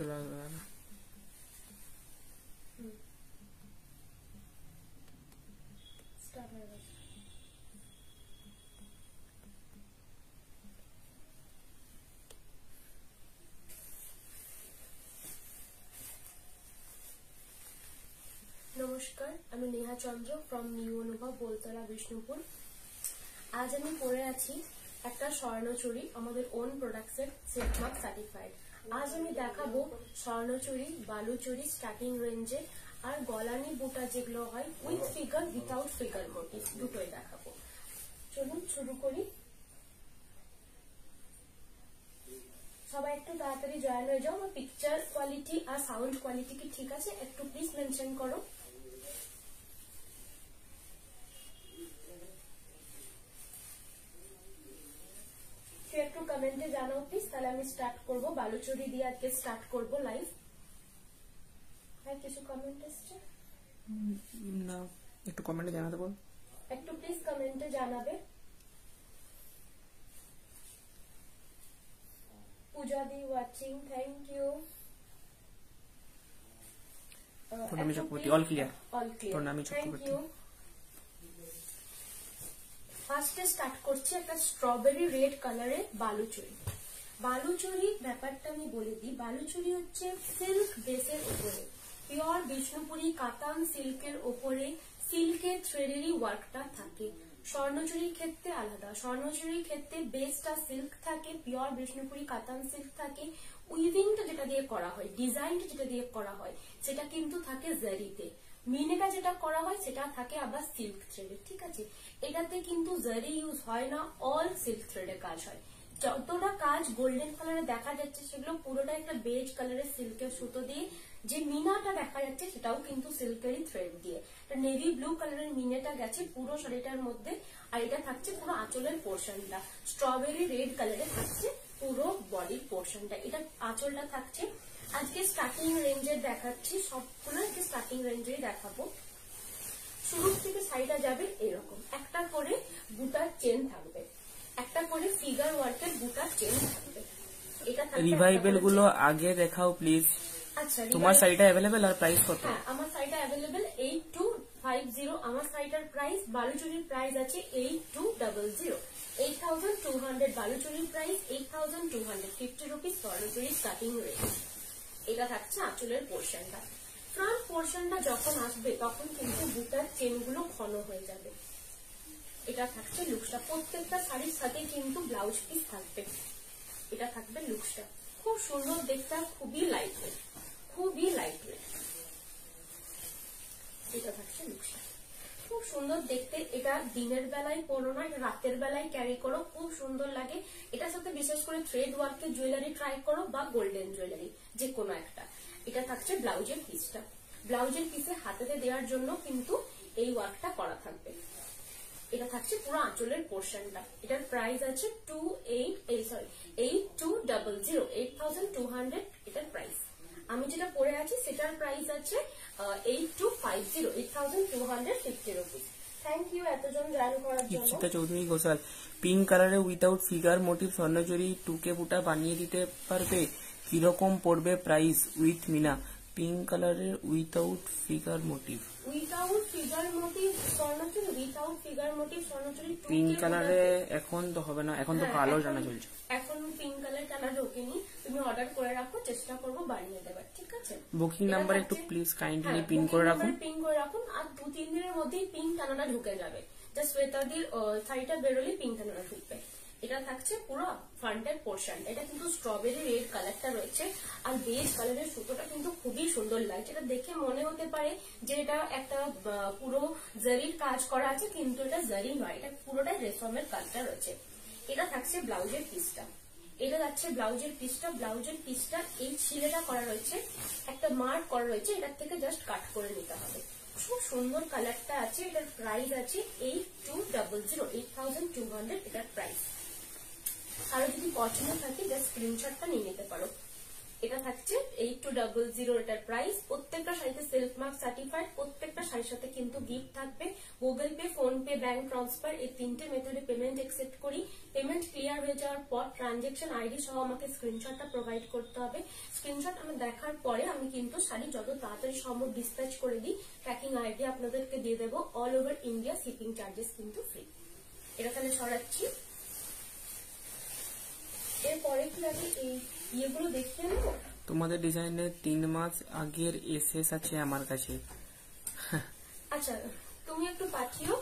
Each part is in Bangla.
চলে আসবে না। নমস্কার, আমি নেহা চন্দ্র ফ্রম নিউ অনুভব, বোলতলা, বিষ্ণুপুর। আজ আমি পরে আছি একটা স্বর্ণচুরি, আমাদের ওন প্রোডাক্টসের সিল্ক মার্ক সার্টিফাইড। আজ আমি দেখাবো স্বর্ণচুরি, বালুচুরি স্টার্টিং রেঞ্জে, আর গলানি বুটা যেগুলো হয় with figure without figure motive, দুটোই দেখাবো। চলুন শুরু করি। সবাই একটু তাড়াতাড়ি জয়েন হয়ে যাও। আমার পিকচার কোয়ালিটি আর সাউন্ড কোয়ালিটি কি ঠিক আছে একটু প্লিজ মেনশন করো। একটু কমেন্টে জানাও প্লিজ, তাহলে আমি স্টার্ট করব। বালুচুরি দিয়ে আজকে স্টার্ট করব লাইভ। হ্যাঁ, কিছু কমেন্ট এসছে না, একটু কমেন্টে জানাতে বল। একটু প্লিজ কমেন্টে জানাবে। পূজা দি watching, thank you. Pranami Chakraborty, all clear. প্রণামী চক্রবর্তী। ফার্স্টে স্টার্ট করছি একটা স্ট্রবেরি রেড কালারের বালুচুরি। বালুচুরি ব্যাপারটা আমি বলে দিই। বালুচুরি হচ্ছে সিল্ক বেসের উপরে, পিওর বিষ্ণুপুরি কাতান সিল্কের উপরে সিল্কের থ্রেডেরই ওয়ার্কটা থাকে। স্বর্ণচুরির ক্ষেত্রে আলাদা। স্বর্ণচুরির ক্ষেত্রে বেসটা সিল্ক থাকে, পিওর বিষ্ণুপুরি কাতান সিল্ক থাকে। উইভিংটা যেটা দিয়ে করা হয়, ডিজাইনটা যেটা দিয়ে করা হয়, সেটা কিন্তু থাকে জারিতে। মিনেটা যেটা করা হয় সেটা থাকে আবার সিল্ক থ্রেডে। ঠিক আছে, এটাতে কিন্তু জারি ইউজ হয় না, অল সিল্ক থ্রেডে কাজ হয়। যতটা কাজ গোল্ডেন কালারে দেখা যাচ্ছে সেগুলো পুরোটা একটা বেজ কালারের সিল্কের সুতো দিয়ে। যে মিনাটা দেখা যাচ্ছে সেটাও কিন্তু সিল্কেরই থ্রেড দিয়ে। নেভি ব্লু কালারের মিনেটা গেছে পুরো শাড়িটার মধ্যে, আর এটা থাকছে পুরো আঁচলের পোর্শনটা। স্ট্রবেরি রেড কালারে থাকছে পুরো বডির পোর্শনটা। এটা আঁচলটা থাকছে। আজকে স্টার্টিং রেঞ্জের দেখাচ্ছি, সবগুলো আজকে স্টার্টিং রেঞ্জেই দেখাবো। শুরু থেকে শাড়িটা যাবে এরকম, একটা করে বুটার চেন থাকবে, একটা করে ফিগার ওয়ার্কের বুটার চেন থাকবে। এটা রিভাইভেল গুলো আগে দেখাও প্লিজ। আচ্ছা, তোমার শাড়িটা अवेलेबल আর প্রাইস কত? হ্যাঁ, আমার শাড়িটা अवेलेबल 8250। আমার শাড়িটার প্রাইস, বালুচুরির প্রাইস আছে 8200, 8200। বালুচুরির প্রাইস 8250 রুপিস। বালুচুরির স্টার্টিং রেঞ্জ। এটা থাকছে আঁচলের পোর্শনটা। ফ্রন্ট পোর্শনটা যখন আসবে তখন কিন্তু বুটার চেনগুলো ঘন হয়ে যাবে। এটা থাকছে লুকসটা। প্রত্যেকটা শাড়ির সাথে কিন্তু ব্লাউজ পিস থাকবে। এটা থাকবে লুকসটা, খুব সুন্দর দেখতে, খুবই লাইট ওয়েট, খুবই লাইট ওয়েট। এটা থাকছে লুকসটা, খুব সুন্দর দেখতে। এটা দিনের বেলায় পরো না, রাতের বেলায় ক্যারি করো, খুব সুন্দর লাগে। এটার সাথে বিশেষ করে থ্রেড ওয়ার্কের জুয়েলারি ট্রাই করো বা গোল্ডেন জুয়েলারি, যে কোনো একটা। এটা থাকছে ব্লাউজের পিসটা। ব্লাউজের পিসে হাতেতে দেওয়ার জন্য কিন্তু এই ওয়ার্কটা করা থাকবে। এটা থাকছে পুরো আঁচলের পোর্শনটা। এটার প্রাইস আছে 8200, 8200 এটার প্রাইস। আমি যেটা পরে আছি সেটার প্রাইস আছে 8250, 8250 রুপিস। থ্যাংক ইউ এতজন জয়েন করার জন্য। ইচ্ছিতা চৌধুরী ঘোষাল, পিঙ্ক কালারে without figure motive Swarnachuri 2K বুটা বানিয়ে দিতে পারবে? কিরকম পড়বে প্রাইস উইথ মিনা? পিঙ্ক কালারের without figure motive, without figure motive Swarnachuri, without figure motive Swarnachuri pink কালারে এখন তো হবে না, এখন তো কালো জানা চলছে। এখন পিঙ্ক কালার কেন ঢোকেনি, তুমি অর্ডার করে রাখো, চেষ্টা করবো বানিয়ে দেবার। ঠিক আছে, বুকিং নাম্বার একটু প্লিজ কাইন্ডলি পিন করে রাখুন। পিন করে রাখুন, আর 2-3 দিনের মধ্যেই পিঙ্ক টানাটা ঢুকে যাবে। জাস্ট শ্বেতাদির শাড়িটা বেরোলে পিঙ্ক টানাটা ঢুকবে। এটা থাকছে পুরো ফ্রন্টের পোর্শন। এটা কিন্তু স্ট্রবেরি রেড কালারটা রয়েছে, আর বেজ কালারের সুতোটা কিন্তু খুবই সুন্দর লাগছে। এটা দেখে মনে হতে পারে যে এটা একটা পুরো জারির কাজ করা আছে, কিন্তু এটা জারি নয়, এটা পুরোটাই রেশমের কাজটা রয়েছে। এটা থাকছে ব্লাউজের পিসটা। এটা যাচ্ছে ব্লাউজের পিসটা। ব্লাউজের পিসটা এই ছিলেটা করা রয়েছে, একটা মার্ক করা রয়েছে, এটার থেকে জাস্ট কাট করে নিতে হবে। খুব সুন্দর কালারটা আছে। এটার প্রাইস আছে 8200, 8200 এটার প্রাইস। আর যদি পছন্দ থাকে জাস্ট স্ক্রিনশটটা নিয়ে নিতে পারো। এটা থাকছে 8200 এটার প্রাইস। প্রত্যেকটা শাড়িতে সেলফ মার্ক সার্টিফাইড, প্রত্যেকটা শাড়ির সাথে কিন্তু গিফট থাকবে। Google pay, phone pay, bank transfer এই তিনটে মেথডে পেমেন্ট একসেপ্ট করি। পেমেন্ট ক্লিয়ার হয়ে যাওয়ার পর ট্রানজেকশন আইডি সহ আমাকে স্ক্রিনশটটা প্রোভাইড করতে হবে। স্ক্রিনশট আমি দেখার পরে আমি কিন্তু শাড়ি যত তাড়াতাড়ি সম্ভব ডিসপ্যাচ করে দিই, ট্র্যাকিং আইডি আপনাদেরকে দিয়ে দেবো। All over India shipping charges কিন্তু ফ্রি। এটা তাহলে সরাচ্ছি। এরপরে কি আগে এই ইয়েগুলো দেখিয়ে নেব। তোমাদের ডিজাইনের 3 মাস আগের এসএস আছে আমার কাছে। আচ্ছা, তুমি একটু পাঠিও,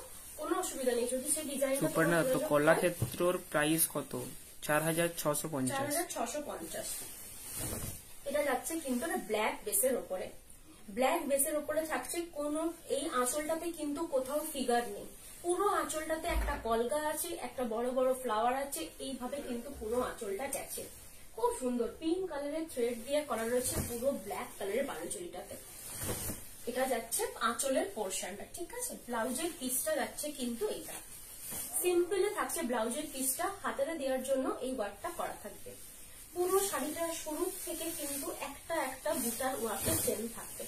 কোনো অসুবিধা নেই। যদি সেই ডিজাইনটা সুপর্ণা, তো কলাক্ষেত্রর প্রাইস কত? 4650। 4650। এটা যাচ্ছে কিন্তু ব্ল্যাক বেসের উপরে। ব্ল্যাক বেসের উপরে থাকছে কোনো, এই আঁচলটাতে কিন্তু কোথাও ফিগার নেই। পুরো আঁচলটাতে একটা কলগা আছে, একটা বড় বড় ফ্লাওয়ার আছে, এইভাবে কিন্তু পুরো আঁচলটা গেছে। খুব সুন্দর পিঙ্ক কালারের থ্রেড দিয়ে করা রয়েছে পুরো ব্ল্যাক কালারের বালুচুরিটাতে। এটা যাচ্ছে আঁচলের পোর্শনটা, ঠিক আছে। ব্লাউজের পিসটা যাচ্ছে কিন্তু এটা সিম্পলে থাকছে। ব্লাউজের পিসটা হাতেতে দেওয়ার জন্য এই ওয়ার্কটা করা থাকবে। পুরো শাড়িটা শুরু থেকে কিন্তু একটা একটা বুটার ওয়ার্কের চেন থাকবে।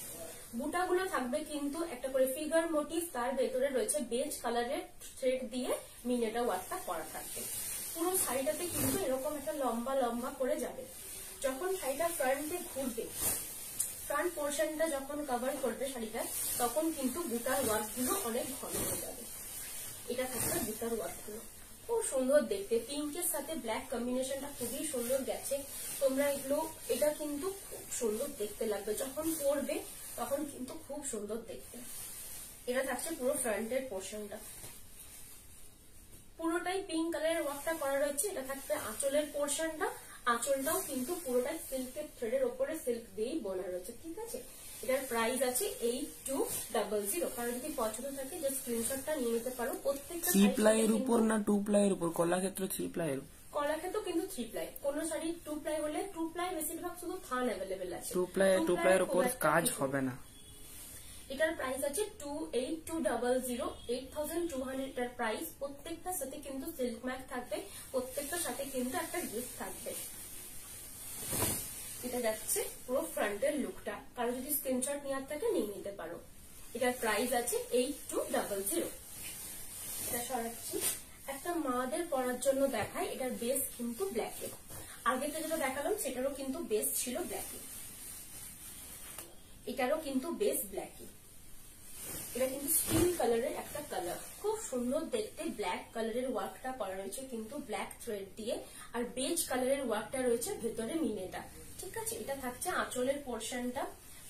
বুটাগুলো থাকবে কিন্তু একটা করে ফিগার মোটিভ, তার ভেতরে রয়েছে বেজ কালারের থ্রেড দিয়ে মিনেটা ওয়ার্কটা করা থাকবে। পুরো শাড়িটাতে কিন্তু এরকম একটা লম্বা লম্বা করে যাবে। যখন শাড়িটা ফ্রন্টে ঘুরবে, ফ্রন্ট পোর্শনটা যখন কভার করবে শাড়িটা, তখন কিন্তু বুটার ওয়ার্ক গুলো অনেক ঘন হয়ে যাবে। এটা থাকবে বুটার ওয়ার্ক গুলো, খুব সুন্দর দেখতে। পিঙ্কের সাথে ব্ল্যাক কম্বিনেশনটা খুবই সুন্দর গেছে। তোমরা এগুলো, এটা কিন্তু খুব সুন্দর দেখতে লাগবে যখন পরবে, তখন কিন্তু খুব সুন্দর দেখতে। এটা থাকছে পুরো ফ্রন্টের পোর্শনটা, পুরোটাই পিঙ্ক কালারের ওয়ার্কটা করা রয়েছে। এটা থাকবে আঁচলের পোর্শনটা, আঁচলটাও কিন্তু পুরোটাই সিল্কের থ্রেডের উপরে সিল্ক দিয়েই বোনা রয়েছে, ঠিক আছে। এটার প্রাইস আছে 8200। কারণ যদি পছন্দ থাকে যে স্ক্রিনশটটা নিয়ে নিতে পারো। প্রত্যেকটা 3 প্লাইয়ের উপর না 2 প্লাইয়ের উপর? কলাক্ষেত্র 3 প্লাইয়ের। কলাক্ষেত্র কিন্তু 3 প্লাই। কোন শাড়ি 2 প্লাই হলে 2 প্লাই বেশিরভাগ শুধু থান অ্যাভেলেবেল আছে। 2 প্লাইয়ের উপর কাজ হবে না। এটার প্রাইস আছে 28200, 8200 এটার প্রাইস। প্রত্যেকটার সাথে কিন্তু সিল্ক ম্যাট থাকবে, প্রত্যেকটার সাথে কিন্তু একটা গিফট থাকবে। এটা যাচ্ছে পুরো ফ্রন্টের লুকটা, কারো যদি স্ক্রিনশট নেওয়ার থাকে নিয়ে নিতে পারো। এটার প্রাইস আছে 8200। এটা সরাচ্ছি। একটা মাদের পরার জন্য দেখাই। এটার বেস কিন্তু ব্ল্যাকে, আগেতে যেটা দেখালাম সেটারও কিন্তু বেস ছিল ব্ল্যাকে, এটারও কিন্তু বেস ব্ল্যাকে। এটা কিন্তু স্টিল কালারের একটা কালার, খুব সুন্দর দেখতে। ব্ল্যাক কালারের ওয়ার্কটা করা রয়েছে কিন্তু ব্ল্যাক থ্রেড দিয়ে, আর বেজ কালারের ওয়ার্কটা রয়েছে ভেতরে মিনেটা, ঠিক আছে। এটা থাকছে আঁচলের পোর্শনটা।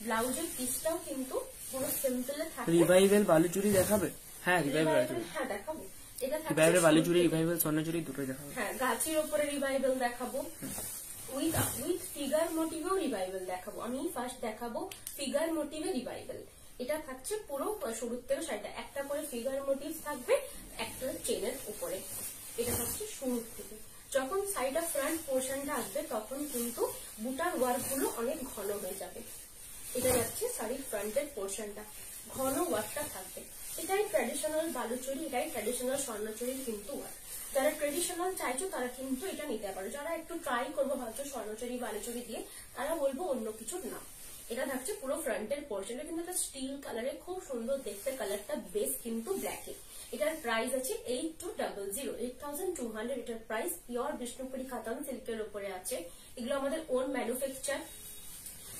ব্লাউজের পিসটাও কিন্তু পুরো সিম্পলে থাকবে। রিভাইভাল বালুচুরি দেখাবে? হ্যাঁ, রিভাইভাল বালুচুরি, হ্যাঁ দেখাবো। এটা থাকছে রিভাইভাল বালুচুরি, রিভাইভাল স্বর্ণচুরি দুটোই দেখাবো। হ্যাঁ, গাছের উপরে রিভাইভাল দেখাবো, উইথ ফিগার মোটিভেও রিভাইভাল দেখাবো। আমি ফার্স্ট দেখাবো ফিগার মোটিভে রিভাইভাল। এটা থাকছে পুরো শুরুর থেকে শাড়িটা একটা করে ফিগার মোটিভ থাকবে একটা চেনের উপরে। এটা থাকছে শুরুর থেকে। যখন শাড়িটা ফ্রন্ট পোর্শনটা আসবে তখন কিন্তু বুটার ওয়ার্ক গুলো অনেক ঘন হয়ে যাবে। এটা যাচ্ছে শাড়ির ফ্রন্টের পোর্শনটা, ঘন ওয়ার্কটা থাকবে। এটাই ট্র্যাডিশনাল বালুচুরি, এটাই ট্র্যাডিশনাল স্বর্ণচুরির কিন্তু ওয়ার্ক। যারা ট্রেডিশনাল চাইছো তারা কিন্তু এটা নিতে পারো। যারা একটু ট্রাই করবো ভাবছো স্বর্ণচুরি বালুচুরি দিয়ে, তারা বলবো অন্য কিছুর না। এটা থাকছে পুরো ফ্রন্টের পোর্শন, এটা কিন্তু একটা স্টিল কালারে খুব সুন্দর দেখতে। কালারটা বেস কিন্তু ব্ল্যাকে। এটার প্রাইস আছে 8200, 8200 এটার প্রাইস। পিওর বিষ্ণুপুরি খাতান সিল্কের উপরে আছে। এগুলো আমাদের ওন ম্যানুফ্যাকচার।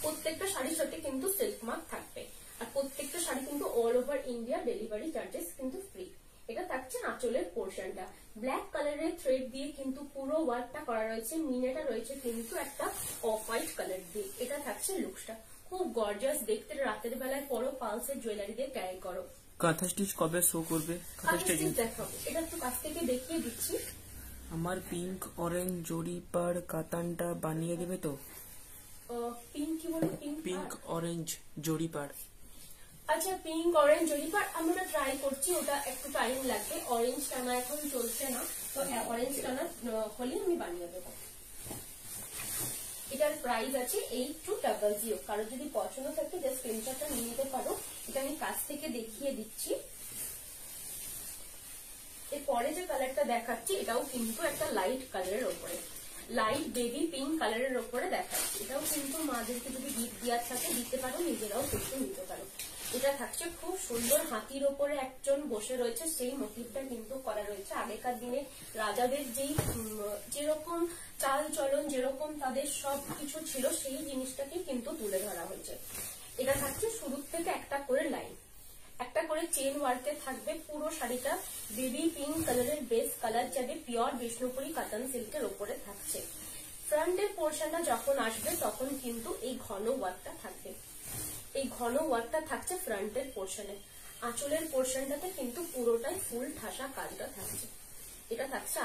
প্রত্যেকটা শাড়ির সাথে কিন্তু সিল্ক মার্ক থাকবে, আর প্রত্যেকটা শাড়ি কিন্তু all over India delivery charges কিন্তু ফ্রি। এটা থাকছে আঁচলের পোর্শনটা, ব্ল্যাক কালারের থ্রেড দিয়ে কিন্তু পুরো ওয়ার্কটা করা রয়েছে। মিনেটা রয়েছে কিন্তু একটা অফ হোয়াইট কালার দিয়ে। এটা থাকছে লুকসটা, খুব গর্জিয়াস দেখতে। রাতের বেলায় পরো, পালসের জুয়েলারি দিয়ে ক্যারি করো। কাঁথা স্টিচ কবে শো করবে? কাঁথা স্টিচ দেখাবো, এটা একটু কাছ থেকে দেখিয়ে দিচ্ছি। আমার পিঙ্ক অরেঞ্জ জরি পাড় কাতানটা বানিয়ে দেবে তো? পিঙ্ক কি বলে? পিঙ্ক অরেঞ্জ জরি পাড়। আচ্ছা, পিঙ্ক অরেঞ্জ জরি পাড় আমি ওটা ট্রাই করছি, ওটা একটু টাইম লাগবে। অরেঞ্জ টানা এখন চলছে না, তো অরেঞ্জ টানা হলে আমি বানিয়ে দেবো। এটার প্রাইস আছে 8200। কারো যদি পছন্দ থাকে যে স্ক্রিনশটটা নিয়ে নিতে পারো। এটা আমি কাছ থেকে দেখিয়ে দিচ্ছি। এরপরে যে কালারটা দেখাচ্ছি এটাও কিন্তু একটা লাইট কালারের উপরে। লাইট বেবি পিঙ্ক কালারের ওপরে দেখাচ্ছি। এটাও কিন্তু মাদেরকে যদি গিফট দেওয়ার থাকে দিতে পারো, নিজেরাও কিন্তু নিতে পারো। এটা থাকছে খুব সুন্দর, হাতির ওপরে একজন বসে রয়েছে সেই মোটিভটা কিন্তু করা রয়েছে। আগেকার দিনে রাজাদের যেরকম চাল চলন, যেরকম তাদের সব কিছু ছিল সেই জিনিসটাকে কিন্তু তুলে ধরা হয়েছে। এটা থাকছে শুরুর থেকে একটা করে লাইন, একটা করে চেন ওয়ার্কে থাকবে। পুরো শাড়িটা বেবি পিঙ্ক কালারের বেস কালার যাবে, পিওর বিষ্ণুপুরি কটন সিল্কের ওপরে থাকছে। ফ্রন্টের পোর্শনটা যখন আসবে তখন কিন্তু এই ঘন ওয়ার্কটা থাকবে, এই ঘন ওয়ার্কটা থাকছে ফ্রন্টের পোর্শনে। আঁচলের পোর্শনটাতে কিন্তু পুরোটাই ফুল ঠাসা কাজটা থাকছে। এটা থাকছে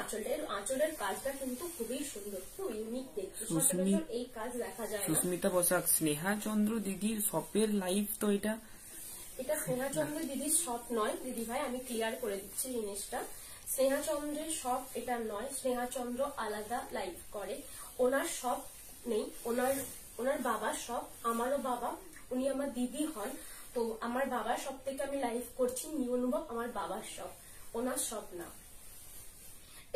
আঁচলের কাজটা কিন্তু খুবই সুন্দর, খুব ইউনিক দেখতে, সচরাচর এই কাজ দেখা যায় না। সুস্মিতা বসাক, স্নেহা চন্দ্র দিদির শপের লাইভ তো এটা স্নেহা চন্দ্র দিদির শপ নয় দিদি ভাই, আমি ক্লিয়ার করে দিচ্ছি জিনিসটা। স্নেহা চন্দ্রের শপ এটা নয়, স্নেহা চন্দ্র আলাদা লাইভ করে, ওনার শপ নেই, ওনার বাবার শপ, আমারও বাবা, উনি আমার দিদি হন, তো আমার বাবার শপ থেকে আমি লাইভ করছি। নিউ অনুভব আমার বাবার শপ, ওনার শপ না।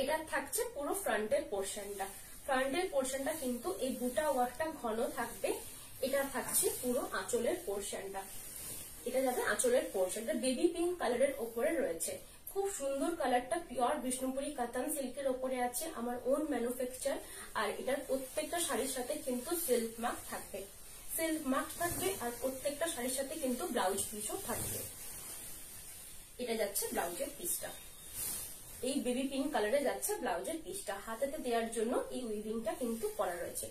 এটা থাকছে পুরো ফ্রন্টের পোর্শনটা, ফ্রন্টের পোর্শনটা কিন্তু এই বুটা ওয়ার্কটা ঘন থাকবে। এটা থাকছে পুরো আঁচলের পোর্শনটা, এটা যাবে আঁচলের পোর্শনটা বেবি পিঙ্ক কালারের ওপরে রয়েছে। খুব সুন্দর কালারটা, পিওর বিষ্ণুপুরি কটন সিল্কের ওপরে আছে, আমার ওন ম্যানুফ্যাকচার। আর এটার প্রত্যেকটা শাড়ির সাথে কিন্তু সিল্ক মার্ক থাকবে, সিল্ক মার্ক থাকবে, আর প্রত্যেকটা শাড়ির সাথে কিন্তু ব্লাউজ পিসও থাকবে। এটা যাচ্ছে ব্লাউজের পিসটা, এই বেবি পিঙ্ক কালারে যাচ্ছে ব্লাউজের পিসটা। হাতেতে দেওয়ার জন্য এই উইভিংটা কিন্তু করা রয়েছে।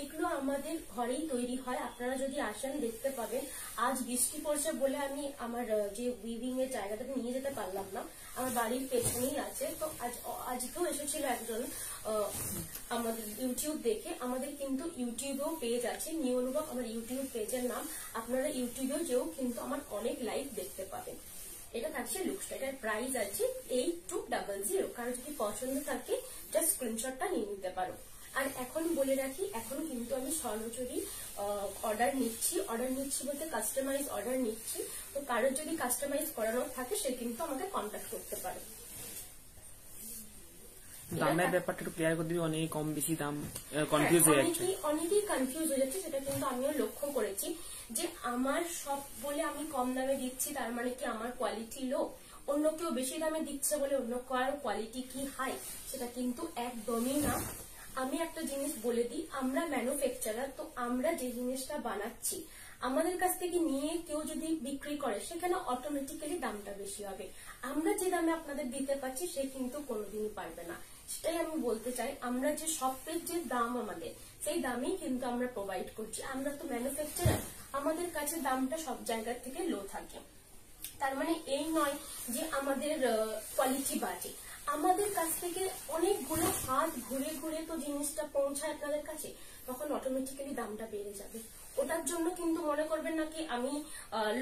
এগুলো আমাদের ঘরেই তৈরি হয়, আপনারা যদি আসেন দেখতে পাবেন। আজ বৃষ্টি পড়ছে বলে আমি আমার যে উইভিং এর জায়গাটাতে নিয়ে যেতে পারলাম না, আমার বাড়ির পেছনেই আছে। তো আজকেও এসেছিল একজন আমাদের ইউটিউব দেখে। আমাদের কিন্তু ইউটিউবেও পেজ আছে, নিউ অনুভব আমার ইউটিউব পেজের নাম, আপনারা ইউটিউবেও যেও কিন্তু আমার অনেক লাইভ দেখতে পাবেন। এটা থাকছে লুকসটা, এটার প্রাইস আছে 8200। কারো যদি পছন্দ থাকে জাস্ট স্ক্রিনশটটা নিয়ে নিতে পারো। আর এখন বলে রাখি, এখন কিন্তু আমি স্বর্ণচুরি অর্ডার নিচ্ছি বলতে কাস্টমাইজ অর্ডার নিচ্ছি। তো কারোর যদি কাস্টমাইজ করানোর থাকে সে কিন্তু আমাকে কন্ট্যাক্ট করতে পারে। দামের ব্যাপারটা একটু ক্লিয়ার করে দিবি, অনেক কম বেশি দাম কনফিউজ হয়ে যাচ্ছে, অনেকেই কনফিউজ হয়ে যাচ্ছে, সেটা কিন্তু আমিও লক্ষ্য করেছি যে আমার সব বলে আমি কম দামে দিচ্ছি তার মানে কি আমার কোয়ালিটি লো, অন্য কেউ বেশি দামে দিচ্ছে বলে অন্য কারো কোয়ালিটি কি হাই, সেটা কিন্তু একদমই না। আমি একটা জিনিস বলে দিই, আমরা ম্যানুফ্যাকচারার, তো আমরা যে জিনিসটা বানাচ্ছি আমাদের কাছ থেকে নিয়ে কেউ যদি বিক্রি করে সেখানে অটোমেটিক্যালি দামটা বেশি হবে। আমরা যে দামে আপনাদের দিতে পারছি সে কিন্তু কোনোদিনই পারবে না, সেটাই আমি বলতে চাই। আমরা যে শপের যে দাম আমাদের, সেই দামেই কিন্তু আমরা প্রোভাইড করছি। আমরা তো ম্যানুফ্যাকচারার, আমাদের কাছে দামটা সব জায়গা থেকে লো থাকে। তার মানে এই নয় যে আমাদের কোয়ালিটি বাজে, আমাদের কাছ থেকে অনেকগুলো হাত ঘুরে ঘুরে তো জিনিসটা পৌঁছায় আপনাদের কাছে, তখন অটোমেটিক্যালি দামটা বেড়ে যাবে। ওটার জন্য কিন্তু মনে করবেন না কি আমি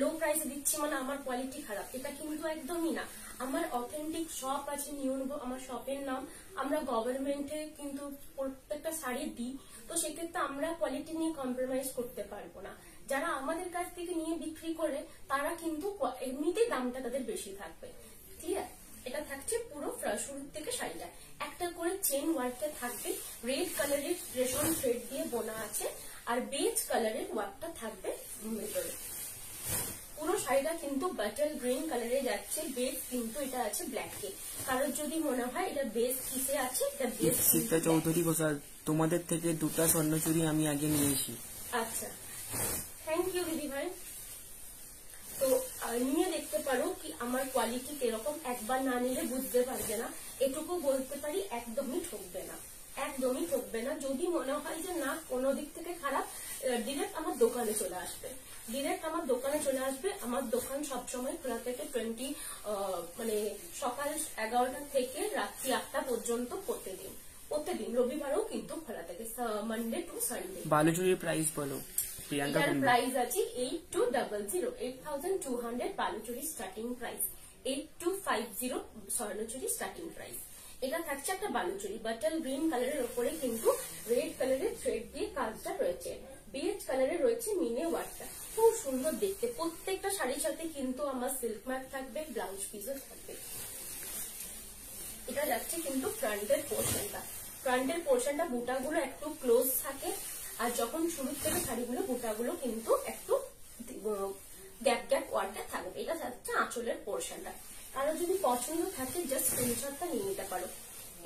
লো প্রাইসে দিচ্ছি মানে আমার কোয়ালিটি খারাপ, এটা কিন্তু একদমই না। আমার অথেন্টিক শপ আছে নিউ অনুভব, আমার শপের নাম। আমরা গভর্নমেন্টে কিন্তু প্রত্যেকটা শাড়ি দিই, তো সেক্ষেত্রে আমরা কোয়ালিটি নিয়ে কম্প্রোমাইজ করতে পারবো না। যারা আমাদের কাছ থেকে নিয়ে বিক্রি করে তারা কিন্তু এমনিতেই দামটা তাদের বেশি থাকবে, ঠিক আছে। এটা থাকছে পুরো শুরু থেকে শাড়িটা, একটা করে চেন ওয়ার্কে থাকবে, রেড কালারের রেশম থ্রেড দিয়ে বোনা আছে, আর বেজ কালারের ওয়ার্কটা থাকবে ভেতরে। পুরো শাড়িটা কিন্তু বাটার গ্রিন কালারে যাচ্ছে, বেজ কিন্তু এটা আছে ব্ল্যাকে। কারোর যদি মনে হয় এটা বেজ কিসে আছে, এটা বেজ সীতা চৌধুরী ঘোষাল, তোমাদের থেকে দুটা স্বর্ণচুরি আমি আগে নিয়েছি। আচ্ছা, থ্যাংক ইউ দিদি ভাই। তো নিয়ে দেখতে পারো কি আমার কোয়ালিটি কিরকম, একবার না নিলে বুঝতে পারবে না। এটুকু বলতে পারি একদমই ঠকবে না, একদমই ঠকবে না। যদি মনে হয় যে না কোনো দিক থেকে খারাপ, ডিরেক্ট আমার দোকানে চলে আসবে, ডিরেক্ট আমার দোকানে চলে আসবে। আমার দোকান সবসময় খোলা থেকে মানে সকাল 11টা থেকে রাত্রি 8টা পর্যন্ত প্রত্যেকদিন রবিবারও কিন্তু খোলা থাকে, মানডে টু সানডে। বালুচুরির প্রাইস বলো প্রিয়াঙ্কা? এটার প্রাইস আছে 8200, 8200 Baluchuri starting price, 8250 Swarnachuri starting price. এটা থাকছে একটা বালুচুরি বাটার গ্রিন কালারের উপরে কিন্তু রেড কালারের থ্রেড দিয়ে কাজটা রয়েছে, বেজ কালারে রয়েছে মিনে ওয়ার্কটা, খুব সুন্দর দেখতে। প্রত্যেকটা শাড়ির সাথে কিন্তু আমার সিল্ক মার্ক থাকবে, ব্লাউজ পিসও থাকবে। এটা যাচ্ছে কিন্তু ফ্রন্টের পোর্শনটা, ফ্রন্টের পোর্শনটা বুটাগুলো একটু ক্লোজ থাকে, আর যখন শুরুর থেকে শাড়িগুলো বুটাগুলো কিন্তু একটু গ্যাপ গ্যাপ ওয়ার্কটা থাকবে। এটা হচ্ছে আঁচলের পোর্শনটা। কারো যদি পছন্দ থাকে জাস্ট স্ক্রিনশটটা নিয়ে নিতে পারো।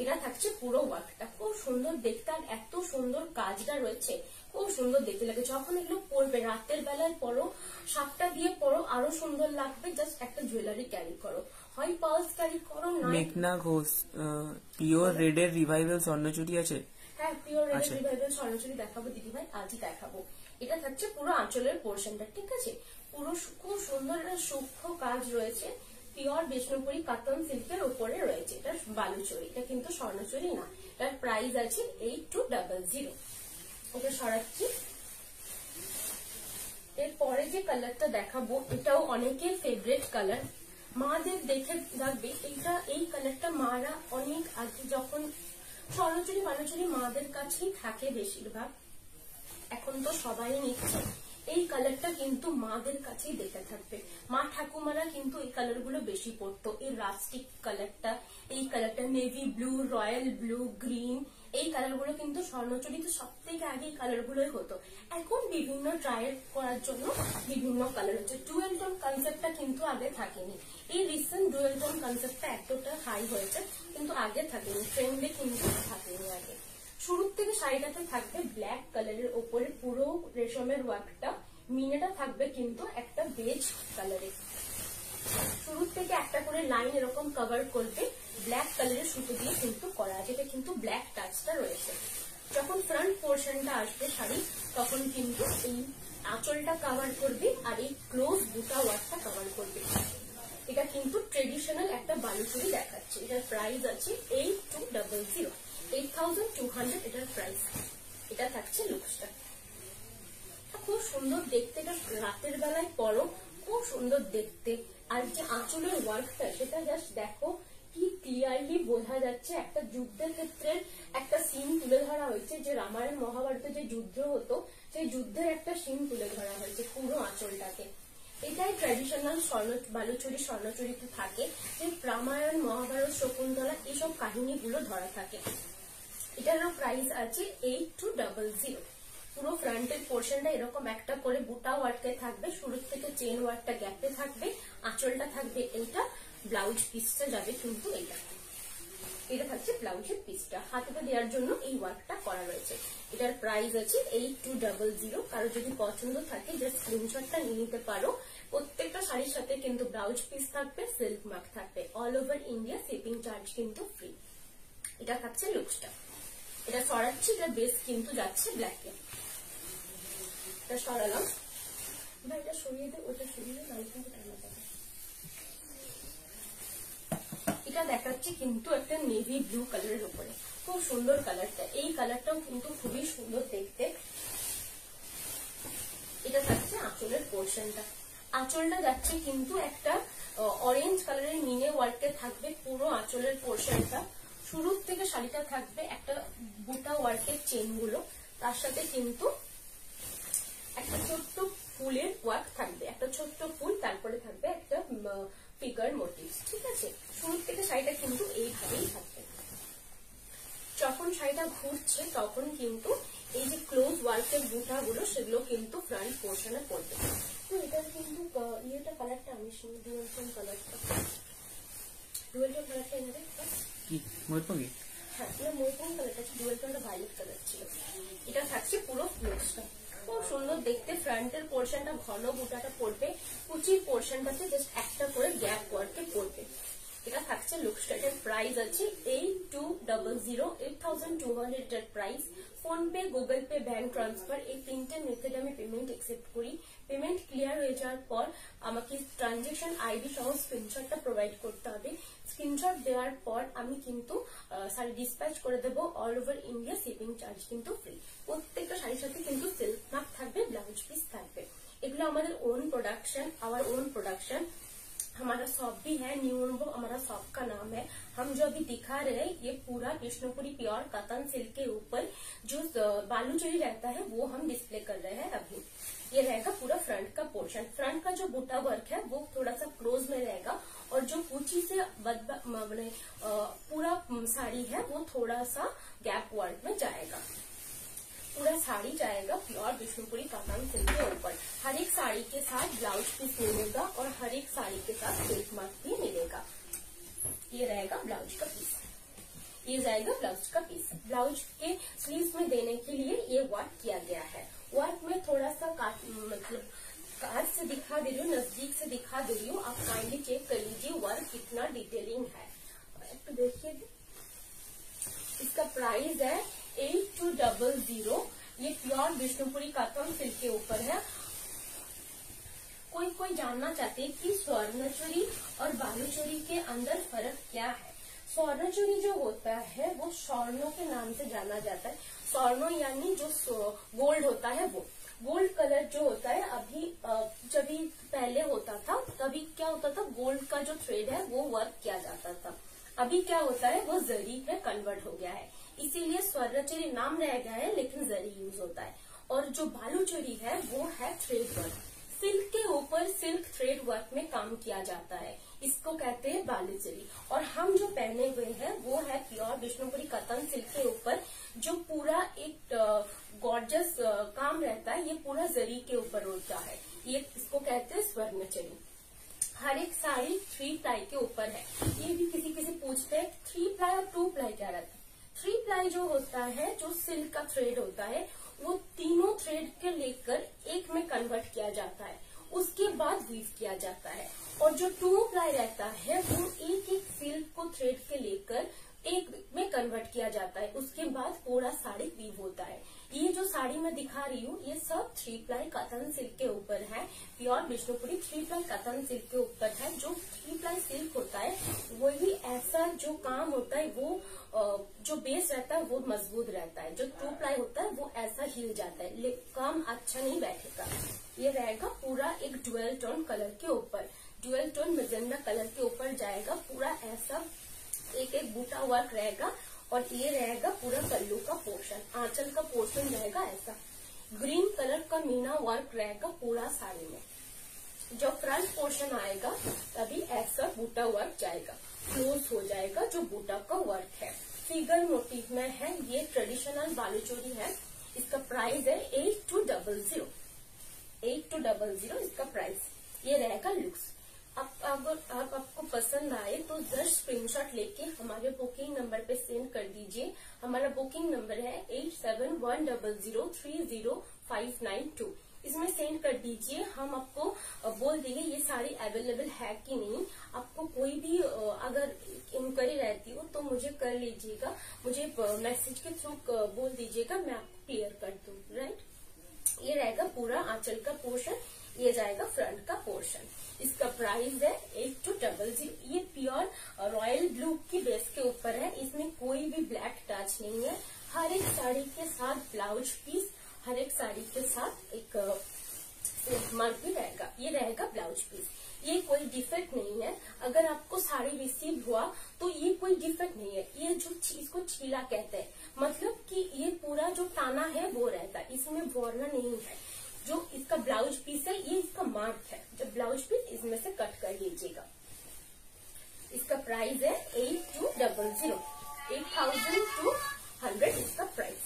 এটা থাকছে পুরো ওয়ার্কটা, খুব সুন্দর দেখতে, আর এত সুন্দর কাজটা রয়েছে, খুব সুন্দর দেখতে লাগে। যখন এগুলো পরবে রাতের বেলায় পরো, সাপটা দিয়ে পরো, আরো সুন্দর লাগবে। জাস্ট একটা জুয়েলারি ক্যারি করো, হয় পার্স ক্যারি করো। মেঘনা ঘোষ পিওর রেডের রিভাইভাল স্বর্ণচুরি আছে? হ্যাঁ, পিওর রেড রিভাইভাল স্বর্ণচুরি দেখাবো দিদিভাই, আজই দেখাবো। এটা থাকছে পুরো আঁচলের পোর্শনটা, ঠিক আছে। পুরো খুব সুন্দর একটা সূক্ষ্ম কাজ রয়েছে, পিওর বিষ্ণুপুরি কাতান সিল্কের উপরে রয়েছে। এটা বালুচুরি, এটা কিন্তু স্বর্ণচুরি না। এটার প্রাইস আছে 8200। ওকে সরাচ্ছি। এরপরে যে কালারটা দেখাবো এটাও অনেকের ফেভারিট কালার, মাদের দেখে রাখবে। এই কালারটা মারা অনেক আগে যখন স্বর্ণচুরি বালুচুরি মাদের কাছেই থাকে বেশিরভাগ, এখন তো সবাই নিচ্ছে। এই কালারটা কিন্তু মাদের কাছেই দেখে থাকবে, মা ঠাকুমারা কিন্তু এই কালার গুলো বেশি পরতো। এই রাস্টিক কালারটা, এই কালারটা navy blue, royal blue, green, এই কালার গুলো কিন্তু স্বর্ণচুরিতে সব থেকে আগে এই কালার গুলোই হতো। এখন বিভিন্ন ট্রাই করার জন্য বিভিন্ন কালার হচ্ছে। ডুয়েল টোন কনসেপ্টটা কিন্তু আগে থাকেনি। এই রিসেন্ট ডুয়েল টোন কনসেপ্টটা এতটা হাই হয়েছে, কিন্তু আগে থাকেনি, ট্রেন্ডে কিন্তু থাকেনি আগে। শুরুর থেকে শাড়িটাতে থাকবে ব্ল্যাক কালারের ওপরে পুরো রেশমের ওয়ার্কটা, মিনেটা থাকবে কিন্তু একটা বেজ কালারে। শুরুর থেকে একটা করে লাইন এরকম কভার করবে, ব্ল্যাক কালারের সুতো দিয়ে কিন্তু করা আছে। এটা কিন্তু ব্ল্যাক টাচটা রয়েছে। যখন ফ্রন্ট পোর্শনটা আসবে শাড়ি, তখন কিন্তু এই আঁচলটা কভার করবে আর এই ক্লোজ বুটা ওয়ার্কটা কভার করবে। এটা কিন্তু ট্রেডিশনাল একটা বালুচুরি দেখাচ্ছে। এটার প্রাইস আছে 8200, 8200 এটার প্রাইস। এটা থাকছে লুকসটা, খুব সুন্দর দেখতে। এটা রাতের বেলায় পরো, খুব সুন্দর দেখতে। আর যে আঁচলের ওয়ার্কটা সেটা জাস্ট দেখো কি ক্লিয়ারলি বোঝা যাচ্ছে। একটা যুদ্ধের ক্ষেত্রে একটা সিন তুলে ধরা হয়েছে, যে রামায়ণ মহাভারতে যে যুদ্ধ হতো সেই যুদ্ধের একটা সিন তুলে ধরা হয়েছে পুরো আঁচলটাকে। এটাই ট্র্যাডিশনাল বালুচুরি স্বর্ণচুরিতে থাকে, যে রামায়ণ মহাভারত শকুন্তলা এইসব কাহিনীগুলো ধরা থাকে। এটারও প্রাইস আছে 8200। পুরো ফ্রন্টের পোর্শনটা এরকম একটা করে বুটা ওয়ার্কে থাকবে, শুরুর থেকে চেন ওয়ার্কটা গ্যাপে থাকবে, আঁচলটা থাকবে এইটা, ব্লাউজ পিসটা যাবে কিন্তু এটা থাকছে ব্লাউজের পিসটা। হাতে দেওয়ার জন্য এই ওয়ার্কটা করা রয়েছে। এটার প্রাইস আছে 8200। কারো যদি পছন্দ থাকে জাস্ট স্ক্রিনশটটা নিয়ে নিতে পারো। প্রত্যেকটা শাড়ির সাথে কিন্তু ব্লাউজ পিস থাকবে, সিল্ক মার্ক থাকবে, all over India shipping charge কিন্তু ফ্রি। এটা থাকছে লুকসটা। এটা সরাচ্ছি, এটা বেস কিন্তু যাচ্ছে ব্ল্যাকে। এটা সরালাম, এটা সরিয়ে দে, ওটা সরিয়ে দে, নাহলে কিন্তু টানা যাবে। এটা দেখাচ্ছে কিন্তু একটা নেভি ব্লু কালারের উপরে, খুব সুন্দর কালারটা। এই কালারটাও কিন্তু খুবই সুন্দর দেখতে। এটা থাকছে আঁচলের পোর্শনটা। আঁচলটা যাচ্ছে কিন্তু একটা অরেঞ্জ কালারের মিনে ওয়ার্কে থাকবে পুরো আঁচলের পোর্শনটা। শুরুর থেকে শাড়িটা থাকবে একটা বুটা ওয়ার্কের চেন গুলো, তার সাথে কিন্তু একটা ছোট্ট ফুলের ওয়ার্ক থাকবে, একটা ছোট্ট ফুল, তারপরে থাকবে একটা ফিগার মোটিভ, ঠিক আছে। শুরুর থেকে শাড়িটা কিন্তু এইভাবেই থাকবে। যখন শাড়িটা ঘুরছে তখন কিন্তু এই যে ক্লোজ ওয়ার্কের বুটা গুলো সেগুলো কিন্তু ফ্রন্ট পোর্শনে পড়বে। তো এটার কিন্তু ইয়েটা কালারটা আমি শুনি, ডুয়েল টোন কালারটা, ডুয়েল টোন কালারটা এনে কি ময়ূরপঙ্খী? হ্যাঁ, এটা ময়ূরপঙ্খী কালারটা আছে, ডুয়েল টোনটা ভায়োলেট কালার ছিল। এটা থাকছে পুরো লুকসটা, খুব সুন্দর দেখতে। ফ্রন্টের পোর্শনটা ঘন বুটাটা পড়বে, কুচির পোর্শনটাতে জাস্ট একটা করে গ্যাপ ওয়ার্কে পড়বে। এটা থাকছে লুকসটা। এটার প্রাইস আছে 8200, 8200 এটার price. Phone pay, Google Pay, bank transfer এই তিনটে মেথডে আমি পেমেন্ট একসেপ্ট করি। পেমেন্ট ক্লিয়ার হয়ে যাওয়ার পর আমাকে ট্রানজেকশন আইডি সহ স্ক্রিনশটটা প্রোভাইড করতে হবে। স্ক্রিনশট দেওয়ার পর আমি কিন্তু শাড়ি ডিসপ্যাচ করে দেবো, all over India shipping charge কিন্তু ফ্রি। প্রত্যেকটা শাড়ির সাথে কিন্তু সিল্ক মার্ক থাকবে, ব্লাউজ পিস থাকবে। এগুলো আমাদের own production, our own production. हमारा शॉप भी है, न्यू अनुभव हमारा शॉप का नाम है। हम जो अभी दिखा रहे हैं ये पूरा विष्णुपुरी प्योर कॉटन सिल्क के ऊपर जो बालूचोरी रहता है वो हम डिस्प्ले कर रहे हैं अभी। ये रहेगा पूरा फ्रंट का पोर्शन। फ्रंट का जो बूटा वर्क है वो थोड़ा सा क्लोज में रहेगा और जो ऊंची से पूरा साड़ी है वो थोड़ा सा गैप वर्क में जाएगा। पूरा साड़ी जाएगा प्योर विष्णुपुरी कॉटन सिल्क के ऊपर। हर एक साड़ी के साथ ब्लाउज पीस मिलेगा और हर एक साड़ी के साथ सिल्क मार्क भी मिलेगा। ये रहेगा ब्लाउज का पीस, ये जाएगा ब्लाउज का पीस। ब्लाउज के स्लीव्स में देने के लिए ये वर्क किया गया है। वर्क में थोड़ा सा काट से दिखा दे रही हूँ, नजदीक से दिखा दे रही हूँ, आप काइंडली चेक कर लीजिए वर्क कितना डिटेलिंग है। तो देखिए इसका प्राइस है 8200। ये प्योर विष्णुपुरी कॉटन सिल्क के ऊपर है। कोई जानना चाहते हैं कि स्वर्णचूड़ी और बालूचोरी के अंदर फर्क क्या है। स्वर्णचूड़ी जो होता है वो स्वर्णों के नाम से जाना जाता है। स्वर्णो यानी जो गोल्ड होता है वो गोल्ड कलर जो होता है। अभी जब भी पहले होता था तभी क्या होता था, गोल्ड का जो थ्रेड है वो वर्क किया जाता था। अभी क्या होता है वो जरी में कन्वर्ट हो गया है, इसीलिए स्वर्णचूड़ी नाम रह गया है लेकिन जरी यूज होता है। और जो बालूचोरी है वो है थ्रेड वर्क, सिल्क के ऊपर सिल्क थ्रेड वर्क में काम किया जाता है, इसको कहते हैं बालूचोरी। और हम जो पहने हुए हैं वो है प्योर विष्णुपुरी कॉटन सिल्क के ऊपर जो पूरा एक गॉर्जियस काम रहता है, ये पूरा जरी के ऊपर होता है। ये इसको कहते हैं स्वर्णचूड़ी। हर एक साड़ी 3 प्लाई के ऊपर है। ये भी किसी पूछते हैं 3 प्लाई और 2 प्लाई क्या रहता है। 3 प्लाई जो होता है, जो सिल्क का थ्रेड होता है, वो तीनों थ्रेड के लेकर एक में कन्वर्ट किया जाता है, उसके बाद वीव किया जाता है। और जो 2 प्लाई रहता है वो एक एक सिल्क को थ्रेड के लेकर एक में कन्वर्ट किया जाता है, उसके बाद पूरा साड़ी वीव होता है। ये जो साड़ी मैं दिखा रही हूँ ये सब 3 प्लाई कॉटन सिल्क के ऊपर है। Pure Vishnupuri 3 ply cotton silk के ऊपर है। जो 3 प्लाई सिल्क होता है वही ऐसा जो काम होता है वो जो बेस रहता है वो मजबूत रहता है। जो 2 प्लाई होता है वो ऐसा हिल जाता है, काम अच्छा नहीं बैठेगा। ये रहेगा पूरा एक ड्यूअल टोन कलर के ऊपर, ड्यूअल टोन मैजेंडा कलर के ऊपर जाएगा। पूरा ऐसा एक एक बूटा वर्क रहेगा और ये रहेगा पूरा पल्लू का पोर्शन, आंचल का पोर्शन रहेगा ऐसा। ग्रीन कलर का मीना वर्क रहेगा पूरा साड़ी में। जब फ्रंट पोर्शन आएगा तभी ऐसा बूटा वर्क जाएगा, क्लोज हो जाएगा जो बूटा का वर्क है। फिगर मोटिव में है, ये ट्रेडिशनल बालूचोरी है। इसका प्राइस है 8200। 8200 इसका प्राइस। ये रहेगा लुक्स। अगर आपको पसंद आए तो जस्ट स्क्रीनशॉट लेके हमारे बुकिंग नंबर पे सेंड कर दीजिए। हमारा बुकिंग नंबर है 8710030592। इसमें सेंड कर दीजिए, हम आपको बोल देंगे ये साड़ी अवेलेबल है कि नहीं। आपको कोई भी अगर इंक्वायरी रहती हो तो मुझे कर लीजिएगा, मुझे मैसेज के थ्रू बोल दीजिएगा, मैं आपको क्लियर कर दूँ। राइट, ये रहेगा पूरा आंचल का पोर्शन, ये जाएगा फ्रंट का पोर्शन। इसका प्राइस है 8200। ये प्योर रॉयल ब्लू की बेस के ऊपर है, इसमें कोई भी ब्लैक टच नहीं है। हर एक साड़ी के साथ ब्लाउज पीस, हर एक साड़ी के साथ एक सिल्क मार्क भी रहेगा। ये रहेगा ब्लाउज पीस। ये कोई डिफेक्ट नहीं है। अगर आपको साड़ी रिसीव हुआ तो ये कोई डिफेक्ट नहीं है। ये जो इसको छीला कहते हैं, मतलब कि ये पूरा जो ताना है वो रहता है, इसमें वॉर्ना नहीं है। जो इसका ब्लाउज पीस है ये इसका मार्क है, जब ब्लाउज पीस इसमें से कट कर लीजिएगा। इसका प्राइस है 8200, 8200 इसका प्राइस।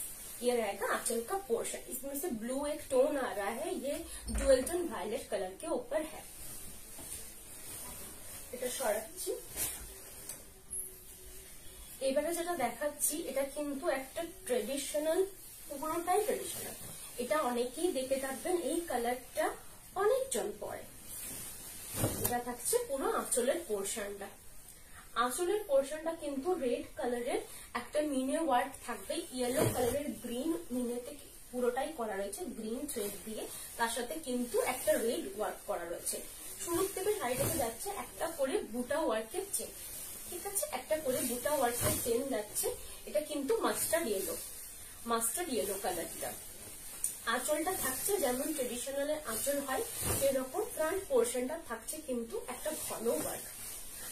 ये रहेगा आंचल का पोर्शन। इसमें से ब्लू एक टोन आ रहा है, ये डुअल टोन वायलेट कलर के ऊपर है। এটা সরাচ্ছি। এবারে যেটা দেখাচ্ছি এটা কিন্তু একটা ট্রেডিশনাল, পুরোটাই ট্রেডিশনাল। এটা অনেকেই দেখে থাকবেন, এই কালারটা অনেকজন পরে। এটা থাকছে পুরো আঁচলের পোর্শনটা। আঁচলের পোর্শনটা কিন্তু রেড কালারের একটা মিনে ওয়ার্ক থাকবে, ইয়েলো কালারের গ্রিন মিনেতে পুরোটাই করা রয়েছে গ্রিন থ্রেড দিয়ে, তার সাথে কিন্তু একটা রেড ওয়ার্ক করা রয়েছে। শুরু থেকে সাইডে যাচ্ছে একটা করে বুটা ওয়ার্কের চেন, ঠিক আছে, একটা করে বুটা ওয়ার্কের চেন যাচ্ছে। এটা কিন্তু মাস্টার্ড ইয়েলো কালারটা। আঁচলটা থাকছে যেমন ট্রেডিশনাল আঁচল হয় সেরকম, ফ্রंट पोर्शनটা থাকছে কিন্তু একটা ঘন ওয়ার্ক।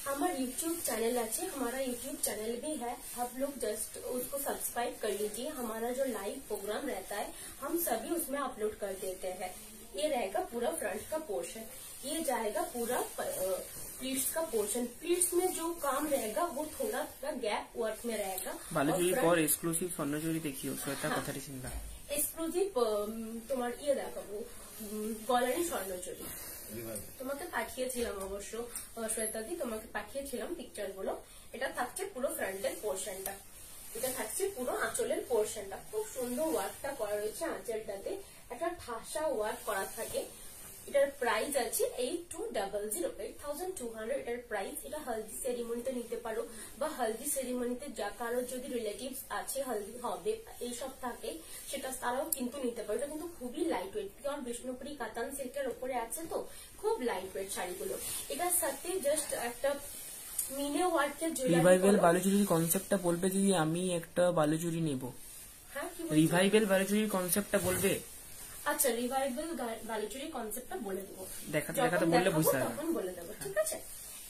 हमारा यूट्यूब चैनल আছে, हमारा यूट्यूब चैनल भी है, आप लोग जस्ट उसको सब्सक्राइब कर लीजिए। हमारा जो लाइव प्रोग्राम रहता है हम सभी उसमें अपलोड कर देते हैं। ये रहेगा पूरा फ्रंट का पोर्शन, ये जाएगा पूरा प्लीट्स का पोर्शन। प्लीट्स में जो काम रहेगा वो थोड़ा गैप वर्क में रहेगा। বালুচুরির পর এক্সক্লুসিভ স্বর্ণচুরি দেখিও, শ্বেতা কথাটি চিন্তা। এক্সক্লুসিভ তোমার ইয়ে দেখাবো, গলারি স্বর্ণচুরি তোমাকে পাঠিয়েছিলাম অবশ্য শ্বেতাদি, তোমাকে পাঠিয়েছিলাম পিকচার গুলো। এটা থাকছে পুরো ফ্রন্টের পোর্শনটা, এটা থাকছে পুরো আঁচলের পোর্শনটা। খুব সুন্দর ওয়ার্কটা করা রয়েছে আঁচলটাতে, একটা ঠাসা ওয়ার্ক করা থাকে। এটার প্রাইস আছে 8200 এটার প্রাইস। এটা হলদি সেরিমনিতে নিতে পারো, বা হলদি সেরিমনিতে যা কারো যদি রিলেটিভস আছে হলদি হবে এইসব থাকে সেটা তারাও কিন্তু নিতে পারো। এটা কিন্তু খুবই লাইট ওয়েট, পিওর বিষ্ণুপুরি কাতান সিল্কের উপরে আছে তো খুব লাইট ওয়েট শাড়িগুলো। এটার সাথে জাস্ট একটা মিনে ওয়ার্কের রিভাইভাল বালুচুরির কনসেপ্টটা বলবে দিদি, আমি একটা বালুচুরি নেব। হ্যাঁ, রিভাইভাল বালুচুরির কনসেপ্টটা বলবে? আচ্ছা, রিভাইভাল বালুচুরি কনসেপ্টটা বলে দেবো, দেখাতে বললে বুঝতে হবে, তখন বলে দেবো, ঠিক আছে।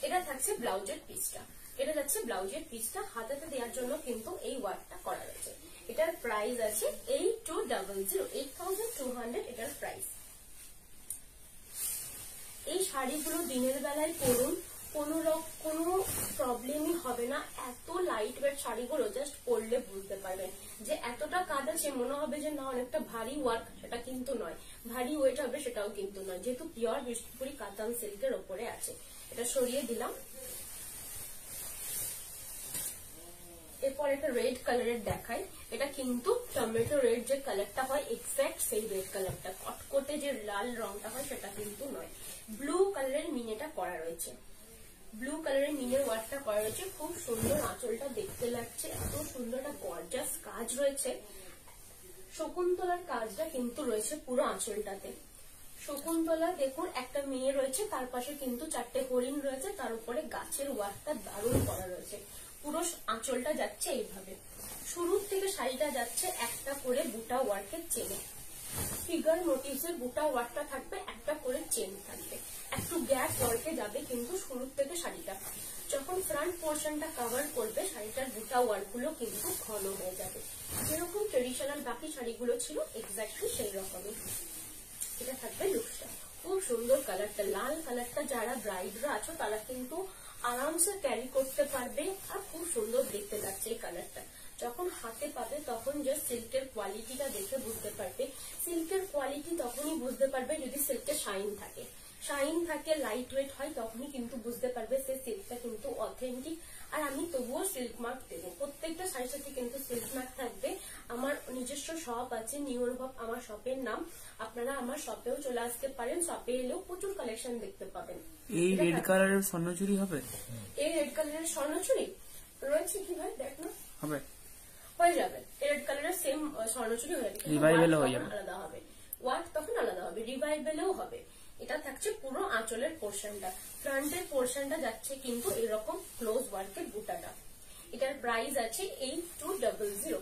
এটা থাকছে ব্লাউজের পিসটা, এটা যাচ্ছে ব্লাউজের পিসটা হাতাতে দেওয়ার জন্য কিন্তু এই ওয়ার্কটা করা রয়েছে। এটার প্রাইস আছে 8200 এটার প্রাইস। এই শাড়িগুলো দিনের বেলায় পরুন, কোনো প্রবলেমই হবে না। এত লাইট ওয়েট শাড়িগুলো জাস্ট পরলে বুঝতে পারবেন যে এতটা কাজ আছে, মনে হবে যে না অনেকটা ভারী ওয়ার্ক, সেটা কিন্তু নয়। ভারী ওয়েট হবে সেটাও কিন্তু নয়, যেহেতু পিওর বিষ্ণুপুরি কাতান সিল্কের ওপরে আছে। এটা সরিয়ে দিলাম। এরপর একটা রেড কালারের দেখাই। এটা কিন্তু টমেটো রেড যে কালারটা হয় এক্স্যাক্ট সেই রেড কালারটা, কটকটে যে লাল রংটা হয় সেটা কিন্তু নয়। ব্লু কালারের মিনেটা করা রয়েছে, ব্লু কালারের মিনের ওয়ার্কটা করা রয়েছে। খুব সুন্দর আঁচলটা দেখতে লাগছে, এত সুন্দর একটা গর্জাস কাজ রয়েছে। শকুন্তলার কাজটা কিন্তু রয়েছে পুরো আঁচলটাতে। শকুন্তলা দেখুন, একটা মেয়ে রয়েছে, তার পাশে কিন্তু 4টে হরিণ রয়েছে, তার উপরে গাছের ওয়ার্কটা দারুণ করা রয়েছে। পুরো আঁচলটা যাচ্ছে এইভাবে, শুরুর থেকে শাড়িটা যাচ্ছে একটা করে বুটা ওয়ার্কের চেনে। ফিগার মোটিভসের বুটা ওয়ার্কটা থাকবে, একটা করে চেন থাকবে, একটু গ্যাপ ওয়ার্কে যাবে কিন্তু শুরুর থেকে শাড়িটা। যখন ফ্রন্ট পোর্শনটা কভার করবে শাড়িটার বুটা ওয়ার্ক গুলো কিন্তু ঘন হয়ে যাবে, যেরকম ট্রেডিশনাল বাকি শাড়িগুলো ছিল এক্স্যাক্টলি সেই রকমই। এটা থাকবে লুকসটা, খুব সুন্দর কালারটা, লাল কালারটা যারা ব্রাইডরা আছো তারা কিন্তু আরামসে ক্যারি করতে পারবে, আর খুব সুন্দর দেখতে লাগছে এই কালারটা। যখন হাতে পাবে তখন জাস্ট সিল্কের কোয়ালিটিটা দেখে বুঝতে পারবে। সিল্কের কোয়ালিটি তখনই বুঝতে পারবে যদি সিল্কে শাইন থাকে, শাইন থাকে, লাইট ওয়েট হয়, তখনই কিন্তু বুঝতে পারবে সে সিল্কটা কিন্তু অথেন্টিক। আর আমি তবুও সিল্ক মার্ক দেবো, প্রত্যেকটা শাড়ির সাথে কিন্তু সিল্ক মার্ক থাকবে। আমার নিজস্ব শপ আছে, নিউ অনুভব আমার শপের নাম, আপনারা আমার শপেও চলে আসতে পারেন, শপে এলেও প্রচুর কালেকশন দেখতে পাবেন। এই রেড কালারের স্বর্ণচুরি হবে? এই রেড কালারের স্বর্ণচুরি রয়েছে কি ভাই, দেখ না, হবে, হয়ে যাবে। রেড কালারের সেম স্বর্ণচুরি হয়ে যাবে, রিভাইভালও হয়ে যাবে, আলাদা হবে ওয়ার্ক, তখন আলাদা হবে, রিভাইভালেও হবে। এটা থাকছে পুরো আঁচলের পোর্শনটা, ফ্রন্টের পোর্শনটা যাচ্ছে কিন্তু এরকম ক্লোজ ওয়ার্কের বুটাটা। এটার প্রাইস আছে 8200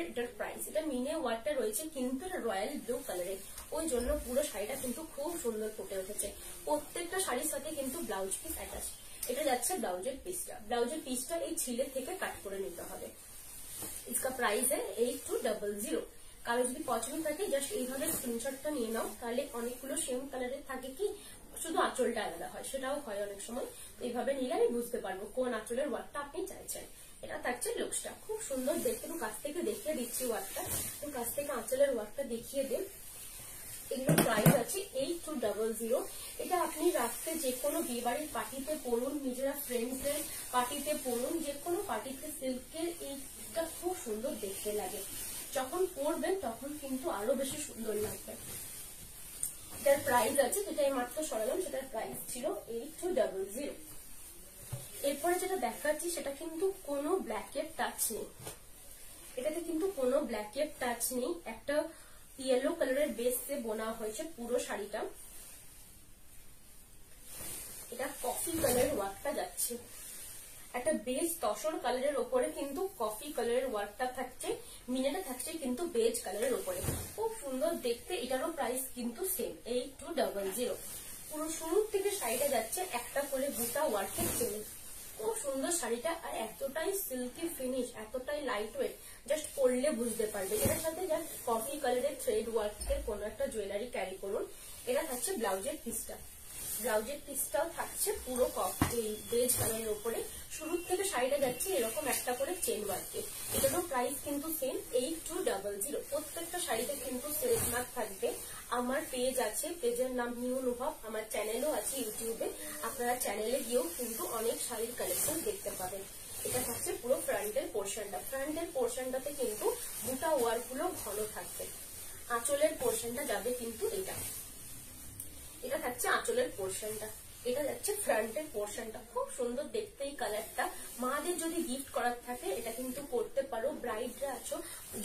এটার প্রাইস। এটা মিনে ওয়ার্কটা রয়েছে কিন্তু রয়্যাল ব্লু কালারের, ওই জন্য পুরো শাড়িটা কিন্তু খুব সুন্দর ফুটে উঠেছে। প্রত্যেকটা শাড়ির সাথে কিন্তু ব্লাউজ পিস অ্যাটাচ। এটা যাচ্ছে ব্লাউজের পিসটা, ব্লাউজের পিসটা এই ছিলে থেকে কাট করে নিতে হবে। इसका प्राइस है 8200। কারো যদি পছন্দ থাকে জাস্ট এইভাবে স্ক্রিনশটটা নিয়ে নাও, তাহলে অনেকগুলো সেম কালারের থাকে কি শুধু আঁচলটা আলাদা হয়, সেটাও হয় অনেক সময়। এইভাবে নিলে আমি বুঝতে পারবো কোন আঁচলের ওয়ার্কটা আপনি চাইছেন। এটা থাকছে লুকসটা, খুব সুন্দর দেখতে। একটু কাছ থেকে দেখিয়ে দিচ্ছি ওয়ার্কটা, একটু কাছ থেকে আঁচলের ওয়ার্কটা দেখিয়ে দিন। এগুলোর প্রাইস আছে 8200। এটা আপনি রাত্রে যে কোনো বিয়ে বাড়ির পার্টিতে পরুন, নিজেরা ফ্রেন্ডসদের পার্টিতে পরুন, যে কোনো পার্টিতে সিল্কের এইটা খুব সুন্দর দেখতে লাগে। যখন পরবেন তখন কিন্তু আরো বেশি সুন্দর লাগবে। এটার প্রাইস আছে, যেটা এই মাত্র সরালাম, সেটার প্রাইস ছিল 8200। এরপরে যেটা দেখাচ্ছি সেটা কিন্তু কোনো ব্ল্যাকের টাচ নেই, এটাতে কিন্তু কোনো ব্ল্যাকের টাচ নেই। একটা ইয়েলো কালারের বেসে বোনা হয়েছে পুরো শাড়িটা। এটা কফি কালার ওয়ার্কটা যাচ্ছে, একটা বেজ তসর কালারের ওপরে কিন্তু কফি কালারের ওয়ার্কটা থাকছে, মিনাটা থাকছে কিন্তু বেজ কালারের ওপরে, খুব সুন্দর দেখতে। এটারও প্রাইস কিন্তু সেম 8200। পুরো শুরু থেকে শাড়িটা যাচ্ছে একটা করে বুটা ওয়ার্কের চেন, খুব সুন্দর শাড়িটা। আর এতটাই সিল্কি ফিনিশ, এতটাই লাইট ওয়েট, জাস্ট পরলে বুঝতে পারবে। এটার সাথে জাস্ট কফি কালারের থ্রেড ওয়ার্কের কোন একটা জুয়েলারি ক্যারি করুন। এটা থাকছে ব্লাউজের পিসটা, ব্লাউজের পিসটাও থাকছে পুরো কফি বেজ কালারের উপরে। শুরু থেকে শাড়িটা যাচ্ছে এরকম একটা করে চেন ওয়ার্কে। এটারও প্রাইস কিন্তু সেম 8200। প্রত্যেকটা শাড়িতে কিন্তু সেলস মার্ক থাকবে। আমার পেজ আছে, পেজের নাম নিউ অনুভব, আমার চ্যানেলও আছে ইউটিউবে, আপনারা চ্যানেলে গিয়েও কিন্তু অনেক শাড়ির কালেকশন দেখতে পাবেন। এটা থাকছে পুরো ফ্রন্টের পোর্শনটা, ফ্রন্টের পোর্শনটাতে কিন্তু বুটা ওয়ার্ক গুলো ঘন থাকবে। আঁচলের পোর্শনটা যাবে কিন্তু এটা থাকছে আঁচলের পোর্শনটা, এটা যাচ্ছে ফ্রন্টের পোর্শনটা। খুব সুন্দর দেখতে এই কালারটা। মাদের যদি গিফট করার থাকে এটা কিন্তু করতে পারো। ব্রাইডরা আছো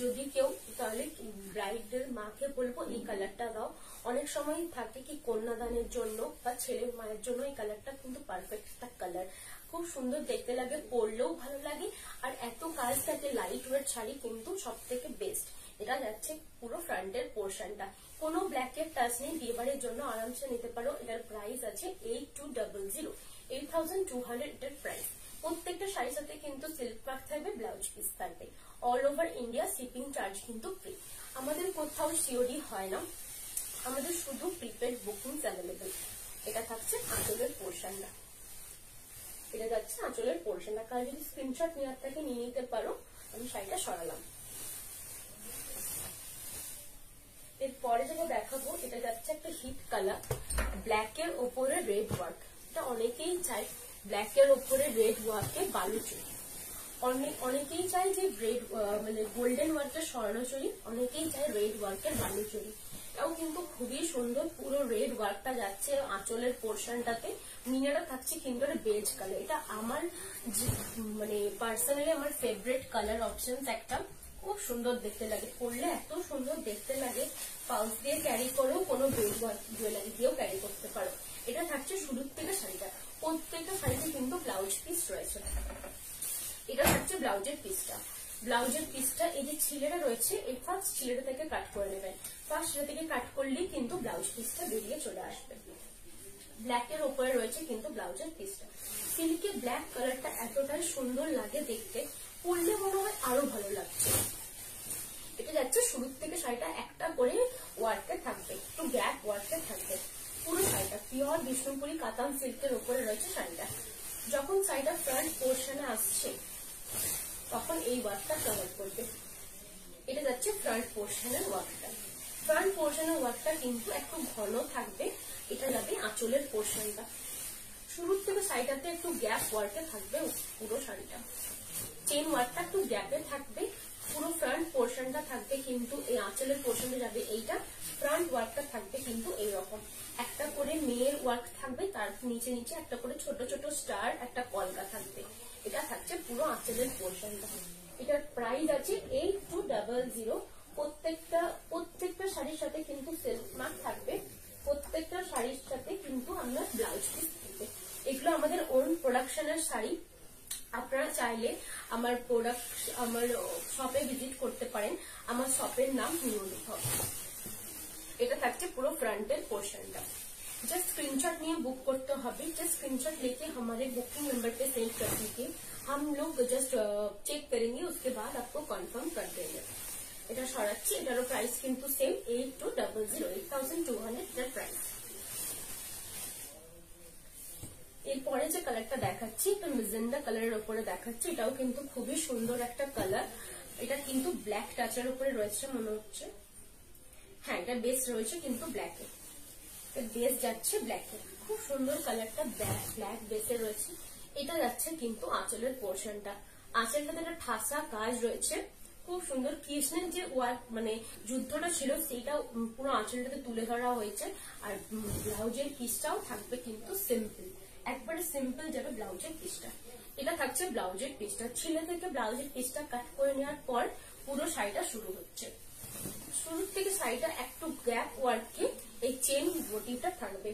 যদি কেউ, তাহলে ব্রাইডের মাকে বলবো এই কালারটা দাও। অনেক সময় থাকে কি কন্যাদানের জন্য বা ছেলের মায়ের জন্য এই কালারটা কিন্তু পারফেক্ট একটা কালার, খুব সুন্দর দেখতে লাগে, পরলেও ভালো লাগে। আর এত কাজ থাকে, লাইট ওয়েট শাড়ি কিন্তু সব থেকে বেস্ট। এটা যাচ্ছে পুরো ফ্রন্টের পোর্শনটা, কোনো ব্ল্যাকের টাচ নেই, বিয়েবাড়ির জন্য আরামসে নিতে পারো। এটার প্রাইস আছে 8200, 8200 এটার প্রাইস। প্রত্যেকটা শাড়ির সাথে কিন্তু সিল্ক মার্ক থাকবে, ব্লাউজ পিস থাকবে। All over India shipping charge কিন্তু ফ্রি। আমাদের কোথাও সিওডি হয় না, আমাদের শুধু প্রিপেড বুকিং অ্যাভেলেবেল। এটা থাকছে আঁচলের পোর্শনটা, এটা যাচ্ছে আঁচলের পোর্শনটা। কাল যদি স্ক্রিনশট নেওয়ার থেকে নিয়ে নিতে পারো। আমি শাড়িটা সরালাম। এরপরে যেটা দেখাবো এটা যাচ্ছে একটা হিট কালার, ব্ল্যাকের ওপরে রেড ওয়ার্ক। এটা অনেকেই চাই ব্ল্যাকের ওপরে রেড ওয়ার্কে বালুচুরি, অনেকেই চাই যে রেড মানে গোল্ডেন ওয়ার্কের স্বর্ণচুরি, অনেকেই চায় রেড ওয়ার্কের বালুচুরি। এটাও কিন্তু খুবই সুন্দর, পুরো রেড ওয়ার্কটা যাচ্ছে আঁচলের পোর্শনটাতে, মিনাটা থাকছে কিন্তু বেজ কালার। এটা আমার মানে পার্সোনালি আমার ফেভারিট কালার অপশনস একটা, খুব সুন্দর দেখতে লাগে, পরলে এত সুন্দর দেখতে লাগে। পাউচ দিয়ে ক্যারি করেও, কোনো জুয়েলারি দিয়েও ক্যারি করতে পারো। এটা থাকছে শুরুর থেকে শাড়িটা, প্রত্যেকটা শাড়িতে কিন্তু ব্লাউজ পিস রয়েছে। এটা থাকছে ব্লাউজের পিসটা, ব্লাউজের পিসটা এই যে ছিলেটা রয়েছে, এই ফার্স্ট ছিলেটা থেকে কাট করে নেবেন। ফার্স্ট ছিলেটা থেকে কাট করলেই কিন্তু ব্লাউজ পিসটা বেরিয়ে চলে আসবে। ব্ল্যাকের ওপরে রয়েছে কিন্তু ব্লাউজের পিসটা। সিল্কের ব্ল্যাক কালারটা এতটাই সুন্দর লাগে দেখতে, পরলে মনে হয় আরো ভালো লাগছে। এটা যাচ্ছে শুরুর থেকে শাড়িটা একটা করে ওয়ার্কে থাকবে, একটু গ্যাপ ওয়ার্কে থাকবে। পুরো শাড়িটা পিওর বিষ্ণুপুরি কাতান সিল্কের উপরে রয়েছে শাড়িটা। যখন শাড়িটা ফ্রন্ট পোর্শনে আসছে তখন এই ওয়ার্কটা কভার করবে। এটা যাচ্ছে ফ্রন্ট পোর্শনের ওয়ার্কটা, ফ্রন্ট পোর্শনের ওয়ার্কটা কিন্তু একটু ঘন থাকবে। এটা যাবে আঁচলের পোর্শনটা, শুরুর থেকে শাড়িটাতে একটু গ্যাপ ওয়ার্কে থাকবে। পুরো শাড়িটা চেন ওয়ার্কটা একটু গ্যাপে থাকবে, পুরো ফ্রন্ট পোর্শনটা থাকবে কিন্তু এই আঁচলের পোর্শনটা যাবে এইটা। ফ্রন্ট ওয়ার্কটা থাকবে কিন্তু এইরকম একটা করে মেয়ের ওয়ার্ক থাকবে, তার নিচে নিচে একটা করে ছোট ছোট স্টার, একটা কলকা থাকবে। এটা থাকছে পুরো আঁচলের পোর্শনটা। এটার প্রাইস আছে 8200। প্রত্যেকটা শাড়ির সাথে কিন্তু সেলফ মার্ক থাকবে, প্রত্যেকটা শাড়ির সাথে কিন্তু আমরা ব্লাউজ পিস থাকবে। এগুলো আমাদের ওন প্রোডাকশনের শাড়ি। আপনারা চাইলে আমার শপে ভিজিট করতে পারেন, আমার শপের নাম নিউ অনুভব। এটা থাকছে পুরো फ्रंटेर पोर्शनটা। जस्ट स्क्रीनशॉट নিয়ে বুক করতে হবে। जस्ट स्क्रीनशॉट लेके हमारे बुकिंग नंबर पे सेंड कर दीजिए, हम लोग जस्ट चेक करेंगे, उसके बाद आपको कंफर्म कर देंगे। এটা সরাচ্ছি, এটারও প্রাইস কিন্তু সেম 8200, 8200 এর প্রাইস। এরপরে যে কালারটা দেখাচ্ছি এটা মেজেন্ডা কালারের উপরে দেখাচ্ছি, এটাও কিন্তু খুবই সুন্দর একটা কালার। এটা কিন্তু ব্ল্যাক টাচের উপরে রয়েছে মনে হচ্ছে, হ্যাঁ এটা বেস রয়েছে কিন্তু ব্ল্যাকে, বেস যাচ্ছে ব্ল্যাকে, খুব সুন্দর কালারটা, ব্ল্যাক বেসে রয়েছে। এটা যাচ্ছে কিন্তু আঁচলের পোর্শনটা, আঁচলটাতে একটা ঠাসা কাজ রয়েছে, খুব সুন্দর। কৃষ্ণের যে ওয়ার্ক মানে যুদ্ধটা ছিল সেটা পুরো আঁচলটাতে তুলে ধরা হয়েছে। আর ব্লাউজের পিসটাও থাকবে কিন্তু সিম্পল, একবারে সিম্পল যাবে ব্লাউজের পিসটা। এটা থাকছে ব্লাউজের পিসটা, ছিলে থেকে ব্লাউজের পিসটা কাট করে নেওয়ার পর পুরো শাড়িটা শুরু হচ্ছে। শুরু থেকে শাড়িটা একটু গ্যাপ ওয়ার্কে এই চেন মোটিভটা থাকবে,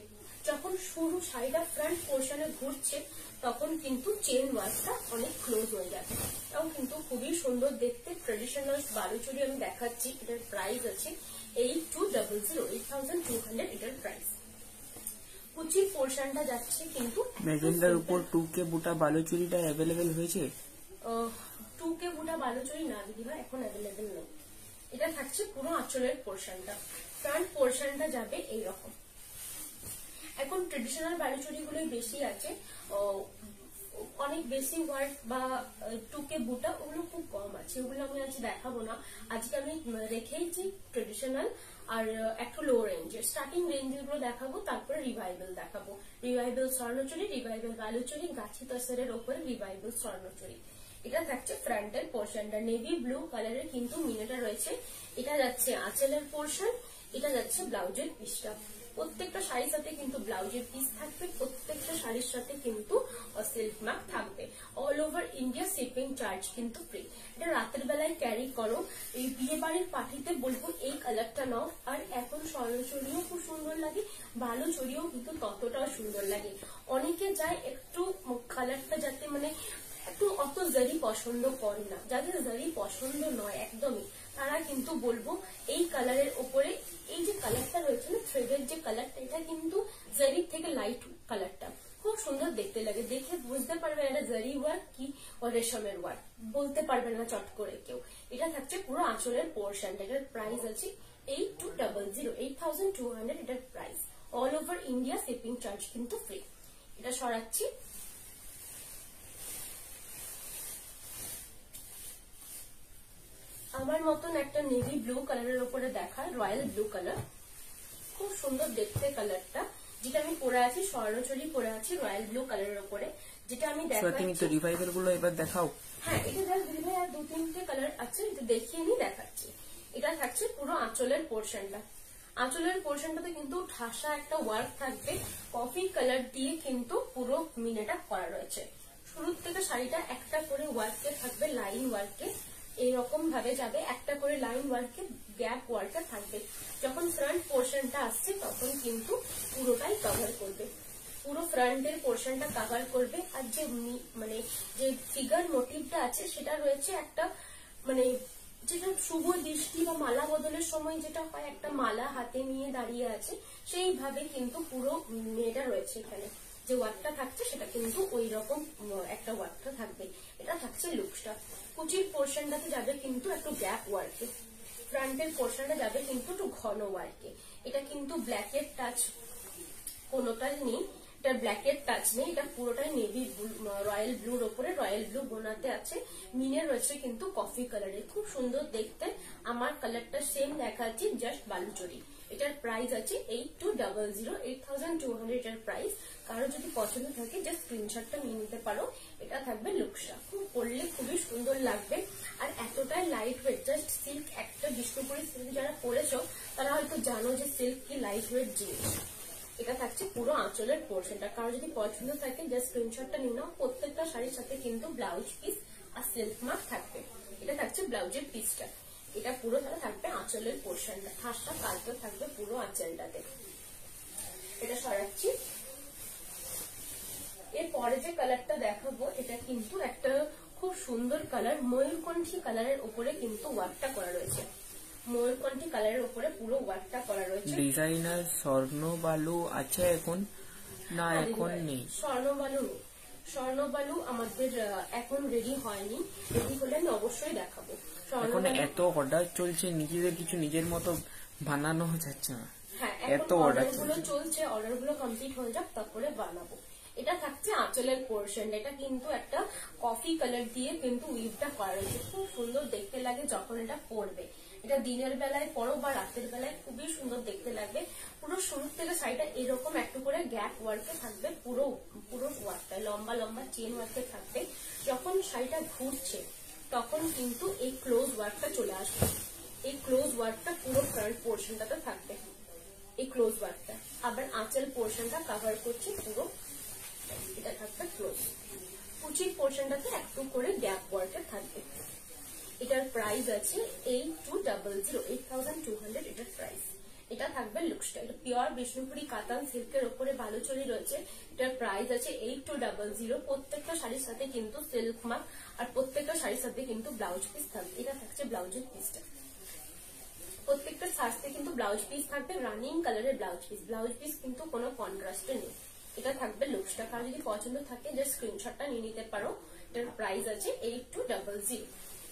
যখন শুরু শাড়িটা ফ্রন্ট পোর্শনে ঘুরছে তখন কিন্তু চেন ওয়ার্কটা অনেক ক্লোজ হয়ে যাবে। এটাও কিন্তু খুবই সুন্দর দেখতে ট্রেডিশনাল বালুচুরি আমি দেখাচ্ছি। এটার প্রাইস আছে 8200, 8200 এটার প্রাইস। কুচির পোর্শনটা যাচ্ছে কিন্তু মেজেন্ডার উপর 2K বুটা বালুচুরিটা অ্যাভেলেবেল হয়েছে। 2K বুটা বালুচুরি না দিদি ভাই এখন অ্যাভেলেবেল নেই। এটা থাকছে পুরো আঁচলের পোর্শনটা, ফ্রন্ট পোর্শনটা যাবে এইরকম। এখন ট্রেডিশনাল বালুচুরি গুলোই বেশি আছে, অনেক বেশি ওয়ার্ক বা 2K বুটা ওগুলো খুব কম আছে, ওগুলো আমি আজ দেখাবো না। আজকে আমি রেখেইছি ট্রেডিশনাল আর একটু লো রেঞ্জের, স্টার্টিং রেঞ্জের গুলো দেখাবো, তারপরে রিভাইভাল দেখাবো। রিভাইভাল স্বর্ণচুরি, রিভাইভাল বালুচুরি, গাছি তসরের ওপরে রিভাইভাল স্বর্ণচুরি। এটা থাকছে ফ্রন্টের পোর্শনটা, নেভি ব্লু কালারের কিন্তু মিনাটা রয়েছে। এটা যাচ্ছে আঁচলের পোর্শন, এটা যাচ্ছে ব্লাউজের পিসটা। প্রত্যেকটা শাড়ির সাথে কিন্তু ব্লাউজের পিস থাকবে, প্রত্যেকটা শাড়ির সাথে কিন্তু সিল্ক মার্ক থাকবে। All over India shipping charge কিন্তু ফ্রি। এটা রাতের বেলায় ক্যারি করো, এই বিয়ে বাড়ির পার্টিতে বলবো এই কালারটা নাও। আর এখন স্বর্ণচুরিও খুব সুন্দর লাগে, বালুচুরিও কিন্তু ততটাও সুন্দর লাগে। অনেকে যায় একটু কালারটা যাতে মানে একটু অত জারি পছন্দ করে না, যাদের জারি পছন্দ নয় একদমই, তারা কিন্তু বলবো এই কালারের ওপরে এই যে কালারটা রয়েছে না থ্রেডের যে কালারটা, এটা কিন্তু জারির থেকে লাইট কালারটা খুব সুন্দর দেখতে লাগে। দেখে বুঝতে পারবে এটা জারি ওয়ার্ক কি রেশমের ওয়ার্ক, বলতে পারবে না চট করে কেউ। এটা থাকছে পুরো আঁচলের পোর্শনটা। এটার প্রাইস আছে 8200, 8200 এটার price. All over India shipping charge কিন্তু ফ্রি। এটা সরাচ্ছি। আমার মতন একটা নেভি ব্লু কালারের উপরে দেখা, রয়্যাল ব্লু কালার, খুব সুন্দর দেখতে কালারটা। যেটা আমি পরে আছি স্বর্ণচুরি পরে আছি রয়্যাল ব্লু কালারের উপরে, যেটা আমি দেখাচ্ছি। রিভাইভাল গুলো এবার দেখাও। হ্যাঁ, এটা দেখ দিদি ভাই, আর 2-3টে কালার আছে, এটা দেখিয়ে নি দেখাচ্ছি। এটা থাকছে পুরো আঁচলের পোর্শনটা। আঁচলের পোর্শনটাতে কিন্তু ঠাসা একটা ওয়ার্ক থাকবে, কফি কালার দিয়ে কিন্তু পুরো মিনাটা করা রয়েছে। শুরুর থেকে শাড়িটা একটা করে ওয়ার্কে থাকবে, লাইন ওয়ার্কে এইরকম ভাবে যাবে, একটা করে লাইন ওয়ার্কে গ্যাপ ওয়ার্কে থাকবে। যখন ফ্রন্ট পোর্শনটা আসছে তখন কিন্তু পুরোটাই কভার করবে, পুরো ফ্রন্টের পোর্শনটা কভার করবে। আর যে মানে যে ফিগার মোটিভটা আছে সেটা রয়েছে একটা মানে যেটা শুভ দৃষ্টি বা মালা বদলের সময় যেটা হয়, একটা মালা হাতে নিয়ে দাঁড়িয়ে আছে সেইভাবে কিন্তু পুরো মেয়েটা রয়েছে। এখানে যে ওয়ার্কটা থাকছে সেটা কিন্তু ওই রকম একটা ওয়ার্কটা থাকবে। এটা থাকছে লুকসটা। কুচির পোর্শনটাতে যাবে কিন্তু একটু গ্যাপ ওয়ার্কে, ফ্রন্টের পোর্শনটা যাবে কিন্তু একটু ঘন ওয়ার্কে। এটা কিন্তু ব্ল্যাকের টাচ কোনোটাই নেই, এটা ব্ল্যাকের টাচ নেই, এটা পুরোটাই নেভি রয়্যাল ব্লুর ওপরে রয়্যাল ব্লু বোনাতে আছে, মিনে রয়েছে কিন্তু কফি কালারে, খুব সুন্দর দেখতে। আমার কালারটা সেম দেখাচ্ছি, জাস্ট বালুচুরি। এটার প্রাইস আছে 8200, 8200 এটার প্রাইস। কারো যদি পছন্দ থাকে জাস্ট স্ক্রিনশটটা নিয়ে নিতে পারো। এটা থাকবে লুকসটা, খুব পরলে খুবই সুন্দর লাগবে। আর এতটাই লাইট ওয়েট, জাস্ট সিল্ক একটা বিষ্ণুপুরি সিল্ক যারা পরেছো তারা হয়তো জানো যে সিল্ক কি লাইট ওয়েট জিনিস। এটা থাকছে পুরো আঁচলের পোর্শনটা। কারো যদি পছন্দ থাকে জাস্ট স্ক্রিনশটটা নিয়ে নাও। প্রত্যেকটা শাড়ির সাথে কিন্তু ব্লাউজ পিস আর সিল্ক মার্ক থাকবে। এটা থাকছে ব্লাউজের পিসটা। এটা পুরো তাহলে থাকবে আঁচলের পোর্শনটা, ঠাসটা কাজটা থাকবে পুরো আঁচলটাতে। এটা সরাচ্ছি। এরপরে যে কালারটা দেখাবো এটা কিন্তু একটা খুব সুন্দর কালার, ময়ূরকণ্ঠী কালারের উপরে কিন্তু ওয়ার্কটা করা রয়েছে। ময়ূরকণ্ঠী কালারের উপরে পুরো ওয়ার্কটা করা রয়েছে। ডিজাইনার স্বর্ণ বালু আছে এখন না? এখন নেই স্বর্ণবালু নেই, স্বর্ণবালু আমাদের এখন রেডি হয়নি, রেডি হলে আমি অবশ্যই দেখাবো। এখন এত অর্ডার চলছে, নিজেদের কিছু নিজের মতো বানানো যাচ্ছে না। হ্যাঁ, এত অর্ডার গুলো চলছে, অর্ডার গুলো কমপ্লিট হয়ে যাক তারপরে বানাবো। এটা থাকছে আঁচলের পোর্শন। এটা কিন্তু একটা কফি কালার দিয়ে কিন্তু উইভটা করা রয়েছে, খুব সুন্দর দেখতে লাগে যখন এটা পরবে। এটা দিনের বেলায় পরো বা রাতের বেলায় খুবই সুন্দর দেখতে লাগবে। পুরো শুরু থেকে শাড়িটা এরকম একটু করে গ্যাপ ওয়ার্কে থাকবে, পুরো পুরো ওয়ার্কটা লম্বা লম্বা চেন ওয়ার্কে থাকবে। যখন শাড়িটা ঘুরছে তখন কিন্তু এই ক্লোজ ওয়ার্কটা চলে আসবে। এই ক্লোজ ওয়ার্কটা পুরো ফ্রন্ট পোর্শনটাতে থাকবে, এই ক্লোজ ওয়ার্কটা। আবার আঁচল পোর্শনটা কভার করছে পুরো, এটা থাকবে ক্লোজ। কুচির পোর্শনটাতে একটু করে গ্যাপ ওয়ার্কে থাকবে। এটার প্রাইস আছে 8200, 8200 এটার প্রাইস। এটা এটা থাকবে লুকসটা। এটা পিওর বিষ্ণুপুরি কাতান সিল্কের উপরে বালুচরি রয়েছে। এটার প্রাইস আছে 8200। প্রত্যেকটা শাড়ির সাথে কিন্তু সিল্ক মার্ক আর প্রত্যেকটা শাড়ির সাথে কিন্তু ব্লাউজ পিস থাকবে। এটা থাকছে ব্লাউজের পিসটা। প্রত্যেকটা সাজতে কিন্তু ব্লাউজ পিস থাকবে, রানিং কালারের ব্লাউজ পিস। ব্লাউজ পিস কিন্তু কোনো কন্ট্রাস্টে নেই। এটা থাকবে লুকসটা। কারণ যদি পছন্দ থাকে যে স্ক্রিনশটটা নিয়ে নিতে পারো। এটার প্রাইস আছে 8200।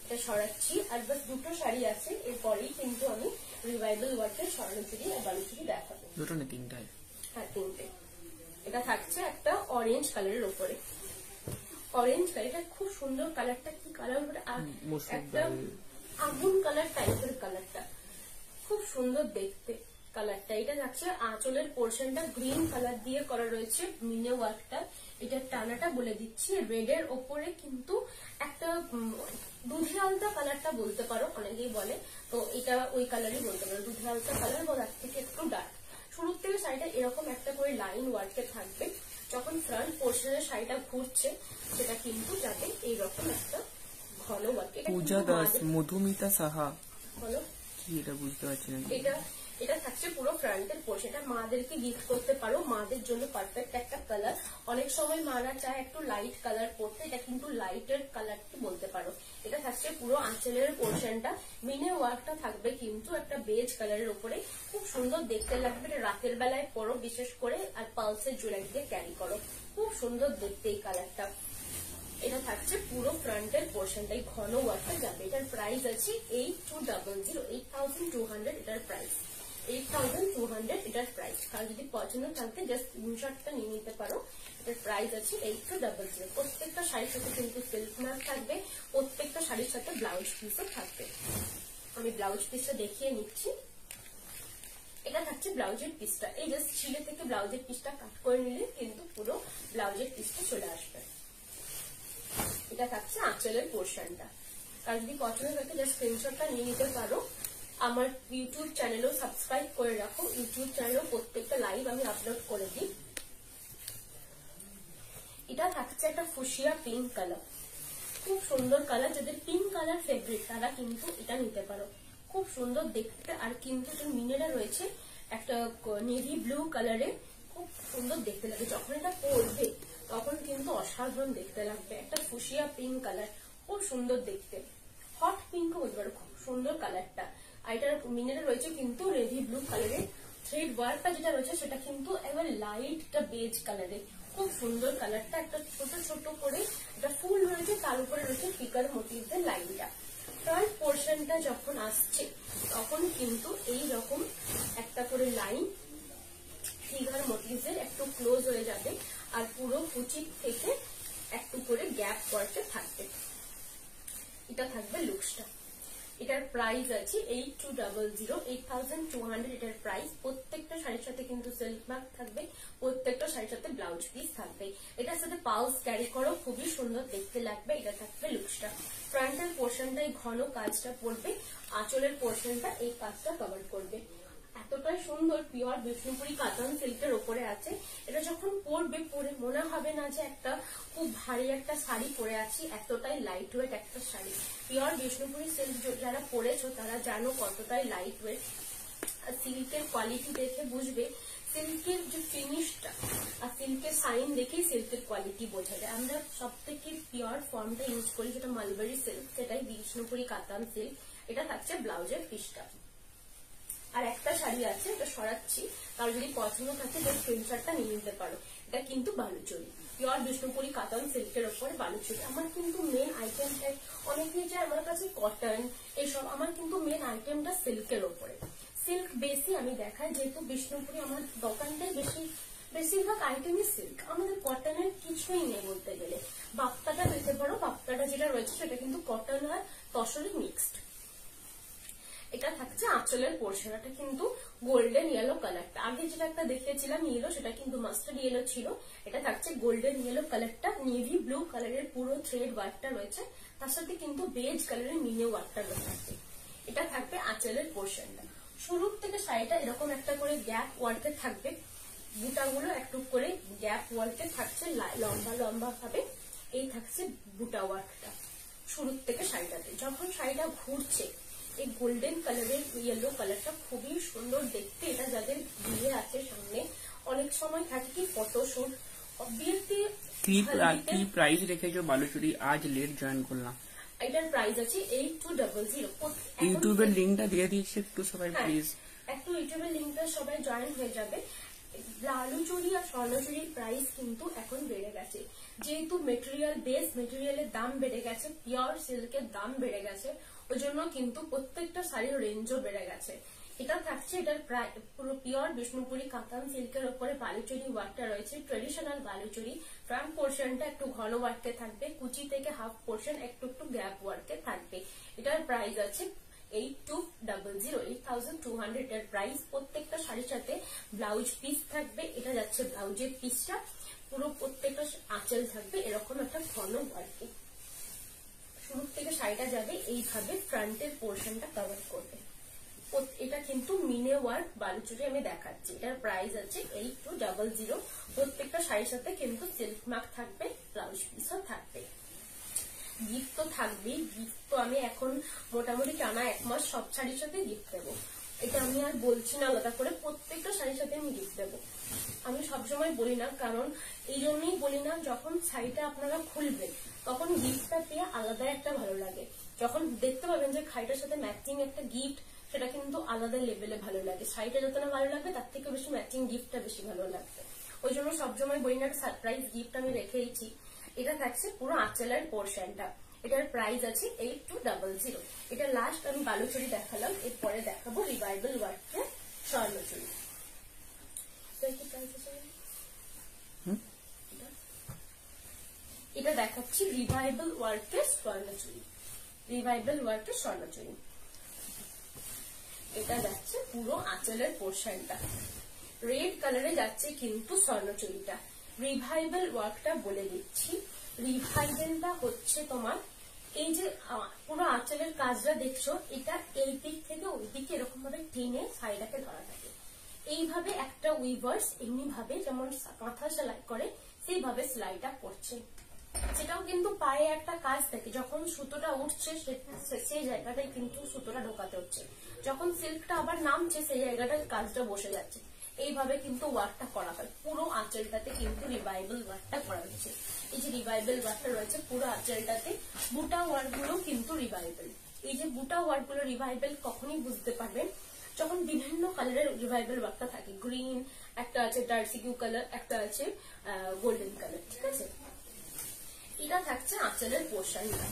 এটা সরাচ্ছি আর বাস দুটো শাড়ি আছে, এরপরেই কিন্তু আমি রিভাইভাল ওয়ার্কের স্বর্ণচুরি আর বালুচুরি দেখাবো। দুটো না তিনটায়? হ্যাঁ, তিনটে। এটা থাকছে একটা অরেঞ্জ কালারের উপরে। অরেঞ্জ কালার, এটা খুব সুন্দর কালারটা। কি কালার? একটা আগুন কালার টাইপের কালারটা, খুব সুন্দর দেখতে কালারটা। এটা যাচ্ছে আঁচলের পোর্শনটা গ্রিন কালার দিয়ে করা রয়েছে মিনে ওয়ার্কটা। এটা টানাটা বলে দিচ্ছি, রেড এর ওপরে কিন্তু একটা দুধে আলতা কালারটা বলতে পারো, অনেকেই বলে, তো এটা ওই কালারই বলতে পারো, দুধে আলতা কালার বা তার থেকে একটু ডার্ক। শুরুর থেকে শাড়িটা এরকম একটা করে লাইন ওয়ার্কে থাকবে। যখন ফ্রন্ট পোর্শনের শাড়িটা ঘুরছে সেটা কিন্তু যাবে এইরকম একটা ঘন ওয়ার্কে। পূজা দাস, মধুমিতা সাহা, বলো কি এটা বুঝতে পারছি না। এটা থাকছে পুরো ফ্রন্টের পোর্শন। এটা মাদেরকে গিফট করতে পারো, মাদের জন্য পারফেক্ট একটা কালার। অনেক সময় মারা চায় একটু লাইট কালার পরতে, এটা কিন্তু লাইটের কালারটি বলতে পারো। এটা থাকছে পুরো আঁচলের পোর্শনটা। মিনে ওয়ার্কটা থাকবে কিন্তু একটা বেজ কালারের উপরে, খুব সুন্দর দেখতে লাগবে। এটা রাতের বেলায় পরো বিশেষ করে, আর পালসের জুয়েলারি দিয়ে ক্যারি করো, খুব সুন্দর দেখতে এই কালারটা। এটা থাকছে পুরো ফ্রন্টের পোর্শনটাই ঘন ওয়ার্কটা যাবে। এটার প্রাইস আছে 8200, 8200 এটার প্রাইস। 8200 এটার প্রাইস। আর যদি পছন্দ থাকতে জাস্ট স্ক্রিনশটটা নিয়ে নিতে পারো। এটার প্রাইস আছে 8200। প্রত্যেকটা শাড়ির সাথে কিন্তু সিল্ক মার্ক থাকবে, প্রত্যেকটা শাড়ির সাথে ব্লাউজ পিসও থাকবে। আমি ব্লাউজ পিসটা দেখিয়ে নিচ্ছি। এটা থাকছে ব্লাউজের পিসটা। এই জাস্ট ছিলে থেকে ব্লাউজের পিসটা কাট করে নিলে কিন্তু পুরো ব্লাউজের পিসটা চলে আসবে। এটা থাকছে আঁচলের পোর্শনটা। আর যদি পছন্দ থাকে জাস্ট স্ক্রিনশটটা নিয়ে নিতে পারো। আমার ইউটিউব চ্যানেলও সাবস্ক্রাইব করে রাখো। ইউটিউব চ্যানেলও প্রত্যেকটা লাইভ আমি আপলোড করে দিই। এটা থাকছে একটা ফুশিয়া পিঙ্ক কালার, খুব সুন্দর কালার। যাদের পিঙ্ক কালার ফেভারিট তারা কিন্তু এটা নিতে পারো, খুব সুন্দর দেখতে। আর কিন্তু এটা মিনেরা রয়েছে একটা নেভি ব্লু কালারে, খুব সুন্দর দেখতে লাগে। যখন এটা পরবে তখন কিন্তু অসাধারণ দেখতে লাগবে। একটা ফুশিয়া পিঙ্ক কালার, খুব সুন্দর দেখতে। হট পিঙ্কও বলতে পারো, খুব সুন্দর কালারটা। আর এটার মিনেরা রয়েছে কিন্তু নেভি ব্লু কালারের। থ্রেড ওয়ার্কটা যেটা রয়েছে সেটা কিন্তু এবার লাইট একটা বেজ কালারে, খুব সুন্দর কালারটা। একটা ছোট ছোট করে একটা ফুল রয়েছে, তার উপরে রয়েছে ফিগার মোটিভের লাইনটা। ফ্রন্ট পোর্শনটা যখন আসছে তখন কিন্তু এই রকম একটা করে লাইন ফিগার মোটিভের একটু ক্লোজ হয়ে যাবে, আর পুরো কুচির থেকে একটু করে গ্যাপ করতে থাকবে। এটা থাকবে লুকসটা। এটার প্রাইস আছে 8200, 8200 এটার প্রাইস। প্রত্যেকটা শাড়ির সাথে কিন্তু সিল্ক মার্ক থাকবে, প্রত্যেকটা শাড়ির সাথে ব্লাউজ পিস থাকবে। এটার সাথে পালস ক্যারি করো, খুবই সুন্দর দেখতে লাগবে। এটা থাকবে লুকসটা। ফ্রন্টের পোর্শনটাই ঘন কাজটা পড়বে, আঁচলের পোর্শনটা এই কাজটা কভার করবে। এতটাই সুন্দর পিওর বিষ্ণুপুরি কাতান সিল্কের ওপরে আছে। এটা যখন পরবে পরে মনে হবে না যে একটা খুব ভারী একটা শাড়ি পরে আছি, এতটাই লাইট ওয়েট একটা শাড়ি। পিওর বিষ্ণুপুরি সিল্ক যারা পরেছো তারা জানো কতটাই লাইট ওয়েট। আর সিল্কের কোয়ালিটি দেখে বুঝবে, সিল্কের যে ফিনিশটা আর সিল্কের সাইন দেখেই সিল্কের কোয়ালিটি বোঝা যায়। আমরা সব থেকে পিওর ফর্মটা ইউজ করি যেটা মালবেরি সিল্ক, সেটাই বিষ্ণুপুরি কাতান সিল্ক। এটা থাকছে ব্লাউজের পিসটা। আর একটা শাড়ি আছে, এটা সরাচ্ছি, তার যদি পছন্দ থাকে যে স্ক্রিনশটটা নিয়ে নিতে পারো। এটা কিন্তু বালুচরি, পিওর বিষ্ণুপুরি কাতান সিল্কের ওপরে বালুচরি। আমার কিন্তু মেন আইটেমটা, অনেকেই যে আমার কাছে কটন এসব, আমার কিন্তু মেন আইটেমটা সিল্কের ওপরে। সিল্ক বেশি আমি দেখাই, যেহেতু বিষ্ণুপুরি আমার দোকানটাই বেশিরভাগ আইটেমই সিল্ক। আমাদের কটনের কিছুই নেই বলতে গেলে। বাপ্তাটা নিতে পারো, বাপ্তাটা যেটা রয়েছে সেটা কিন্তু কটন আর তসরে মিক্সড। এটা থাকছে আঁচলের পোর্শন। এটা কিন্তু গোল্ডেন ইয়েলো কালারটা। আগে যেটা একটা দেখিয়েছিলাম ইয়েলো, সেটা কিন্তু মাস্টার্ড ইয়েলো ছিল। এটা থাকছে গোল্ডেন ইয়েলো কালারটা। নেভি ব্লু কালারের পুরো থ্রেড ওয়ার্কটা রয়েছে, তার সাথে কিন্তু বেজ কালারের মিনে ওয়ার্কটা রয়েছে। এটা থাকবে আঁচলের পোর্শনটা। শুরুর থেকে শাড়িটা এরকম একটা করে গ্যাপ ওয়ার্কে থাকবে, বুটাগুলো একটু করে গ্যাপ ওয়ার্কে থাকছে লম্বা লম্বা ভাবে। এই থাকছে বুটা ওয়ার্কটা শুরুর থেকে শাড়িটাতে। যখন শাড়িটা ঘুরছে এই গোল্ডেন কালারের ইয়েলো কালারটা খুবই সুন্দর দেখতে। এটা যাদের বিয়ে আছে সামনে, অনেক সময় থাকে কি ফটোশুট, অবভিয়াসলি কি প্রাইস রেখেছো বালুচুরি? আজ লেট জয়েন করলাম। এটার প্রাইস আছে 8200। ইউটিউবের লিংকটা দিয়ে দিচ্ছি একটু সবাই প্লিজ, একটু ইউটিউবের লিংকটা সবাই জয়েন হয়ে যাবে। বালুচুরি আর স্বর্ণচুরির প্রাইস কিন্তু এখন বেড়ে গেছে, যেহেতু মেটেরিয়াল বেস মেটেরিয়ালের দাম বেড়ে গেছে, পিওর সিল্কের দাম বেড়ে গেছে, ওই জন্য কিন্তু প্রত্যেকটা শাড়ির রেঞ্জও বেড়ে গেছে। এটা থাকছে, এটার পুরো পিওর বিষ্ণুপুরি কাতান সিল্কের উপরে বালুচুরি ওয়ার্কটা রয়েছে, ট্রেডিশনাল বালুচুরি। ফ্রন্ট পোর্শনটা একটু ঘন ওয়ার্কে থাকবে, কুচি থেকে হাফ পোর্শন একটু একটু গ্যাপ ওয়ার্কে থাকবে। এটার প্রাইস আছে 8200, 8200 এর প্রাইস। প্রত্যেকটা শাড়ির সাথে ব্লাউজ পিস থাকবে, এটা যাচ্ছে ব্লাউজের পিসটা, পুরো প্রত্যেকটা আঁচল থাকবে এরকম একটা ঘন ওয়ার্কে। শুরু থেকে শাড়িটা যাবে এইভাবে, ফ্রন্টের পোর্শনটা কভার করবে। এটা কিন্তু মিনে ওয়ার্ক বালুচুরি আমি দেখাচ্ছি। এটার প্রাইস আছে 8200। প্রত্যেকটা শাড়ির সাথে কিন্তু সিল্ক মার্ক থাকবে, ব্লাউজ পিসও থাকবে। গিফট তো থাকবেই, গিফট তো আমি এখন মোটামুটি টানা 1 মাস সব শাড়ির সাথে গিফট দেবো। এটা আমি আর বলছি না আলাদা করে, প্রত্যেকটা শাড়ির সাথে আমি গিফট দেবো। আমি সবসময় বলি না, কারণ এই জন্যই বলি না, যখন শাড়িটা আপনারা খুলবেন তখন গিফটটা পেয়ে আলাদা একটা ভালো লাগে। যখন দেখতে পাবেন যে শাড়িটার সাথে ম্যাচিং একটা গিফট, সেটা কিন্তু আলাদা লেভেলে ভালো লাগে। শাড়িটা যত না ভালো লাগবে তার থেকে বেশি ম্যাচিং গিফটটা বেশি ভালো লাগবে। ওই জন্য সবসময় বলি না, সারপ্রাইজ গিফট আমি রেখেইছি। এটা থাকছে পুরো আঁচলের পোর্শনটা। এটার প্রাইস আছে 8200। এটা লাস্ট আমি বালুচুরি দেখালাম, এরপরে দেখাবো রিভাইভাল ওয়ার্কের স্বর্ণচুরি। এটা দেখাচ্ছি রিভাইভাল ওয়ার্কের স্বর্ণচুরি। রিভাইভাল ওয়ার্কের স্বর্ণচুরি এটা যাচ্ছে পুরো আঁচলের পোর্শনটা, রেড কালারে যাচ্ছে কিন্তু স্বর্ণচুরিটা। রিভাইভাল ওয়ার্কটা বলে দিচ্ছি, রিভাইভালটা হচ্ছে তোমার এই যে পুরো আঁচলের কাজটা দেখছো, এটা এই দিক থেকে ওই দিকে এরকম ভাবে টেনে শাড়িটাকে ধরা থাকে। এইভাবে একটা উইভার্স এমনি ভাবে যেমন কাঁথা সেলাই করে সেইভাবে সেলাইটা করছে। সেটাও কিন্তু পায়ে একটা কাজ থাকে, যখন সুতোটা উঠছে সেই জায়গাটায় কিন্তু সুতোটা ঢোকাতে হচ্ছে, যখন সিল্কটা আবার নামছে সেই জায়গাটায় কাজটা বসে যাচ্ছে। এইভাবে কিন্তু ওয়ার্কটা করা হয়। পুরো আঁচলটাতে কিন্তু রিভাইভাল ওয়ার্কটা করা হচ্ছে। এই যে রিভাইভাল ওয়ার্কটা রয়েছে পুরো আঁচলটাতে, বুটা ওয়ার্ক গুলো কিন্তু রিভাইভাল। এই যে বুটা ওয়ার্ক গুলো রিভাইভাল কখনই বুঝতে পারবেন যখন বিভিন্ন কালারের রিভাইভাল ওয়ার্কটা থাকে। গ্রিন একটা আছে, ডার্সিকিউ কালার একটা আছে, গোল্ডেন কালার, ঠিক আছে। এটা থাকছে আঁচলের পোর্শনটা,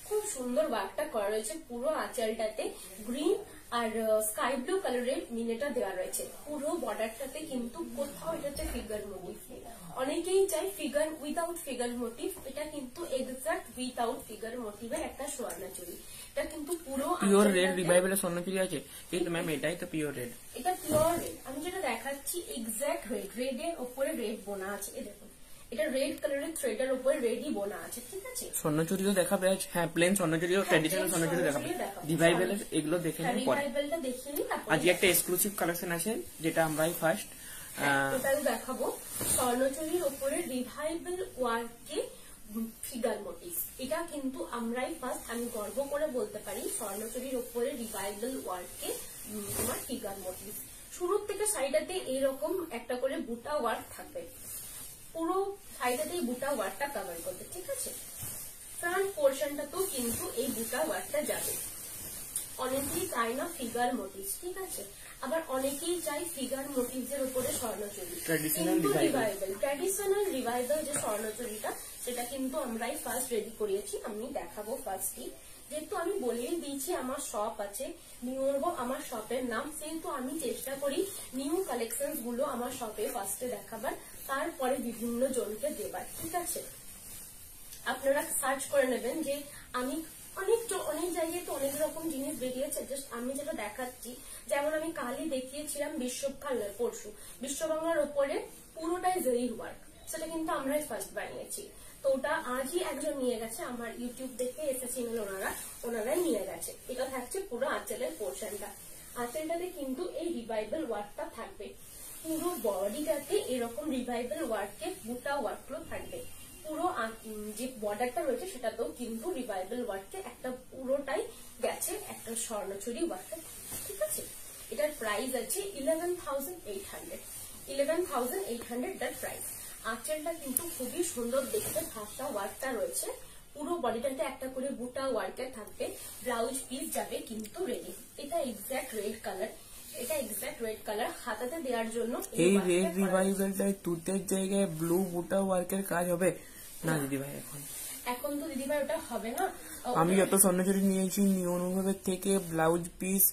খুব সুন্দর ওয়ার্কটা করা রয়েছে পুরো আঁচলটাতে। গ্রিন আর স্কাই ব্লু কালারের মিনেটা দেওয়া রয়েছে পুরো বর্ডারটাতে, কিন্তু কোথাও এটাতে ফিগার মোটিভ নেই। অনেকেই চাই ফিগার উইদাউট ফিগার মোটিভ, এটা কিন্তু এক্সাক্ট উইদাউট ফিগার মোটিভের একটা স্বর্ণচুরি। এটা কিন্তু পুরো পিওর রেড রিভাইভালের স্বর্ণচুরি আছে। এই তো ম্যাম, এটাই তো পিওর রেড। এটা পিওর রেড, আমি যেটা দেখাচ্ছি এক্সাক্ট রেড, রেডের ওপরে রেড বোনা আছে। এই দেখুন, এটা রেড কালারের থ্রেডের উপরে রেডই বোনা আছে, ঠিক আছে। স্বর্ণচুরিও দেখাবে আজ, হ্যাঁ প্লেন স্বর্ণচুরিও, ট্র্যাডিশনাল স্বর্ণচুরি দেখাবে। রিভাইভালের এগুলো দেখে নিন পরে। রিভাইভালটা দেখিয়ে নিই, আজকে একটা এক্সক্লুসিভ কালেকশন আছে যেটা আমরাই ফার্স্ট এটাও দেখাবো। স্বর্ণচুরির উপরে রিভাইভাল ওয়ার্কে ফিগার মোটিভ, এটা কিন্তু আমরাই ফার্স্ট। আমি গর্ব করে বলতে পারি স্বর্ণচুরির উপরে রিভাইভাল ওয়ার্কে তোমার ফিগার মোটিভ। শুরুর থেকে শাড়িটাতে এরকম একটা করে বুটা ওয়ার্ক থাকবে, পুরো শাড়িটাতে এই বুটা ওয়ার্কটা কভার করবে, ঠিক আছে। ফ্রন্ট পোর্শনটাতেও কিন্তু এই বুটা ওয়ার্কটা যাবে। অনেকেই চায় না ফিগার মোটিভ, ঠিক আছে, আবার অনেকেই চাই ফিগার মোটিভস এর উপরে স্বর্ণচুরি। ট্র্যাডিশনাল রিভাইভাল যে স্বর্ণচুরিটা, সেটা কিন্তু আমরাই ফার্স্ট রেডি করিয়েছি। আমি দেখাবো ফার্স্টই, যেহেতু আমি বলেই দিয়েছি আমার শপ আছে নিউরবো, আমার শপের নাম, সেহেতু আমি চেষ্টা করি নিউ কালেকশন গুলো আমার শপে ফার্স্টে দেখাবার, তারপরে বিভিন্ন জনকে দেবার, ঠিক আছে। আপনারা সার্চ করে নেবেন যে আমি অনেক জায়গায় তো অনেক রকম জিনিস বেরিয়েছে, জাস্ট আমি যেটা দেখাচ্ছি, যেমন আমি কালই দেখিয়েছিলাম পরশু বিশ্ববাংলার উপরে পুরোটাই জরি ওয়ার্ক, সেটা কিন্তু আমরাই ফার্স্ট বানিয়েছি। তো ওটা আজই একজন নিয়ে গেছে, আমার ইউটিউব দেখে এসেছিলেন ওনারাই নিয়ে গেছে। এটা থাকছে পুরো আঁচলের পোর্শনটা, আঁচলটাতে কিন্তু এই রিভাইভাল ওয়ার্কটা থাকবে। পুরো বডিটাতে এরকম রিভাইভাল ওয়ার্কের বুটা ওয়ার্কগুলো থাকবে। পুরো যে বর্ডারটা রয়েছে সেটাতেও কিন্তু রিভাইভাল ওয়ার্কে একটা পুরোটাই গেছে একটা একটা স্বর্ণচুরি ওয়ার্কের, ঠিক আছে। এটার প্রাইস আছে 11,800, 11,800 এটার প্রাইস। আঁচলটা কিন্তু খুবই সুন্দর দেখতে, ভাষা ওয়ার্কটা রয়েছে, পুরো বডিটাতে একটা করে বুটা ওয়ার্কের থাকবে, ব্লাউজ পিস যাবে কিন্তু রেডি। এটা এক্সাক্ট রেড কালার, এটা এক্সাক্ট রেড কালার হাতাতে দেওয়ার জন্য। এই রেড রিভাইভালটায় তুতের জায়গায় ব্লু বুটা ওয়ার্কের কাজ হবে না দিদি ভাই? এখন তো দিদি ভাই ওটা হবে না। আমি যত স্বর্ণচুরি নিয়েছি নিউ অনুভবের থেকে ব্লাউজ পিস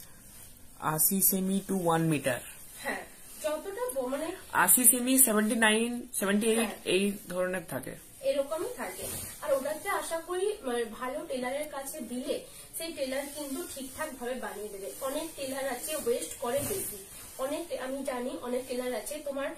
80 সেমি টু 1 মিটার, হ্যাঁ যতটা মানে 80 সেমি 79 78 এই ধরনের থাকে, এরকমই থাকে। আর ওটাতে আশা করি ভালো টেলারের কাছে দিলে সেই টেলার কিন্তু ঠিকঠাক ভাবে বানিয়ে দেবে। অনেক টেলার আছে ওয়েস্ট করে বেশি, অনেক আমি জানি অনেক টেলার আছে তোমার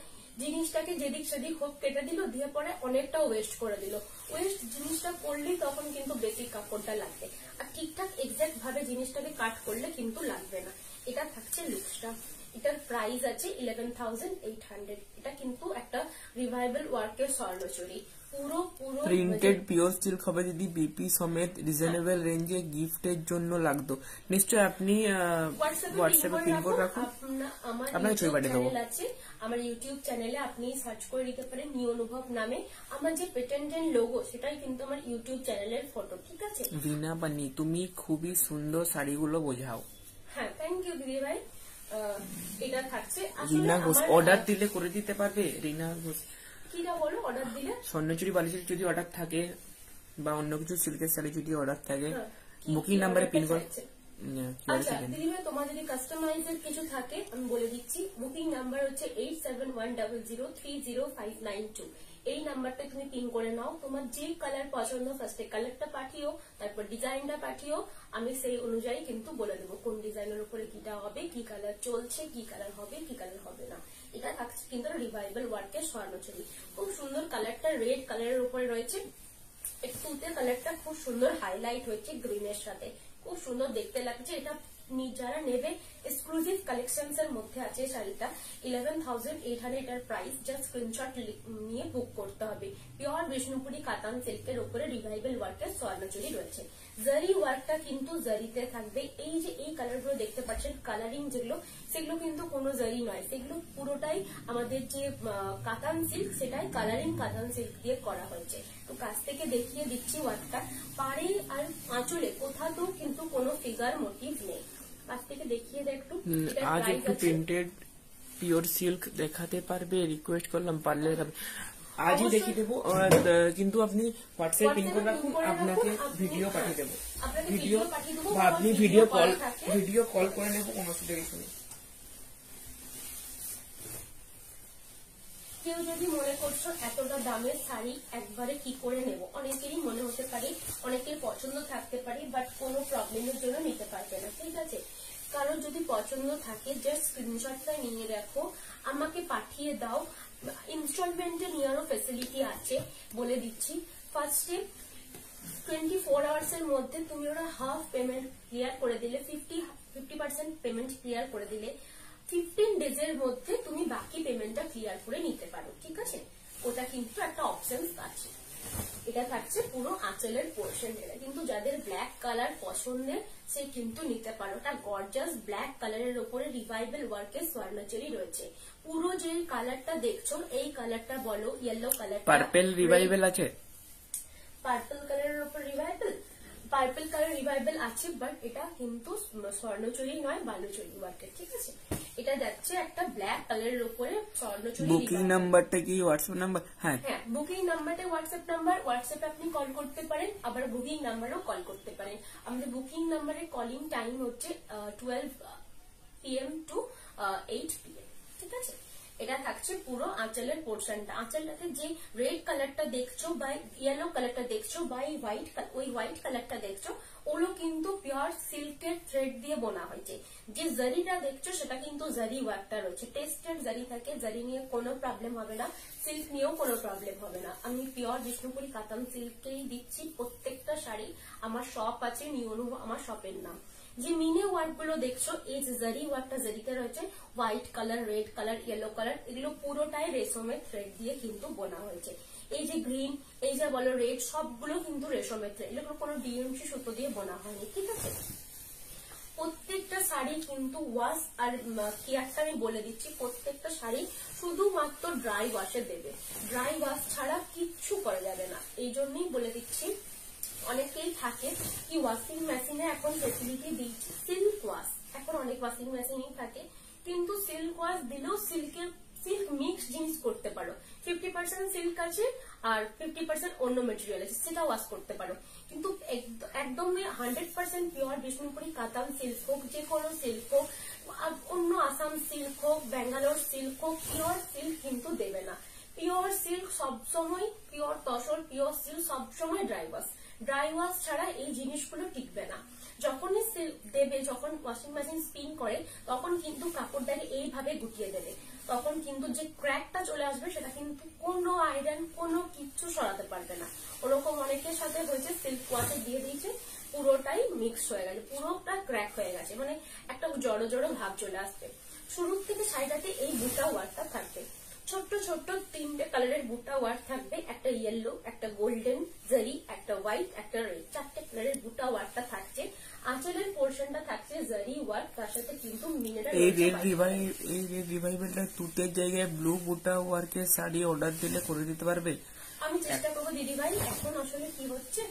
জিনিসটাকে যেদিক সেদিক হোক কেটে দিল, দিয়ে পরে অনেকটা ওয়েস্ট করে দিল। ওয়েস্ট জিনিসটা করলেই তখন কিন্তু বেশি কাপড়টা লাগবে, আর ঠিকঠাক এক্সাক্ট ভাবে জিনিসটাকে কাট করলে কিন্তু লাগবে না। এটা থাকছে লুকসটা, এটার প্রাইস আছে 11,800। এটা কিন্তু একটা রিভাইভাল ওয়ার্কের স্বর্ণচুরি, পুরো পুরো প্রিন্টেড পিওর সিল্ক হবে দিদি, বিপি সমেত রিজনেবল রেঞ্জে গিফটের জন্য লাগতো। নিশ্চয় আপনি হোয়াটসঅ্যাপে পিন কোড রাখুন, আপনাকে ছবি পাঠিয়ে দেবো। আমার ইউটিউব চ্যানেলে আপনি সার্চ করে দিতে পারেন নিউ অনুভব নামে, আমার যে পেটেন্টেড লোগো সেটাই কিন্তু আমার ইউটিউব চ্যানেলের ফটো, ঠিক আছে। রিনা বানি, তুমি খুবই সুন্দর শাড়িগুলো বোঝাও। হ্যাঁ থ্যাংক ইউ দিদি ভাই। এটা থাকছে রিনা ঘোষ, অর্ডার দিলে করে দিতে পারবে? রিনা ঘোষ কিনা বলো, অর্ডার দিলে স্বর্ণচুরি বালিশের যদি অর্ডার থাকে বা অন্য কিছু সিল্কের শাড়ি যদি অর্ডার থাকে, বুকিং নাম্বারে পিন করে। আচ্ছা দিদি ভাই, তোমার যদি কাস্টমাইজের কিছু থাকে আমি বলে দিচ্ছি, বুকিং নাম্বার হচ্ছে 8710030592। এই নাম্বারটা তুমি পিন করে নাও, তোমার যে কালার পছন্দ ফার্স্টে কালারটা পাঠিও, তারপর ডিজাইনটা পাঠিও, আমি সেই অনুযায়ী কিন্তু বলে দেবো কোন ডিজাইনের উপরে কিটা হবে, কি কালার চলছে, কি কালার হবে, কি কালার হবে না। এটা থাকছে কিন্তু রিভাইভাল ওয়ার্কের স্বর্ণচুরি, খুব সুন্দর কালারটা রেড কালারের উপরে রয়েছে, তুতে কালারটা খুব সুন্দর হাইলাইট হয়েছে গ্রিনের সাথে, খুব সুন্দর দেখতে লাগছে। এটা যারা নেবে এক্সক্লুসিভ কালেকশনস এর মধ্যে আছে শাড়িটা, 11,800 এটার প্রাইস। জাস্ট স্ক্রিনশট নিয়ে বুক করতে হবে। পিওর বিষ্ণুপুরি কাতান সিল্কের উপরে রিভাইভাল ওয়ার্কের স্বর্ণচুরি রয়েছে। জারি ওয়ার্কটা কিন্তু জারিতে থাকবে। এই যে এই কালার গুলো দেখতে পাচ্ছেন কালারিং যেগুলো, সেগুলো কিন্তু কোনো জারি নয়, সেগুলো পুরোটাই আমাদের যে কাতান সিল্ক সেটাই কালারিং কাতান সিল্ক দিয়ে করা হয়েছে। তো কাছ থেকে দেখিয়ে দিচ্ছি ওয়ার্কটা, পাড়ে আর আঁচলে কোথাও কিন্তু কোনো ফিগার মোটিভ নেই। কাছ থেকে দেখিয়ে দেয় একটু। আজ একটু প্রিন্টেড পিওর সিল্ক দেখাতে পারবে? রিকোয়েস্ট করলাম, পারলে আজই দেখিয়ে দেবো, কিন্তু আপনি হোয়াটসঅ্যাপ পিন করে রাখুন, আপনাকে ভিডিও পাঠিয়ে দেবো, ভিডিও বা আপনি ভিডিও কল করে নেবো, কোনো অসুবিধা কিছু নেই। কেউ যদি মনে করছো এতটা দামের শাড়ি একবারে কি করে নেব, অনেকেরই মনে হতে পারে, অনেকের পছন্দ থাকতে পারে, বাট কোনো প্রবলেমের জন্য নিতে পারবে না, ঠিক আছে। কারণ যদি পছন্দ থাকে জাস্ট স্ক্রিনশটটা নিয়ে রাখো, আমাকে পাঠিয়ে দাও। ইনস্টলমেন্টে নেওয়ারও ফেসিলিটি আছে, বলে দিচ্ছি। ফার্স্টে 24 আওয়ার্স এর মধ্যে তুমি ওরা হাফ পেমেন্ট ক্লিয়ার করে দিলে, 50% পেমেন্ট ক্লিয়ার করে দিলে 15 ডেজের মধ্যে তুমি বাকি পেমেন্টটা ক্লিয়ার করে নিতে পারো, ঠিক আছে। ওটা কিন্তু একটা অপশন আছে। এটা থাকছে পুরো আঁচলের পোর্শন, এটা কিন্তু যাদের ব্ল্যাক কালার পছন্দের সে কিন্তু নিতে পারো। ওটা গর্জাস ব্ল্যাক কালারের উপরে রিভাইভাল ওয়ার্কের স্বর্ণচুরি রয়েছে। পুরো যে কালারটা দেখছো এই কালারটা বলো, ইয়েলো কালার, পার্পল রিভাইভাল আছে, পার্পল কালারের উপর রিভাইভাল, পার্পল কালার রিভাইভাল আছে, বাট এটা কিন্তু স্বর্ণচুরি নয়, বালুচুরি ওয়ার্কের, ঠিক আছে। এটা যাচ্ছে একটা ব্ল্যাক কালারের উপরে স্বর্ণচুরি। বুকিং নাম্বারটা কি হোয়াটসঅ্যাপ নাম্বার? হ্যাঁ, বুকিং নাম্বারটা হোয়াটসঅ্যাপ নাম্বার, হোয়াটসঅ্যাপে আপনি কল করতে পারেন, আবার বুকিং নাম্বারও কল করতে পারেন। আমাদের বুকিং নাম্বারের কলিং টাইম হচ্ছে 12 PM টু 8 PM, ঠিক আছে। এটা থাকছে পুরো আঁচলের পোর্শনটা। আঁচলটাতে যে রেড কালারটা দেখছো বা ইয়েলো কালারটা দেখছো বা ওই হোয়াইট কালারটা দেখছো, ওগুলো কিন্তু পিওর সিল্কের থ্রেড দিয়ে বোনা হয়েছে। যে জারিটা দেখছো সেটা কিন্তু জারি ওয়ার্কটা রয়েছে, টেস্টেড জারি থাকে, জারি নিয়ে কোনো প্রবলেম হবে না, সিল্ক নিয়েও কোনো প্রবলেম হবে না। আমি পিওর বিষ্ণুপুরি কাতান সিল্কেই দিচ্ছি প্রত্যেকটা শাড়ি। আমার শপ আছে নিউ অনুভব, আমার শপের নাম। যে মিনে ওয়ার্ক গুলো দেখছো, এই যে জারি ওয়ার্কটা জারিতে রয়েছে, white colour, red colour, yellow colour, এগুলো পুরোটাই রেশমের থ্রেড দিয়ে কিন্তু বোনা হয়েছে। এই যে গ্রিন, এই যে বলো রেড, সবগুলো কিন্তু রেশমের থ্রেড, এগুলো কোনো ডিএমসি সুতো দিয়ে বোনা হয়নি, ঠিক আছে। প্রত্যেকটা শাড়ি কিন্তু ওয়াশ আর কেয়ারটা আমি বলে দিচ্ছি, প্রত্যেকটা শাড়ি শুধুমাত্র ড্রাই ওয়াশে দেবে, ড্রাই ওয়াশ ছাড়া কিচ্ছু করা যাবে না। এই জন্যই বলে দিচ্ছি। অনেকেই থাকে কি ওয়াশিং মেশিনে এখন ফেসিলিটি দিচ্ছে সিল্ক ওয়াশ, এখন অনেক ওয়াশিং মেশিনই থাকে, কিন্তু সিল্ক ওয়াশ দিলেও সিল্ক মিক্স জিনিস করতে পারো, 50% সিল্ক আছে আর 50% অন্য মেটেরিয়াল আছে, সেটা ওয়াশ করতে পারো। কিন্তু একদমই 100% পিওর বিষ্ণুপুরি কাতান সিল্ক হোক, যে কোনো সিল্ক হোক, অন্য আসাম সিল্ক হোক, ব্যাঙ্গালোর সিল্ক হোক, পিওর সিল্ক কিন্তু দেবে না। পিওর সিল্ক সবসময়, পিওর তসর, পিওর সিল্ক সবসময় ড্রাই ওয়াশ, ড্রাই ওয়াশ ছাড়া এই জিনিসগুলো টিকবে না। যখনই সিল্ক দেবে, যখন ওয়াশিং মেশিন স্পিন করে, তখন কিন্তু কাপড়টাকে এইভাবে গুটিয়ে দেবে, তখন কিন্তু যে ক্র্যাকটা চলে আসবে সেটা কিন্তু কোনো আয়রন কোনো কিচ্ছু সরাতে পারবে না। ওরকম অনেকের সাথে হয়েছে, সিল্ক ওয়াশে দিয়ে দিয়েছে, পুরোটাই মিক্স হয়ে গেছে, পুরোটা ক্র্যাক হয়ে গেছে, মানে একটা জড়ো জড়ো ভাব চলে আসবে। শুরুর থেকে শাড়িটাতে এই বুটা ওয়ার্কটা থাকবে, ছোট্ট ছোট্ট 3টে কালারের বুটা ওয়ার্ক থাকবে, একটা ইয়েলো, একটা গোল্ডেন জারি, একটা হোয়াইট, একটা রেড, 4টে কালারের বুটা ওয়ার্কটা থাকছে। আঁচলের পোর্শনটা থাকছে জারি ওয়ার্ক, তার সাথে কিন্তু মিনারেল। এই রেড রিভাইভেলটা তুতের জায়গায় ব্লু বুটা ওয়ার্কের শাড়ি অর্ডার দিলে করে দিতে পারবে? আমি চেষ্টা করবো দিদি ভাই। এখন আসলে কি হচ্ছে,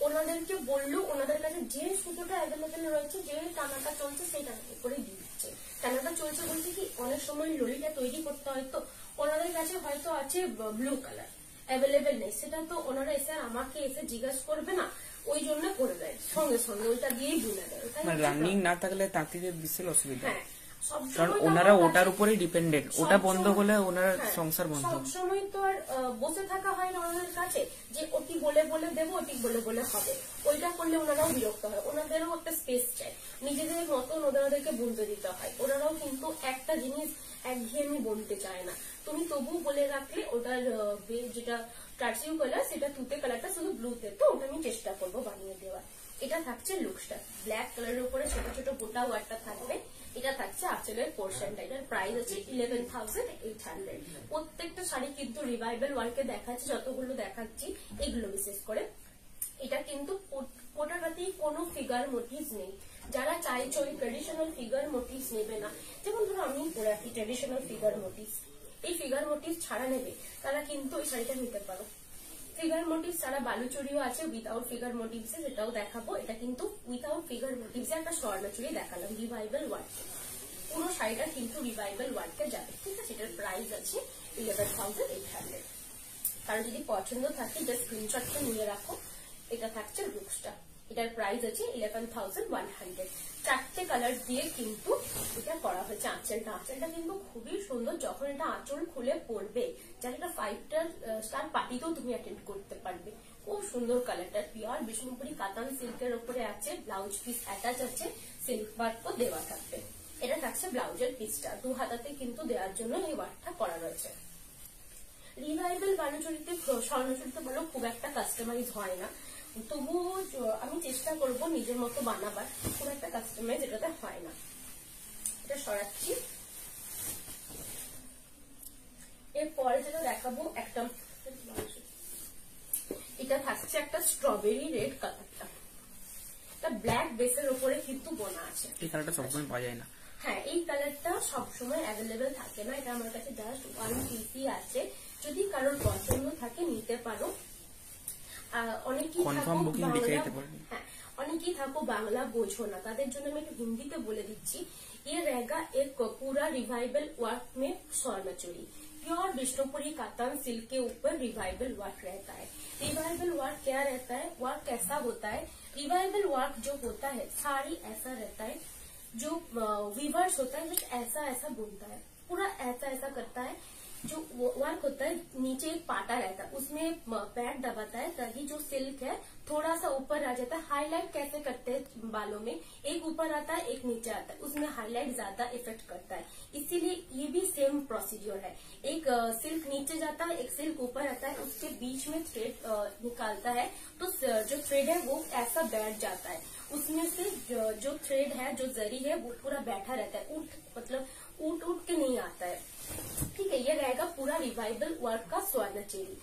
ওনাদেরকে বললেও ওনাদের কাছে যে সুতোটা অ্যাভেলেবেল রয়েছে, যে টানাটা চলছে সেই টানাটা করে দিয়ে দিচ্ছে। টানাটা চলছে বলতে কি, অনেক সময় ললিটা তৈরি করতে হয়, তো ওনাদের কাছে হয়তো আছে ব্লু কালার অ্যাভেলেবেল নেই, সেটা তো ওনারা এসে আমাকে এসে জিজ্ঞাসা করবে না, ওই জন্য করে দেয় সঙ্গে সঙ্গে, ওইটা দিয়েই বুনে দেয়। রানিং না থাকলে তাঁতিদের বিশাল অসুবিধা, হ্যাঁ, কারণ ওনারা ওটার উপরেই ডিপেন্ডেন্ট, ওটা বন্ধ হলে ওনার সংসার বন্ধ। সবসময় তো আর বসে থাকা হয় না ওনাদের কাছে, যে ওটি বলে বলে দেবো, ওটি বলে বলে হবে, ওইটা করলে ওনারাও বিরক্ত হয়, ওনাদেরও একটা স্পেস চাই, নিজেদের মতন ওনাদেরকে বুনতে দিতে হয়। ওনারাও কিন্তু একটা জিনিস একঘেয়েমি বুনতে চায় না, তুমি তবু বলে রাখলে ওটার যেটা টার্সিউ কালার, সেটা তুতে কালারটা শুধু ব্লুতে, তো ওটা আমি চেষ্টা করবো বানিয়ে দেওয়ার। এটা থাকছে লুকসটা, ব্ল্যাক কালারের উপরে ছোট ছোট গোটা ওয়ার্কটা থাকবে। এটা থাকছে আঁচলের পোর্শনটা, এটার প্রাইস আছে 11,800। প্রত্যেকটা শাড়ি কিন্তু রিভাইভাল ওয়ার্কে দেখাচ্ছি, যতগুলো দেখাচ্ছি এগুলো বিশেষ করে। এটা কিন্তু কোটাটাতেই কোনো ফিগার মোটিভস নেই। যারা চাইছো ওই ট্রেডিশনাল ফিগার মোটিভস নেবে না, যেমন ধরো আমি পরে রাখি ট্রেডিশনাল ফিগার মোটিভস, এই ফিগার মোটিভ ছাড়া নেবে, তারা কিন্তু ওই শাড়িটা নিতে পারো। ফিগার মোটিভ ছাড়া বালুচুরিও আছে উইথাউট ফিগার মোটিভস, সেটাও দেখাবো। এটা কিন্তু উইথাউট ফিগার মোটিভস একটা স্বর্ণচুরি দেখালাম রিভাইভাল ওয়ার্কে, পুরো শাড়িটা কিন্তু রিভাইভাল ওয়ার্কে যাবে, ঠিক আছে। এটার প্রাইস আছে 11,800। কারণ যদি পছন্দ থাকে জাস্ট স্ক্রিনশটটা নিয়ে রাখো। এটা থাকছে লুকসটা, এটার প্রাইস আছে 11,100। 4টে কালার দিয়ে কিন্তু এটা করা হয়েছে। আঁচলটা কিন্তু খুবই সুন্দর, যখন এটা আঁচল খুলে পড়বে, যার এটা 5 স্টার পার্টিতেও তুমি অ্যাটেন্ড করতে পারবে। খুব সুন্দর কালারটা, পিওর বিষ্ণুপুরি কাতান সিল্কের উপরে আছে, ব্লাউজ পিস অ্যাটাচ আছে, সিল্ক ওয়ার্কও দেওয়া থাকবে। এটা থাকছে ব্লাউজের পিসটা, 2 হাতাতে কিন্তু দেওয়ার জন্য এই ওয়ার্কটা করা রয়েছে। রিভাইভাল বালুচুরিতে, স্বর্ণচুরিতে বলো খুব একটা কাস্টমাইজ হয় না, তবুও আমি চেষ্টা করবো নিজের মতো বানাবার, খুব একটা কাস্টমাইজ এটাতে হয় না। এটা সরাচ্ছি। এরপরে যেটা দেখাবো একটা, এটা থাকছে একটা স্ট্রবেরি রেড কালারটা, এটা ব্ল্যাক বেসের উপরে কিন্তু বোনা আছে। এই কালারটা সবসময় পাওয়া যায় না। হ্যাঁ, এই কালারটা সবসময় অ্যাভেলেবেল থাকে না, এটা আমার কাছে জাস্ট 1 পিসই আছে। যদি কারোর পছন্দ থাকে নিতে পারো। অনেকেই থাকো বাংলা বোঝো না, তাদের জন্য আমি একটু হিন্দিতে বলে দিচ্ছি। ये रहेगा एक पूरा रिवाइवल वर्क में स्वर्णचूरी, प्योर विष्णुपुरी कातान सिल्क के ऊपर रिवाइवल वर्क रहता है। रिवाइवल वर्क क्या रहता है, वर्क कैसा होता है, रिवाइवल वर्क जो होता है साड़ी ऐसा रहता है, जो वीवर्स होता है ऐसा ऐसा बुनता है, पूरा ऐसा ऐसा करता है। जो वर्क होता है नीचे एक पाटा रहता है, उसमें पैड दबाता है ताकि जो सिल्क है थोड़ा सा ऊपर आ जाता है। हाईलाइट कैसे करते हैं बालों में, एक ऊपर आता है एक नीचे आता है, उसमें हाईलाइट ज्यादा इफेक्ट करता है, इसीलिए ये भी सेम प्रोसीजर है। एक सिल्क नीचे जाता है, एक सिल्क ऊपर आता है, उसके बीच में थ्रेड निकालता है, तो जो थ्रेड है वो ऐसा बैठ जाता है, उसमें से जो थ्रेड है, जो जरी है वो पूरा बैठा रहता है, उठ के नहीं आता है, ठीक है। ये रहेगा पूरा रिवाइवल वर्क का स्वर्णचूरी।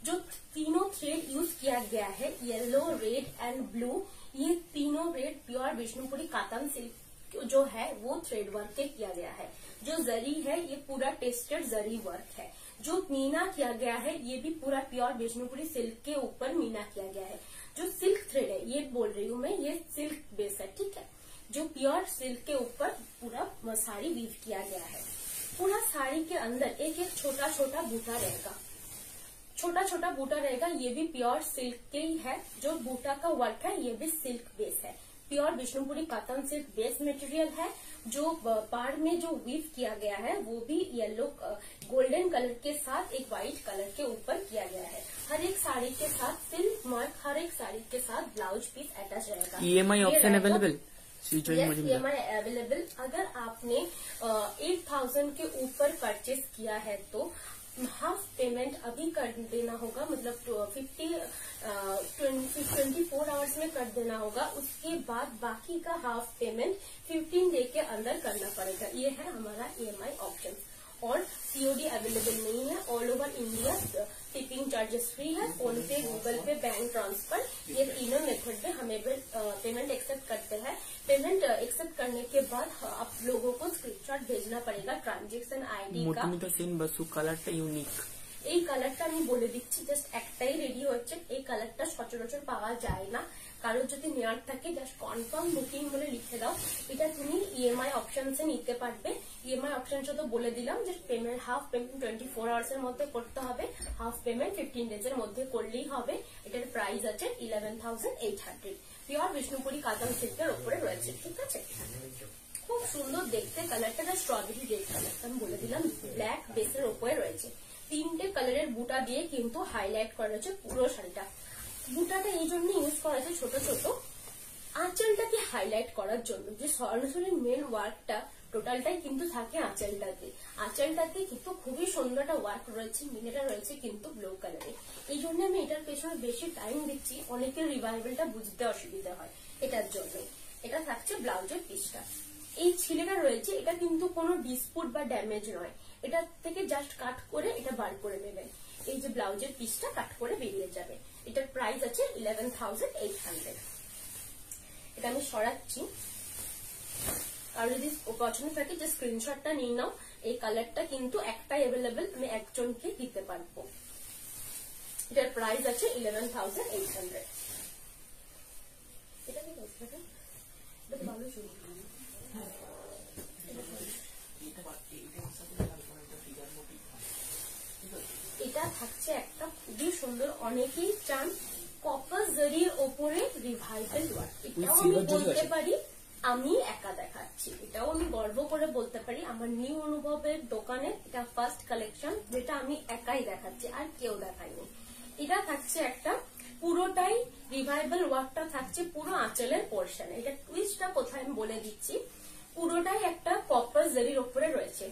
जो तीनों थ्रेड यूज किया गया है, येलो, रेड एंड ब्लू, ये तीनों red pure Vishnupuri katan silk जो है वो थ्रेड वर्क के किया गया है। जो जरी है ये पूरा टेस्टेड जरी वर्क है। जो मीना किया गया है ये भी पूरा प्योर विष्णुपुरी सिल्क के ऊपर मीना किया गया है। जो सिल्क थ्रेड है ये बोल रही हूँ मैं, ये सिल्क बेस है, ठीक है। जो प्योर सिल्क के ऊपर पूरा साड़ी वीव किया गया है। पूरा साड़ी के अंदर एक एक छोटा छोटा बूटा रहेगा, छोटा छोटा बूटा रहेगा, ये भी प्योर सिल्क के ही है। जो बूटा का वर्क है ये भी सिल्क बेस है, pure Vishnupuri cotton silk base material है। जो पार में जो वीव किया गया है वो भी येलो गोल्डन कलर के साथ एक व्हाइट कलर के ऊपर किया गया है। हर एक साड़ी के साथ सिल्क मार्क, हर एक साड़ी के साथ ब्लाउज पीस अटैच रहेगा। EMI option available? EMI available. अगर आपने 8000 के ऊपर परचेज किया है तो हाफ पेमेंट अभी कर देना होगा, मतलब 24 आवर्स में कर देना होगा। उसके बाद बाकी का हाफ पेमेंट 15 डे के अंदर करना पड़ेगा। ये है हमारा EMI ऑप्शन। और COD अवेलेबल नहीं है। All over India tipping charges free है। फोन पे, गूगल पे, बैंक ट्रांसफर, ये तीनों मेथड में हमें पेमेंट एक्सेप्ट करते हैं। पेमेंट एक्सेप्ट करने के बाद आप लोगों को स्क्रीनशॉट भेजना पड़ेगा ट्रांजेक्शन ID का। কালারটা ইউনিক। এই কালারটা আমি বলে দিচ্ছি, জাস্ট একটাই রেডি হচ্ছে। এই কালারটা সচরাচর পাওয়া যায় না। কারোর যদি নেওয়ার থাকে জাস্ট কনফার্ম বুকিং বলে লিখে দাও। এটা তুমি EMI অপশনসে নিতে পারবে। EMI অপশনসে তো বলে দিলাম যে পেমেন্ট হাফ পেমেন্ট 24 আওয়ার্স এর মধ্যে করতে হবে, হাফ পেমেন্ট 15 ডেজ এর মধ্যে করলেই হবে। এটার প্রাইস আছে 11,800। পিওর বিষ্ণুপুরি কাতান সিল্কের উপরে রয়েছে, ঠিক আছে। খুব সুন্দর দেখতে কালারটা, স্ট্রবেরি রেড কালারটা আমি বলে দিলাম, ব্ল্যাক বেসের উপরে রয়েছে। তিনটে কালারের বুটা দিয়ে কিন্তু হাইলাইট করা হয়েছে পুরো শাড়িটা। বুটাটা এই জন্য ইউজ করা হয়েছে ছোট ছোট, আঁচলটাকে হাইলাইট করার জন্য। যে সরাসরি মেন ওয়ার্কটা টোটালটাই কিন্তু থাকে আঁচলটাতে। আঁচলটাতে কিন্তু খুবই সুন্দর একটা ওয়ার্ক রয়েছে, মিনেটা রয়েছে কিন্তু ব্লু কালারে। এই জন্য আমি এটার পেছনে বেশি টাইম দিচ্ছি। অনেকের রিভাইভালটা বুঝতে অসুবিধা হয় এটার জন্য। এটা থাকছে ব্লাউজের পিসটা। এই ছিলেটা রয়েছে, এটা কিন্তু কোনো ডিসপুট বা ড্যামেজ নয়। এটা থেকে জাস্ট কাট করে এটা বার করে নেবেন। এই যে ব্লাউজের পিসটা কাট করে বেরিয়ে যাবে। এটার প্রাইস আছে 11,800। এটা আমি সরাচ্ছি। আর যদি পছন্দ থাকে যে স্ক্রিনশটটা নিয়ে নাও। এই কালারটা কিন্তু একটাই অ্যাভেলেবেল, আমি একজনকে দিতে পারবো। এটার প্রাইস আছে 11,800। এটা কি বলছে? এটা ভালো শুনি। এটা থাকছে একটা খুবই সুন্দর, অনেকেই চান কপার জরির ওপরে রিভাইভাল ওয়ার্ক। এটাও আমি বলতে পারি আমি একা দেখাচ্ছি, এটাও আমি গর্ব করে বলতে পারি আমার নিউ অনুভবের দোকানে এটা ফার্স্ট কালেকশন যেটা আমি একাই দেখাচ্ছি, আর কেউ দেখায়নি। এটা থাকছে একটা পুরোটাই রিভাইভাল ওয়ার্কটা থাকছে পুরো আঁচলের পোর্শনে। এটা টুইস্টটা কোথায় আমি বলে দিচ্ছি। পুরোটাই একটা কপার জরির ওপরে রয়েছে।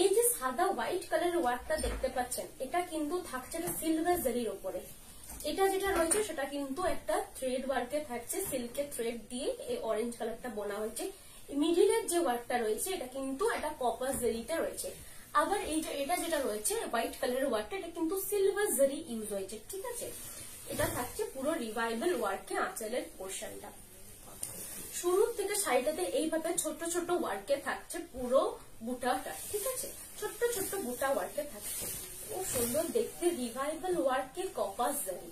এই যে সাদা হোয়াইট কালারের ওয়ার্কটা দেখতে পাচ্ছেন এটা কিন্তু থাকছে সিলভার জরির ওপরে। এটা যেটা রয়েছে সেটা কিন্তু একটা থ্রেড ওয়ার্কে থাকছে, সিল্কের থ্রেড দিয়ে এই অরেঞ্জ কালারটা বোনা হয়েছে। মিডিলের যে ওয়ার্কটা রয়েছে এটা কিন্তু একটা কপার জরিতে রয়েছে। আবার এটা যেটা রয়েছে হোয়াইট কালারের ওয়ার্কটা এটা কিন্তু সিলভার জরি ইউজ হয়েছে, ঠিক আছে। এটা থাকছে পুরো রিভাইভাল ওয়ার্কে আঁচলের পোর্শনটা। শুরু থেকে শাড়িটাতে এইভাবে ছোট ছোট ওয়ার্কে থাকছে পুরো বুটাটা, ঠিক আছে। ছোট্ট ছোট্ট বুটা ওয়ার্কে থাকছে, খুব সুন্দর দেখতে রিভাইভাল ওয়ার্কে কপার জরি।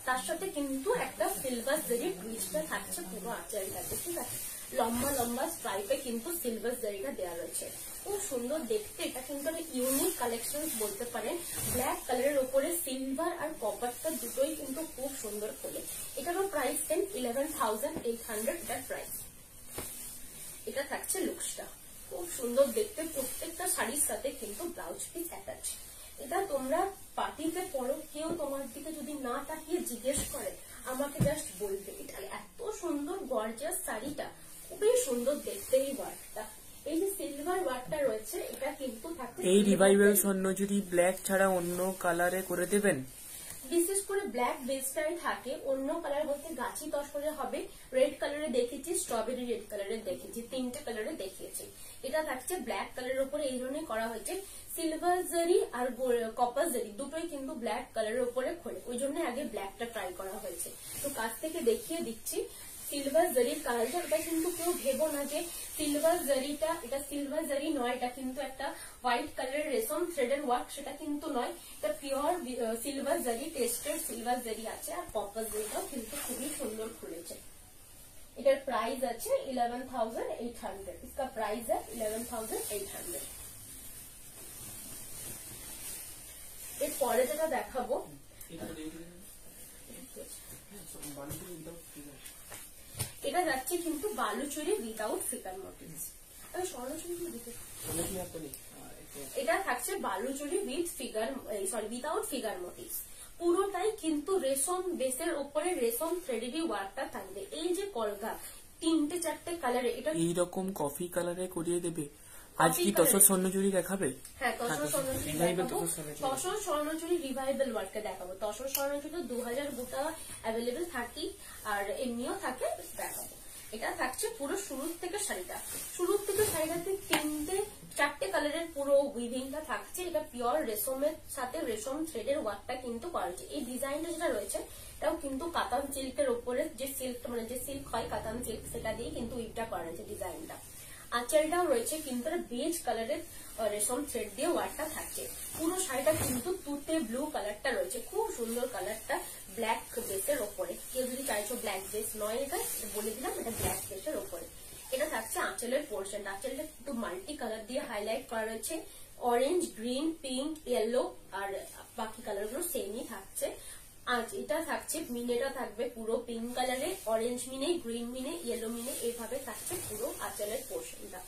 তার সাথে কিন্তু একটা সিলভার জরি টুইস্টটা থাকছে পুরো আঁচলটাতে, ঠিক আছে। লম্বা লম্বা স্ট্রাইপে কিন্তু সিলভার জরিটা দেওয়া রয়েছে, খুব সুন্দর দেখতে। এটা কিন্তু ইউনিক কালেকশন বলতে পারেন। ব্ল্যাক কালারের উপরে সিলভার আর কপারটা দুটোই কিন্তু খুব সুন্দর খোলে। এটারও প্রাইস 11,800 এটার প্রাইস। এটা থাকছে লুকসটা, খুব সুন্দর দেখতে। প্রত্যেকটা শাড়ির সাথে কিন্তু ব্লাউজ পিস অ্যাটাচ। এটা তোমরা পার্টিতে পরো, কেউ তোমার দিকে যদি না তাকিয়ে জিজ্ঞেস করে আমাকে জাস্ট বলবে। এটা এত সুন্দর গর্জিয়াস শাড়িটা, খুবই সুন্দর দেখতে এই ওয়ার্কটা। এই যে সিলভার ওয়ার্কটা রয়েছে এটা কিন্তু থাকছে। এই রিভাইভাল স্বর্ণ যদি ব্ল্যাক ছাড়া অন্য কালারে করে দেবেন? বিশেষ করে ব্ল্যাক বেসটাই থাকে, অন্য কালার বলতে গাছি তসরে হবে, রেড কালারে দেখেছি, স্ট্রবেরি রেড কালারে দেখেছি, 3টে কালারে দেখিয়েছি। এটা থাকছে ব্ল্যাক কালারের উপরে এই ধরনের করা হয়েছে। সিলভার জারি আর কপার জারি দুটোই কিন্তু ব্ল্যাক কালারের উপরে খোলে, ওই জন্য আগে ব্ল্যাকটা ট্রাই করা হয়েছে। তো কাছ থেকে দেখিয়ে দিচ্ছি সিলভার জারির কালারটা। এটা কিন্তু কেউ ভেবো না যে সিলভার জারিটা, এটা সিলভার জারি নয়, এটা কিন্তু একটা হোয়াইট কালারের রেশম থ্রেডের ওয়ার্ক, সেটা কিন্তু নয়। এটা পিওর সিলভার জারি, টেস্টেড সিলভার জারি আছে। আর কপার জারিটাও কিন্তু খুবই সুন্দর খুলেছে। এটার প্রাইস আছে 11,800। इसका प्राइस है 11,800। এর পরে যেটা দেখাবো এটা যাচ্ছে কিন্তু বালুচুরি উইদাউট ফিগার মোটিভস। আমি স্বর্ণচুরি দিতে, এটা থাকছে Baluchari with figure, sorry without figure motives. পুরোটাই কিন্তু রেশম বেসের উপরে রেশম থ্রেডেরই ওয়ার্কটা থাকবে। এই যে কলকা 3টে 4টে কালারে, এটা এইরকম কফি কালারে করিয়ে দেবে। আজ কি তসর স্বর্ণচুরি দেখাবে? হ্যাঁ, তসর স্বর্ণচুরি দেখাবো। তসর স্বর্ণচুরি রিভাইভাল ওয়ার্কটা দেখাবো। তসর স্বর্ণচুরি 2000 গোটা অ্যাভেলেবেল থাকে, আর এমনিও থাকে, দেখাবো। এটা থাকছে পুরো শুরুর থেকে শাড়িটা, শুরুর থেকে শাড়িটাতে 3টে 4টে কালারের পুরো উইভিংটা থাকছে। এটা পিওর রেশমের সাথে রেশম থ্রেডের ওয়ার্কটা কিন্তু করা হয়েছে। এই ডিজাইনটা যেটা রয়েছে এটাও কিন্তু কাতান সিল্কের উপরে, যে সিল্ক মানে যে সিল্ক হয় কাতান সিল্ক, সেটা দিয়ে কিন্তু উইভটা করা হয়েছে ডিজাইনটা। আঁচলটাও রয়েছে কিন্তু বেজ কালারের রেশম থ্রেড দিয়ে ওয়ার্কটা থাকছে। পুরো শাড়িটা কিন্তু তুতে ব্লু কালারটা রয়েছে, খুব সুন্দর কালারটা, ব্ল্যাক বেসের ওপরে। কেউ যদি চাইছো ব্ল্যাক বেস নয়, এটা বলে দিলাম, এটা ব্ল্যাক বেসের ওপরে। এটা থাকছে আঁচলের পোর্শন। আঁচলটা কিন্তু মাল্টি কালার দিয়ে হাইলাইট করা রয়েছে, অরেঞ্জ, গ্রিন, পিঙ্ক, ইয়েলো, আর বাকি কালার গুলো সেমই থাকছে। আজ এটা থাকছে মিনেটা থাকবে পুরো পিঙ্ক কালারে, অরেঞ্জ মিনে, গ্রিন মিনে, ইয়েলো মিনে, এইভাবে থাকছে পুরো আঁচলের পোর্শনটা।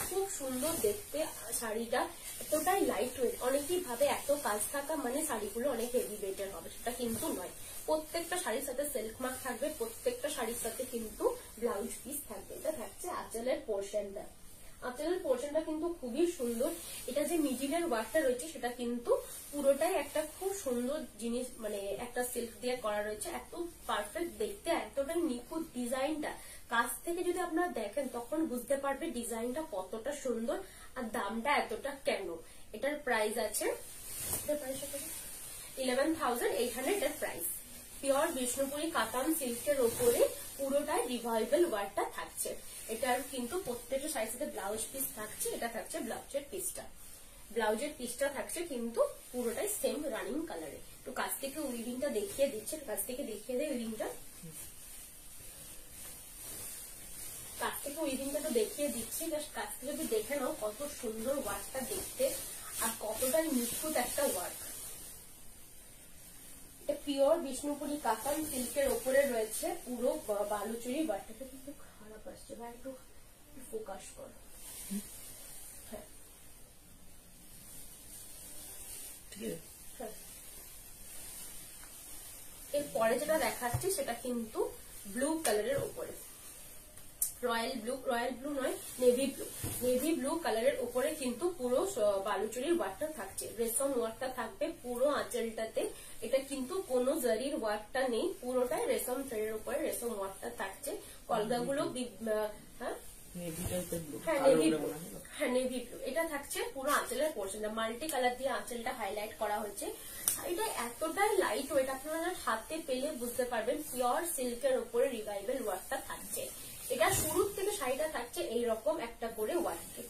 খুব সুন্দর দেখতে শাড়িটা, এতটাই লাইট ওয়েট। অনেকেই ভাবে এত কাজ থাকা মানে শাড়িগুলো অনেক হেভি ওয়েটের হবে, সেটা কিন্তু নয়। প্রত্যেকটা শাড়ির সাথে সিল্ক মার্ক থাকবে, প্রত্যেকটা শাড়ির সাথে কিন্তু ব্লাউজ পিস থাকবে। এটা থাকছে আঁচলের পোর্শনটা। আঁচলের পোর্শনটা কিন্তু খুবই সুন্দর। এটা যে মিডিলের ওয়ার্কটা রয়েছে সেটা কিন্তু পুরোটাই একটা খুব সুন্দর জিনিস, মানে একটা সিল্ক দিয়ে করা রয়েছে। এত পারফেক্ট দেখতে, এতটাই নিখুঁত ডিজাইনটা। কাছ থেকে যদি আপনারা দেখেন তখন বুঝতে পারবে ডিজাইনটা কতটা সুন্দর আর দামটা এতটা কেন। এটার প্রাইস আছে 11,800 এর প্রাইস। পিওর বিষ্ণুপুরি কাতান সিল্কের ওপরে পুরোটাই রিভাইভাল ওয়ার্কটা থাকছে। এটার কিন্তু প্রত্যেকটা শাড়ির সাথে ব্লাউজ পিস থাকছে। এটা থাকছে ব্লাউজের পিসটা, ব্লাউজের পিসটা থাকছে কিন্তু পুরোটাই সেম রানিং কালারে। তো কাছ থেকে উইভিংটা দেখিয়ে দিচ্ছে, কাছ থেকে দেখিয়ে দেয় উইভিংটা, কাছ থেকে উইভিংটা তো দেখিয়ে দিচ্ছি। কাছ থেকে যদি দেখে নাও কত সুন্দর ওয়ার্কটা দেখতে আর কতটা নিখুঁত একটা ওয়ার্ক। পিওর বিষ্ণুপুরি কাতান সিল্কের ওপরে রয়েছে পুরো বালুচুরি ওয়ার্কটা। কিন্তু খারাপ আসছে ভাই, একটু ফোকাস কর। হ্যাঁ, এরপরে যেটা দেখাচ্ছি সেটা কিন্তু ব্লু কালারের ওপরে, রয়্যাল ব্লু নয়, নেভি ব্লু কালারের উপরে কিন্তু পুরো বালুচুরির ওয়ার্কটা থাকছে। রেশম ওয়ার্কটা থাকবে পুরো আঁচলটাতে। এটা কিন্তু কোনো জারির ওয়ার্কটা নেই, পুরোটাই রেশম থ্রেডের উপরে রেশম ওয়ার্কটা থাকছে। কলগাগুলো নেভি ব্লু। এটা থাকছে পুরো আঁচলের পোর্শনটা, মাল্টি কালার দিয়ে আঁচলটা হাইলাইট করা হচ্ছে। এটা এতটাই লাইট ওয়েট, আপনারা হাতে পেলে বুঝতে পারবেন পিওর সিল্কের উপরে রিভাইভাল ওয়ার্কটা থাকছে। এটা শুরুর থেকে শাড়িটা থাকছে এইরকম একটা করে ওয়ার্কে,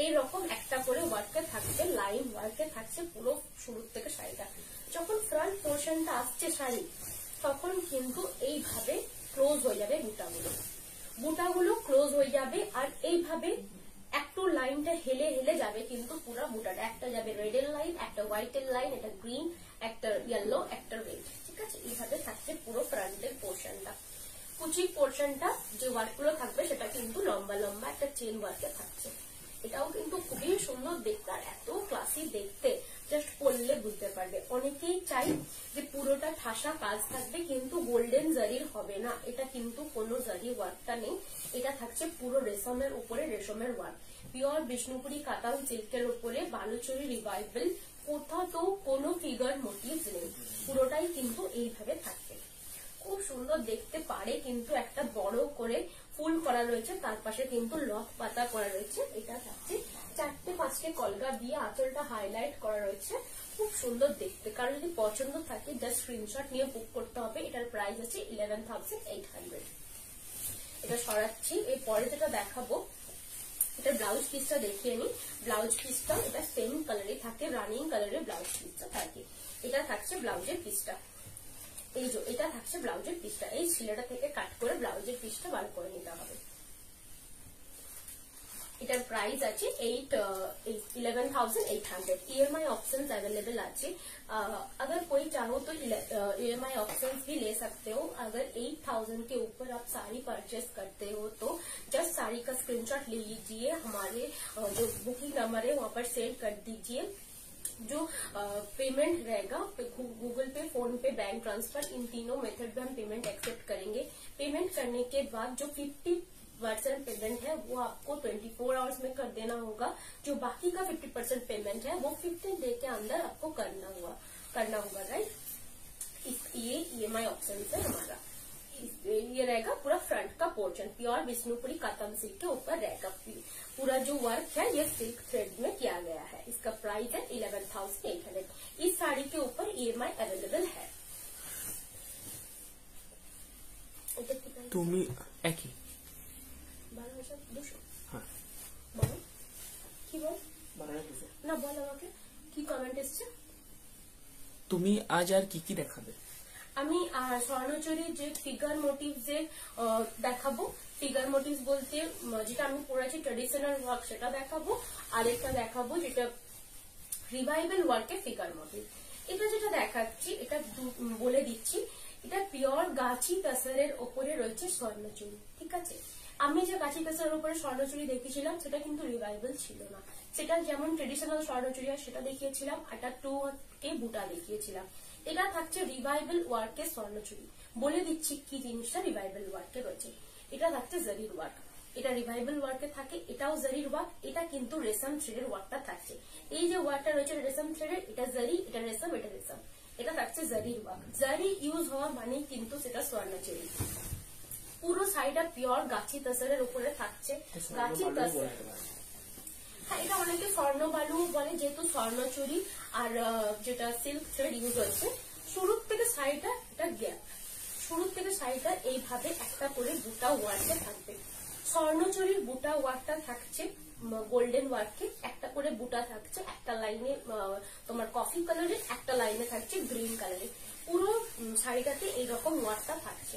এইরকম একটা করে ওয়ার্কে থাকছে, লাইন ওয়ার্কে থাকছে পুরো শুরুর থেকে শাড়িটা। যখন ফ্রন্ট পোর্শনটা আসছে শাড়ি, তখন কিন্তু এইভাবে ক্লোজ হয়ে যাবে বুটাগুলো ক্লোজ হয়ে যাবে। আর এইভাবে একটু লাইনটা হেলে হেলে যাবে, কিন্তু পুরো বুটাটা একটা যাবে রেডের লাইন, একটা হোয়াইটের লাইন, একটা গ্রিন, একটা ইয়েলো, একটা রেড, ঠিক আছে। এইভাবে থাকছে পুরো ফ্রন্টের পোর্শনটা। কুচির পোর্শনটা যে ওয়ার্ক গুলো থাকবে সেটা কিন্তু লম্বা লম্বা একটা চেন ওয়ার্কে থাকছে। এটাও কিন্তু খুবই সুন্দর দেখতে আর এত ক্লাসি দেখতে, জাস্ট পরলে বুঝতে পারবে। অনেকেই চাই যে পুরোটা ঠাসা কাজ থাকবে কিন্তু গোল্ডেন জারির হবে না, এটা কিন্তু কোনো জারি ওয়ার্কটা নেই। এটা থাকছে পুরো রেশমের উপরে রেশমের ওয়ার্ক। পিওর বিষ্ণুপুরি কাতান সিল্কের উপরে বালুচুরি রিভাইভাল কোথাও তো কোনো ফিগার মোটিভ নেই, পুরোটাই কিন্তু এইভাবে থাকবে। খুব সুন্দর দেখতে পারে, কিন্তু একটা বড় করে ফুল করা রয়েছে, তার পাশে কিন্তু লক পাতা করা রয়েছে। এটা থাকছে 4-5টে কলগা দিয়ে আঁচলটা হাইলাইট করা রয়েছে, খুব সুন্দর দেখতে। কারণ যদি পছন্দ থাকে জাস্ট স্ক্রিনশট নিয়ে বুক করতে হবে। এটার প্রাইস আছে 11,800। এটা সরাচ্ছি। এরপরে যেটা দেখাবো, এটা ব্লাউজ পিসটা দেখিয়ে নি। ব্লাউজ পিসটা এটা সেম কালারে থাকে, রানিং কালারে ব্লাউজ পিসটা থাকে। এটা থাকছে ব্লাউজের পিসটা, এই যে এটা থাকছে ব্লাউজের পিসটা। এই ছিলেটা থেকে কাট করে ব্লাউজের পিসটা বার করে নিতে হবে। এটার প্রাইস আছে 11,800। EMI ऑप्शंस अवेलेबल আছে। अगर कोई चाहो तो EMI ऑप्शंस भी ले सकते हो। अगर 8,000 के ऊपर आप साड़ी परचेस करते हो तो जस्ट साड़ी का स्क्रीनशॉट ले लीजिए, हमारे जो बुकिंग नंबर है वहाँ पर सेंड कर दीजिए। जो पेमेंट रहेगा गूगल पे, फोन पे, बैंक ट्रांसफर, इन तीनों मेथड में हम पेमेंट एक्सेप्ट करेंगे। पेमेंट करने के बाद जो 50% पेमेंट है वो आपको 24 आवर्स में कर देना होगा। जो बाकी का 50% पेमेंट है वो 15 डे के अंदर आपको करना होगा, राइट। ये EMI ऑप्शन है हमारा। ये रहेगा पूरा फ्रंट का portion, pure Vishnupuri cotton silk के ऊपर रहेगा। पूरा जो वर्क है ये सिल्क थ्रेड में किया गया है। इसका प्राइस है 11,800। इस साड़ी के ऊपर EMI अवेलेबल है। তুমি একই না বল আমাকে কি কমেন্ট এসছে। তুমি আজ আর কি কি দেখাবে? আমি স্বর্ণচুরির যে ফিগার মোটিভ যে দেখাবো। ফিগার মোটিভ বলতে যেটা আমি পড়েছি ট্রেডিশনাল ওয়ার্ক সেটা দেখাবো, আর একটা দেখাবো যেটা রিভাইভাল ওয়ার্কে ফিগার মোটিভ। এটা যেটা দেখাচ্ছি এটা বলে দিচ্ছি, এটা পিওর গাছি তাসারের ওপরে রয়েছে স্বর্ণচুরি, ঠিক আছে। আমি যে গাছি তাসারের উপরে স্বর্ণচুরি দেখিয়েছিলাম সেটা কিন্তু রিভাইভাল ছিল না। সেটা যেমন ট্রেডিশনাল স্বর্ণচুরি হয় সেটা দেখিয়েছিলাম, এটা 2K বুটা দেখিয়েছিলাম। এটা থাকছে রিভাইভাল ওয়ার্কে স্বর্ণচুরি। বলে দিচ্ছি কি জিনিসটা রিভাইভাল ওয়ার্কে রয়েছে। এটা থাকছে জারির ওয়ার্ক, এটা রিভাইভাল ওয়ার্কে থাকে, এটাও জারির ওয়ার্ক। এটা কিন্তু রেশম থ্রেডের ওয়ার্কটা থাকছে। এই যে ওয়ার্কটা রয়েছে রেশম থ্রেডের, এটা জারি, এটা রেশম, এটা রেশম। এটা থাকছে জারির ওয়ার্ক। জারি ইউজ হওয়া মানে কিন্তু সেটা স্বর্ণচুরি। পুরো সাইডটা পিওর গাছি তাসারের উপরে থাকছে। গাছি তাসার, হ্যাঁ, এটা অনেকে স্বর্ণ বালু বলে, যেহেতু স্বর্ণচুরি আর যেটা সিল্ক থ্রেড ইউজ হয়েছে। শুরুর থেকে সাইডটা এটা গ্যাপ, শুরুর থেকে সাইডটা এইভাবে একটা করে বুটা ওয়ার্কে থাকবে। স্বর্ণচুরির বুটা ওয়ার্কটা থাকছে গোল্ডেন ওয়ার্কে, একটা করে বুটা থাকছে একটা লাইনে তোমার কফি কালারে, একটা লাইনে থাকছে গ্রিন কালারে। পুরো শাড়িটাতে এইরকম ওয়ার্কটা থাকছে।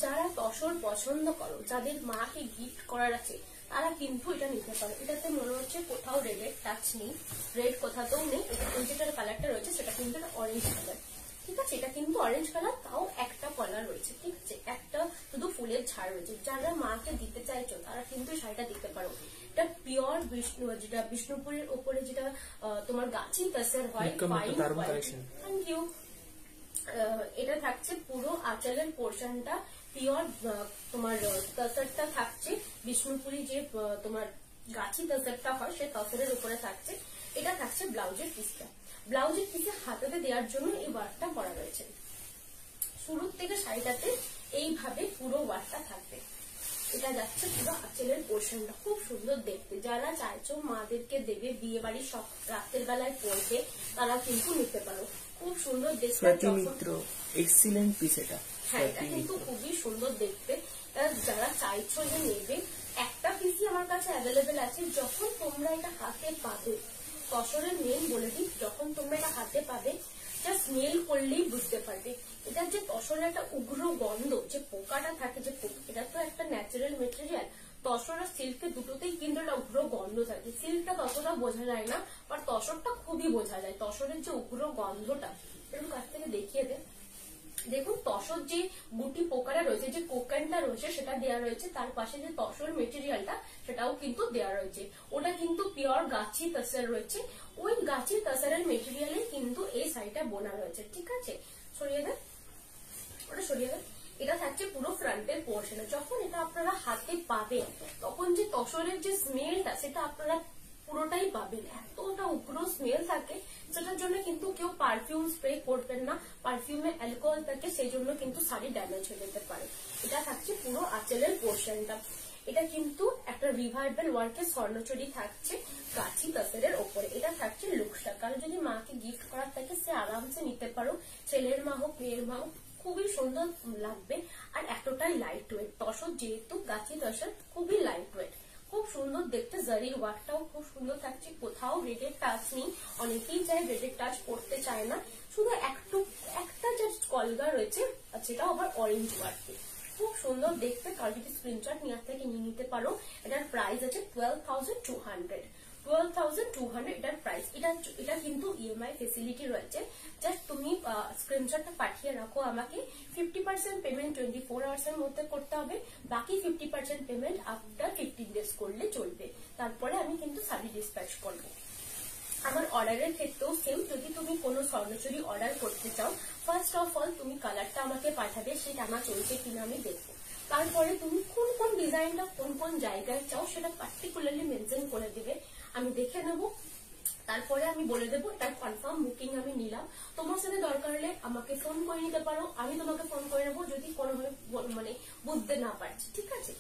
যারা তসর পছন্দ করো, যাদের মাকে গিফট করার আছে, তারা কিন্তু এটা নিতে পারো। এটাতে মনে হচ্ছে কোথাও রেডের টাচ নেই, রেড কোথাতেও নেই। এটা যেটার কালারটা রয়েছে সেটা কিন্তু অরেঞ্জ কালার, ঠিক আছে। এটা কিন্তু অরেঞ্জ কালার, তাও একটা কলার রয়েছে, ঠিক আছে। একটা শুধু ফুলের ঝাড় রয়েছে। যারা মাকে দিতে চাইছো তারা কিন্তু শাড়িটা দিতে পারো। এটা পিওর যেটা বিষ্ণুপুরের উপরে যেটা তোমার গাছি তাসার হয়, থ্যাংক ইউ। এটা থাকছে পুরো আঁচলের পোর্শনটা পিওর তোমার তাসারটা থাকছে বিষ্ণুপুরি যে তোমার গাছি তাসারটা হয় সে তাসারের উপরে থাকছে। এটা থাকছে ব্লাউজের পিসটা। ব্লাউজের পিসে হাতাতে দেওয়ার জন্য এই ওয়ার্কটা করা রয়েছে। শুরুর থেকে শাড়িটাতে এইভাবে পুরো ওয়ার্কটা থাকবে। এটা যাচ্ছে পুরো আঁচলের পোর্শনটা, খুব সুন্দর দেখতে। যারা চাইছো মাদেরকে দেবে, বিয়ে বাড়ির সব রাতের বেলায় পরবে, তারা কিন্তু নিতে পারো। খুব সুন্দর দেখতে, এক্সিলেন্ট পিস এটা। হ্যাঁ, এটা কিন্তু খুবই সুন্দর দেখতে। যারা চাইছো যে নেবে, একটা পিসই আমার কাছে অ্যাভেলেবেল আছে। যখন তোমরা এটা হাতে পাবে, তসরের মেন বলে দিই, যখন তোমরা এটা হাতে পাবে জাস্ট স্মেল করলেই বুঝতে পারবে এটার যে তসরের একটা উগ্র গন্ধ, যে পোকাটা থাকে, যে এটা তো একটা ন্যাচারাল মেটেরিয়াল। তসর আর সিল্কে দুটোতেই কিন্তু একটা উগ্র গন্ধ থাকে। সিল্কটা ততটা বোঝা যায় না, আর তসরটা খুবই বোঝা যায়। তসরের যে উগ্র গন্ধটা এরকম কাছ থেকে দেখিয়ে দেয়। দেখুন তসর যে গুটি পোকাটা রয়েছে, যে কোকানটা রয়েছে সেটা দেওয়া রয়েছে, তার পাশে যে তসর মেটেরিয়ালটা সেটাও কিন্তু দেওয়া রয়েছে। ওটা কিন্তু পিওর গাছি তাসার রয়েছে। ওই গাছি তাসারের মেটেরিয়ালে কিন্তু এই শাড়িটা বোনা রয়েছে, ঠিক আছে। সরিয়ে দেন, ওটা সরিয়ে দেন। এটা থাকছে পুরো ফ্রন্টের পোর্শনে। যখন এটা আপনারা হাতে পাবেন তখন যে তসরের যে স্মেলটা সেটা আপনারা পুরোটাই পাবেন। এতটা উগ্র স্মেল থাকে, যেটার জন্য কিন্তু কেউ পারফিউম স্প্রে করবেন না, পারফিউমে অ্যালকোহল থাকে, সেই জন্য কিন্তু শাড়ি ড্যামেজ হয়ে যেতে পারে। এটা থাকছে পুরো আঁচলের পোর্শনটা। এটা কিন্তু একটা রিভাইভাল ওয়ার্কের স্বর্ণচুরি থাকছে গাছি তসরের ওপরে। এটা থাকছে লুকসা, কারণ যদি মাকে গিফট করার থাকে সে আরামসে নিতে পারো, ছেলের মা হোক মেয়ের মা হোক, খুবই সুন্দর লাগবে। আর এতটাই লাইট ওয়েট, তসর যেহেতু গাছি তসর খুবই লাইট ওয়েট, খুব সুন্দর দেখতে। জারির ওয়ার্কটাও খুব সুন্দর থাকছে, কোথাও রেডের টাচ নেই। অনেকেই চায় রেডের টাচ করতে চায় না, শুধু একটা জাস্ট কলগা রয়েছে, সেটাও আবার অরেঞ্জ ওয়ার্কে, খুব সুন্দর দেখতে। কারণ যদি স্ক্রিনশট নিয়ে থেকে নিয়ে নিতে পারো। এটার প্রাইস আছে 12,200। 12,200 এটার প্রাইস। এটা কিন্তু ইএমআই ফেসিলিটি রয়েছে। জাস্ট তুমি স্ক্রিনশটটা পাঠিয়ে রাখো আমাকে। 50% পেমেন্ট 24 আওয়ার্স এর মধ্যে করতে হবে, বাকি 50% পেমেন্ট আফটার 15 ডেজ করলে চলবে। তারপরে আমি কিন্তু শাড়ি ডিসপ্যাচ করবো। আমার অর্ডারের ক্ষেত্রেও সেম, যদি তুমি কোনো স্বর্ণচুরি অর্ডার করতে চাও, ফার্স্ট অফ অল তুমি কালারটা আমাকে পাঠাবে, সেটা আমার চলছে কিনা আমি দেখবো। তারপরে তুমি কোন কোন ডিজাইনটা কোন কোন জায়গায় চাও সেটা পার্টিকুলারলি মেনশন করে দিবে, আমি দেখে নেব। তারপরে আমি বলে দেবো এটা কনফার্ম বুকিং আমি নিলাম। তোমার সাথে দরকার হলে আমাকে ফোন করে নিতে পারো, আমি তোমাকে ফোন করে নেবো যদি কোনোভাবে মানে বুঝতে না পারছি, ঠিক আছে।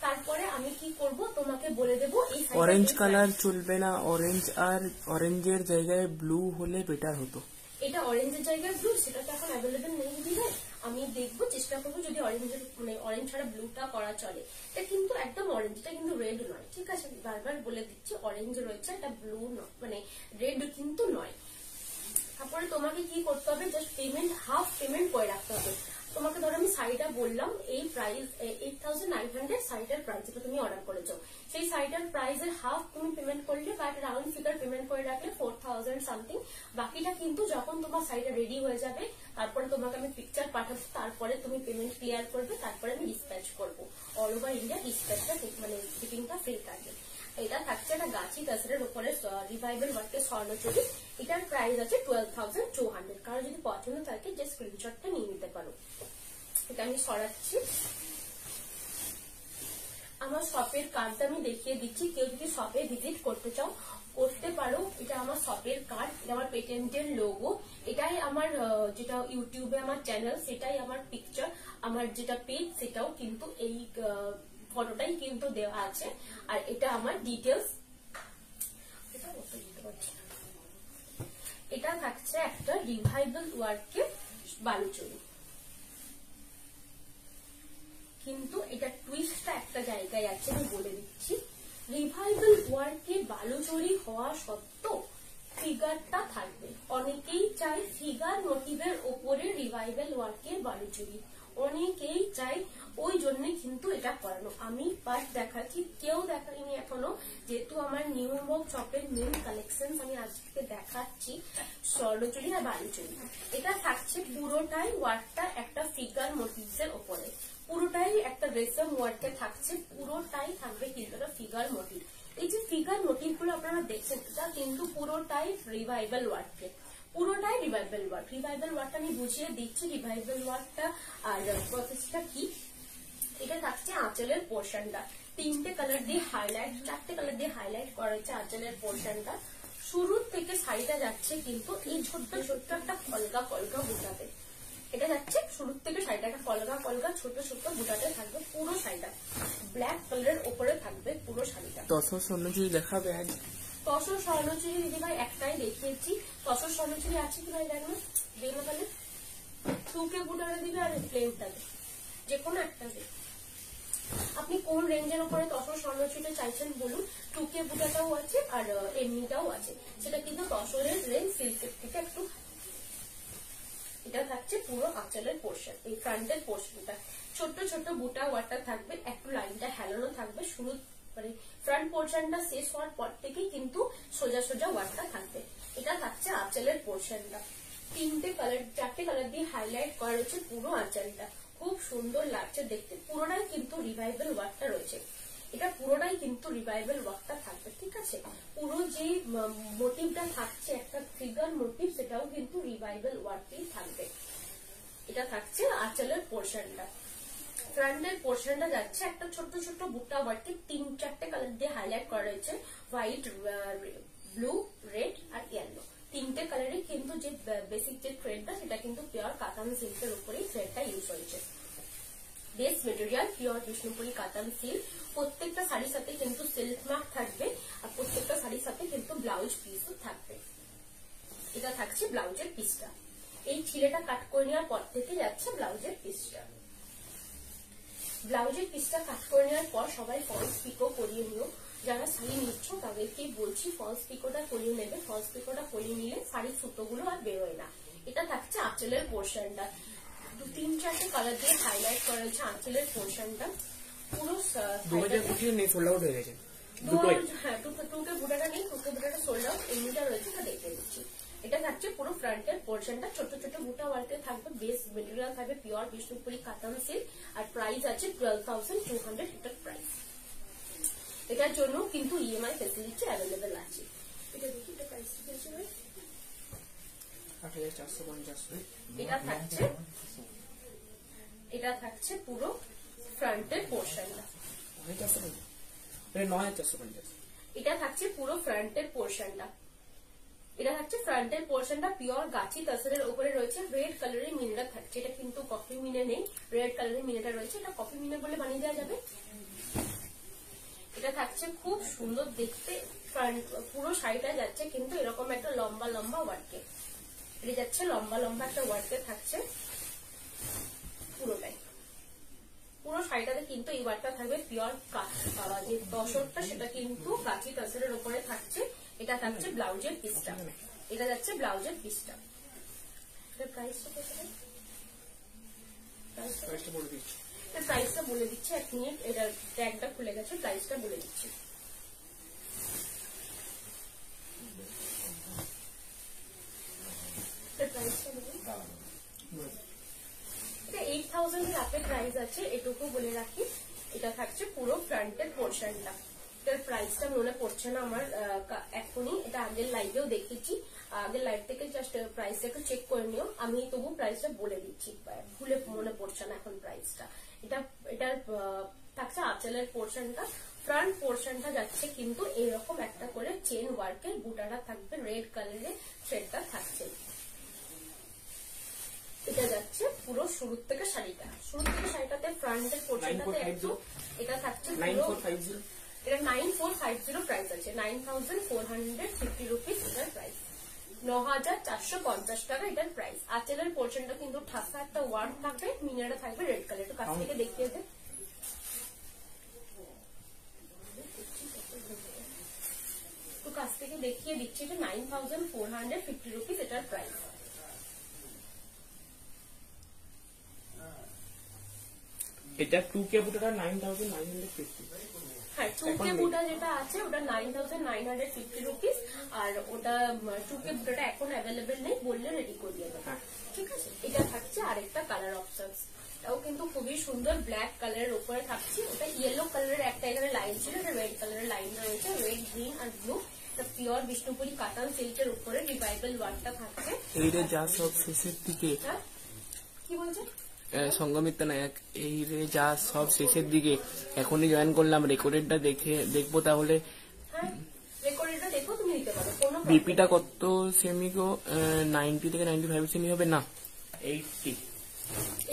তারপরে আমি কি করব তোমাকে বলে দেবো। এই অরেঞ্জ কালার চলবে না, অরেঞ্জ আর অরেঞ্জের জায়গায় ব্লু হলে বেটার হতো। এটা অরেঞ্জের জায়গায় ব্লু, সেটা তো এখন অ্যাভেলেবেল নেই দিদি। আমি দেখবো, চেষ্টা করবো যদি অরেঞ্জের মানে অরেঞ্জ ছাড়া ব্লুটা করা চলে। এটা কিন্তু একদম অরেঞ্জ, এটা কিন্তু রেড নয়, ঠিক আছে। আমি বারবার বলে দিচ্ছি অরেঞ্জ রয়েছে, এটা ব্লু নয়, মানে রেড কিন্তু নয়। তারপরে তোমাকে কি করতে হবে, জাস্ট পেমেন্ট হাফ পেমেন্ট করে রাখতে হবে। তোমাকে ধরো আমি শাড়িটা বললাম, এই প্রাইস 8,900 শাড়িটার প্রাইস, যেটা তুমি অর্ডার করেছো, সেই শাড়িটার প্রাইসের হাফ তুমি পেমেন্ট করলে বা রাউন্ড ফিগার পেমেন্ট করে রাখলে 4,000 সামথিং। বাকিটা কিন্তু যখন তোমার শাড়িটা রেডি হয়ে যাবে, তারপরে তোমাকে আমি পিকচার পাঠাবো, তারপরে তুমি পেমেন্ট ক্লিয়ার করবে, তারপরে আমি ডিসপ্যাচ করবো। অল ওভার ইন্ডিয়া ডিসপ্যাচটা মানে শিপিংটা ফ্রি থাকবে। এটা থাকছে একটা গাছি তসরের উপরে রিভাইভাল ওয়ার্কের স্বর্ণচুরি। এটার প্রাইস আছে 12,200। কারো যদি পছন্দ থাকে যে স্ক্রিনশটটা নিয়ে নিতে পারো। এটা আমি সরাচ্ছি। আমার শপের কার্ডটা আমি দেখিয়ে দিচ্ছি, কেউ যদি শপে ভিজিট করতে চাও করতে পারো। এটা আমার শপের কার্ড, এটা আমার পেটেন্টের লোগো, এটাই আমার যেটা ইউটিউবে আমার চ্যানেল, সেটাই আমার পিকচার, আমার যেটা পেজ সেটাও কিন্তু এই ফটোটাই কিন্তু দেওয়া আছে। আর এটা আমার ডিটেলস। এটা থাকছে একটা রিভাইভাল ওয়ার্কের বালুচুরি, কিন্তু এটা টুইস্টটা একটা জায়গায় আছে, আমি বলে দিচ্ছি। রিভাইভাল ওয়ার্কে বালুচুরি হওয়া সত্ত্বেও ফিগারটা থাকবে। অনেকেই চায় ফিগার মোটিভের ওপরে রিভাইভাল ওয়ার্কের বালুচুরি, অনেকেই চায়, ওই জন্য কিন্তু এটা করানো। আমি বাট দেখাচ্ছি, কেউ দেখাইনি এখনো, যেহেতু আমার নিউ বক শপের মেন কালেকশন আমি আজকে দেখাচ্ছি স্বর্ণচুরি আর বালুচুরি। এটা থাকছে পুরোটাই ওয়ার্কটা একটা ফিগার মোটিভস এর ওপরে, পুরোটাই একটা রেশম ওয়ার্কে থাকছে, পুরোটাই থাকবে কিন্তু একটা ফিগার মোটিভ। এই যে ফিগার মোটিভ গুলো আপনারা দেখছেন, এটা কিন্তু পুরোটাই রিভাইভাল ওয়ার্কে, পুরোটাই রিভাইভাল ওয়ার্ক। রিভাইভাল ওয়ার্কটা আমি বুঝিয়ে দিচ্ছি রিভাইভাল ওয়ার্কটা আর প্রসেসটা কি। এটা থাকছে আঁচলের পোর্শনটা, 3টে কালার দিয়ে হাইলাইট, 4টে কালার দিয়ে হাইলাইট করা হয়েছে আঁচলের পোর্শনটা। শুরুর থেকে শাড়িটা যাচ্ছে কিন্তু এই ছোট্ট ছোট্ট একটা কলকা কলকা বুটাতে, এটা যাচ্ছে শুরুর থেকে শাড়িটা একটা কলকা কলকা ছোট ছোট বুটাতে থাকবে। পুরো শাড়িটা ব্ল্যাক কালারের ওপরে থাকবে পুরো শাড়িটা। তসর স্বর্ণচুরি দেখাবে আজ? তসর স্বর্ণচুরি দিদি ভাই একটাই দেখিয়েছি, তসর স্বর্ণচুরি আছে কি ভাই দেখো, দেখো তাহলে 2K বুটারে দিবে আর প্লেনটা যে কোনো একটা দেবে। আপনি কোন রেঞ্জের উপরে তসর স্বর্ণচুরিটা চাইছেন বলুন। 2K বুটাটাও আছে আর এমনিটাও আছে, সেটা কিন্তু তসরের রেঞ্জ সিল্কের থেকে একটু। এটা থাকছে পুরো আঁচলের পোর্শন, এই ফ্রন্টের পোর্শনটা ছোট ছোট বুটা ওয়াটা থাকবে, একটু লাইনটা হেলানো থাকবে। শুরু মানে ফ্রন্ট পোর্শনটা শেষ হওয়ার পর থেকেই কিন্তু সোজা সোজা ওয়াটা থাকবে। এটা থাকছে আঁচলের পোর্শনটা, 4টে কালার দিয়ে হাইলাইট করা রয়েছে পুরো আঁচলটা, খুব সুন্দর লাগছে দেখতে। পুরোটাই কিন্তু রিভাইভাল ওয়ার্কটা রয়েছে, এটা পুরোটাই কিন্তু রিভাইভাল ওয়ার্কটা থাকবে, ঠিক আছে। পুরো যে মোটিভটা থাকছে একটা ফিগার মোটিভ, সেটাও কিন্তু রিভাইভাল ওয়ার্কেই থাকবে। এটা থাকছে আঁচলের পোর্শনটা। ফ্রন্টের পোর্শনটা যাচ্ছে একটা ছোট ছোট বুটা ওয়ার্কে 3-4টে কালার দিয়ে হাইলাইট করা রয়েছে, হোয়াইট, ব্লু, রেড আর ইয়েলো। 3টে কালারে কিন্তু যে বেসিক যে থ্রেডটা সেটা কিন্তু পিওর কাতান সিল্কের উপরেই থ্রেডটা ইউজ হয়েছে। বেস মেটেরিয়াল পিওর বিষ্ণুপুরি কাতান সিল্ক। প্রত্যেকটা শাড়ির সাথে কিন্তু সিল্ক মার্ক থাকবে আর প্রত্যেকটা শাড়ির সাথে কিন্তু ব্লাউজ পিসও থাকবে। এটা থাকছে ব্লাউজের পিসটা। এই ছিলেটা কাট করে নেওয়ার পর থেকে যাচ্ছে ব্লাউজের পিসটা। ব্লাউজের পিসটা কাট করে নেওয়ার পর সবাই ফলস পিকো করিয়ে নিও। যারা শাড়ি নিচ্ছ তাদেরকে বলছি ফলস পিকোটা করিয়ে নেবে। ফলস পিকোটা করিয়ে নিলে শাড়ির সুতোগুলো আর বেরোয় না। এটা থাকছে আঁচলের পোর্শনটা। 2-3-4টে কালার দিয়ে হাইলাইট করা হয়েছে আঁচলের পোর্শনটা। পুরো হ্যাঁ, টুকে বুটাটা নেই, টুকে বুটাটা সোল্ড আউট, এমনিটা রয়েছে, এটা দেখে দিচ্ছি। এটা থাকছে পুরো ফ্রন্টের পোর্শনটা, ছোট ছোট বুটা ওয়ার্কে থাকবে। বেস মেটেরিয়াল থাকবে পিওর বিষ্ণুপুরি কাতান সিল্ক আর প্রাইস আছে 12,200 এটার প্রাইস। এটার জন্য কিন্তু ইএমআই ফেসিলিটি অ্যাভেলেবেল আছে। এটা দেখি এটা প্রাইস কি আছে ভাই? 8,450। এটা থাকছে পুরো ফ্রন্টের পোর্শনটা। এটা থাকছে পুরো ফ্রন্টের পোর্শনটা। এটা থাকছে ফ্রন্টের পোর্শনটা পিওর গাছি তাসরের উপরে রয়েছে। রেড কালারের মিনেটা থাকছে, এটা কিন্তু কফি মিনে নেই, রেড কালারের মিনেটা রয়েছে। এটা কফি মিনে বলে বানিয়ে দেওয়া যাবে। এটা থাকছে খুব সুন্দর দেখতে। পুরো শাড়িটা যাচ্ছে কিন্তু এরকম একটা লম্বা লম্বা ওয়ার্কে। এটা যাচ্ছে লম্বা লম্বা একটা ওয়ার্কে থাকছে পুরোটাই। পুরো শাড়িটাতে কিন্তু এই ওয়ার্কটা থাকবে পিওর, যে তসরটা সেটা কিন্তু গাছি তাসরের উপরে থাকছে। এটা থাকছে ব্লাউজের পিসটা। এটা যাচ্ছে ব্লাউজের পিসটা। প্রাইসটা প্রাইসটা বলে দিচ্ছি, 1 মিনিট। এটা ট্যাগটা খুলে গেছে, প্রাইসটা বলে দিচ্ছি। এটা 8,000 এর আপে প্রাইস আছে, এটুকু বলে রাখি। এটা থাকছে পুরো ফ্রন্টের পোর্শনটা। এটার প্রাইসটা মনে পড়ছে না আমার এখনই, এটা আগের লাইভেও দেখেছি। আগের লাইভ থেকে জাস্ট প্রাইসটা একটু চেক করে নিও। আমি তবু প্রাইসটা বলে দিচ্ছি, ভুলে মনে পড়ছে না এখন প্রাইসটা। এটার থাকছে আঁচলের পোর্শনটা। ফ্রন্ট পোর্শনটা যাচ্ছে কিন্তু এরকম একটা করে চেন ওয়ার্কের বুটাটা থাকবে, রেড কালারের থ্রেডটা থাকছে। এটা যাচ্ছে পুরো শুরু থেকে শাড়িটাতে ফ্রন্টের পোর্শনটাতে একটু এটা থাকছে এটা 9450 প্রাইস আছে। 9,450 রুপিস এটার প্রাইস। 9,450 টাকা এটার প্রাইস। আঁচলের পোর্শনটা কিন্তু ঠাসা একটা ওয়ার্ক থাকবে, মিনারটা থাকবে রেড কালার। একটু কাছ থেকে দেখিয়ে দে। কাছ থেকে দেখিয়ে দিচ্ছি। এটা 9,450 রুপিস এটার প্রাইস। এটা 2K বুটাটা 9,950। হ্যাঁ, 2K বুটা যেটা আছে ওটা 9,950 রুপিস। আর ওটা 2K বুটাটা এখন অ্যাভেলেবেল নেই, বললে রেডি করে দিয়ে দেবে। ঠিক আছে। এটা থাকছে আরেকটা কালার অপশনস। এটাও কিন্তু খুবই সুন্দর, ব্ল্যাক কালারের উপরে থাকছে। ওটা ইয়েলো কালারের একটা এখানে লাইন ছিল, এটা রেড কালারের লাইন রয়েছে, রেড, গ্রিন আর ব্লু। এটা পিওর বিষ্ণুপুরি কাতান সিল্কের উপরে রিভাইভাল ওয়ার্কটা থাকছে। এইটা যা সব শেষের দিকে। কি বলছে? সঙ্গমিত্রা নায়ক, এই রে যা সব শেষের দিকে। এখনই জয়েন করলাম, রেকর্ডেডটা দেখবো তাহলে। রেকর্ডেডটা দেখো, তুমি নিতে পারো। বিপিটা কত সেমি গো? 90 থেকে 95 সেমি হবে না, 80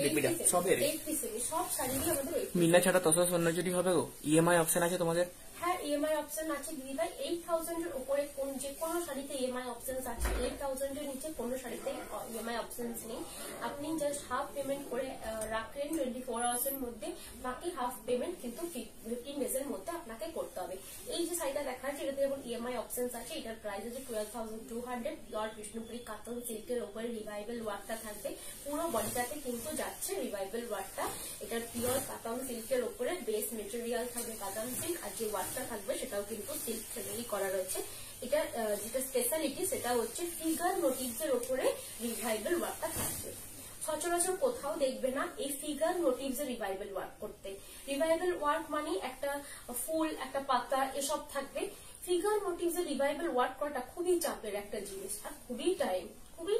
বিপিটা সবের। 80 সেমি সব শাড়িরই আমাদের। মিনা ছাড়া তসর সোনাঝুরি হবে গো? ইএমআই অপশন আছে তোমাদের? হ্যাঁ, ইএমআই অপশন আছে দিদি ভাই। 8,000 এর উপরে যে কোনো শাড়িতে ইএমআই অপশন আছে। 8,000 এর নিচে কোনো শাড়িতে ইএমআই অপশন নেই। আপনি জাস্ট হাফ পেমেন্ট করে রাখলেন 24 আওয়ার্স এর মধ্যে, বাকি হাফ পেমেন্ট কিন্তু 15 ডেজ এর মধ্যে আপনাকে করতে হবে। এই যে শাড়িটা দেখাচ্ছে এটাতে যেমন ইএমআই অপশন আছে। এটার প্রাইস আছে 12,200। পিওর বিষ্ণুপুরি কাতান সিল্কের উপরে রিভাইভাল ওয়ার্কটা থাকবে। পুরো বডিটাতে কিন্তু যাচ্ছে রিভাইভাল ওয়ার্কটা। এটার পিওর কাতান সিল্কের উপরে বেস মেটেরিয়াল থাকবে কাতান সিল্ক, আর যে ওয়ার্কটা থাকবে সেটাও কিন্তু সিল্ক থ্রেডেরই করা রয়েছে। এটা যেটা স্পেশালিটি সেটা হচ্ছে ফিগার মোটিভস এর উপরে রিভাইভাল ওয়ার্কটা থাকবে। সচরাচর কোথাও দেখবে না এই ফিগার মোটিভস এর রিভাইভাল ওয়ার্ক করতে। রিভাইভাল ওয়ার্ক মানে একটা ফুল, একটা পাতা এসব থাকবে। ফিগার মোটিভস এর রিভাইভাল ওয়ার্ক করাটা খুবই চাপের একটা জিনিস, আর খুবই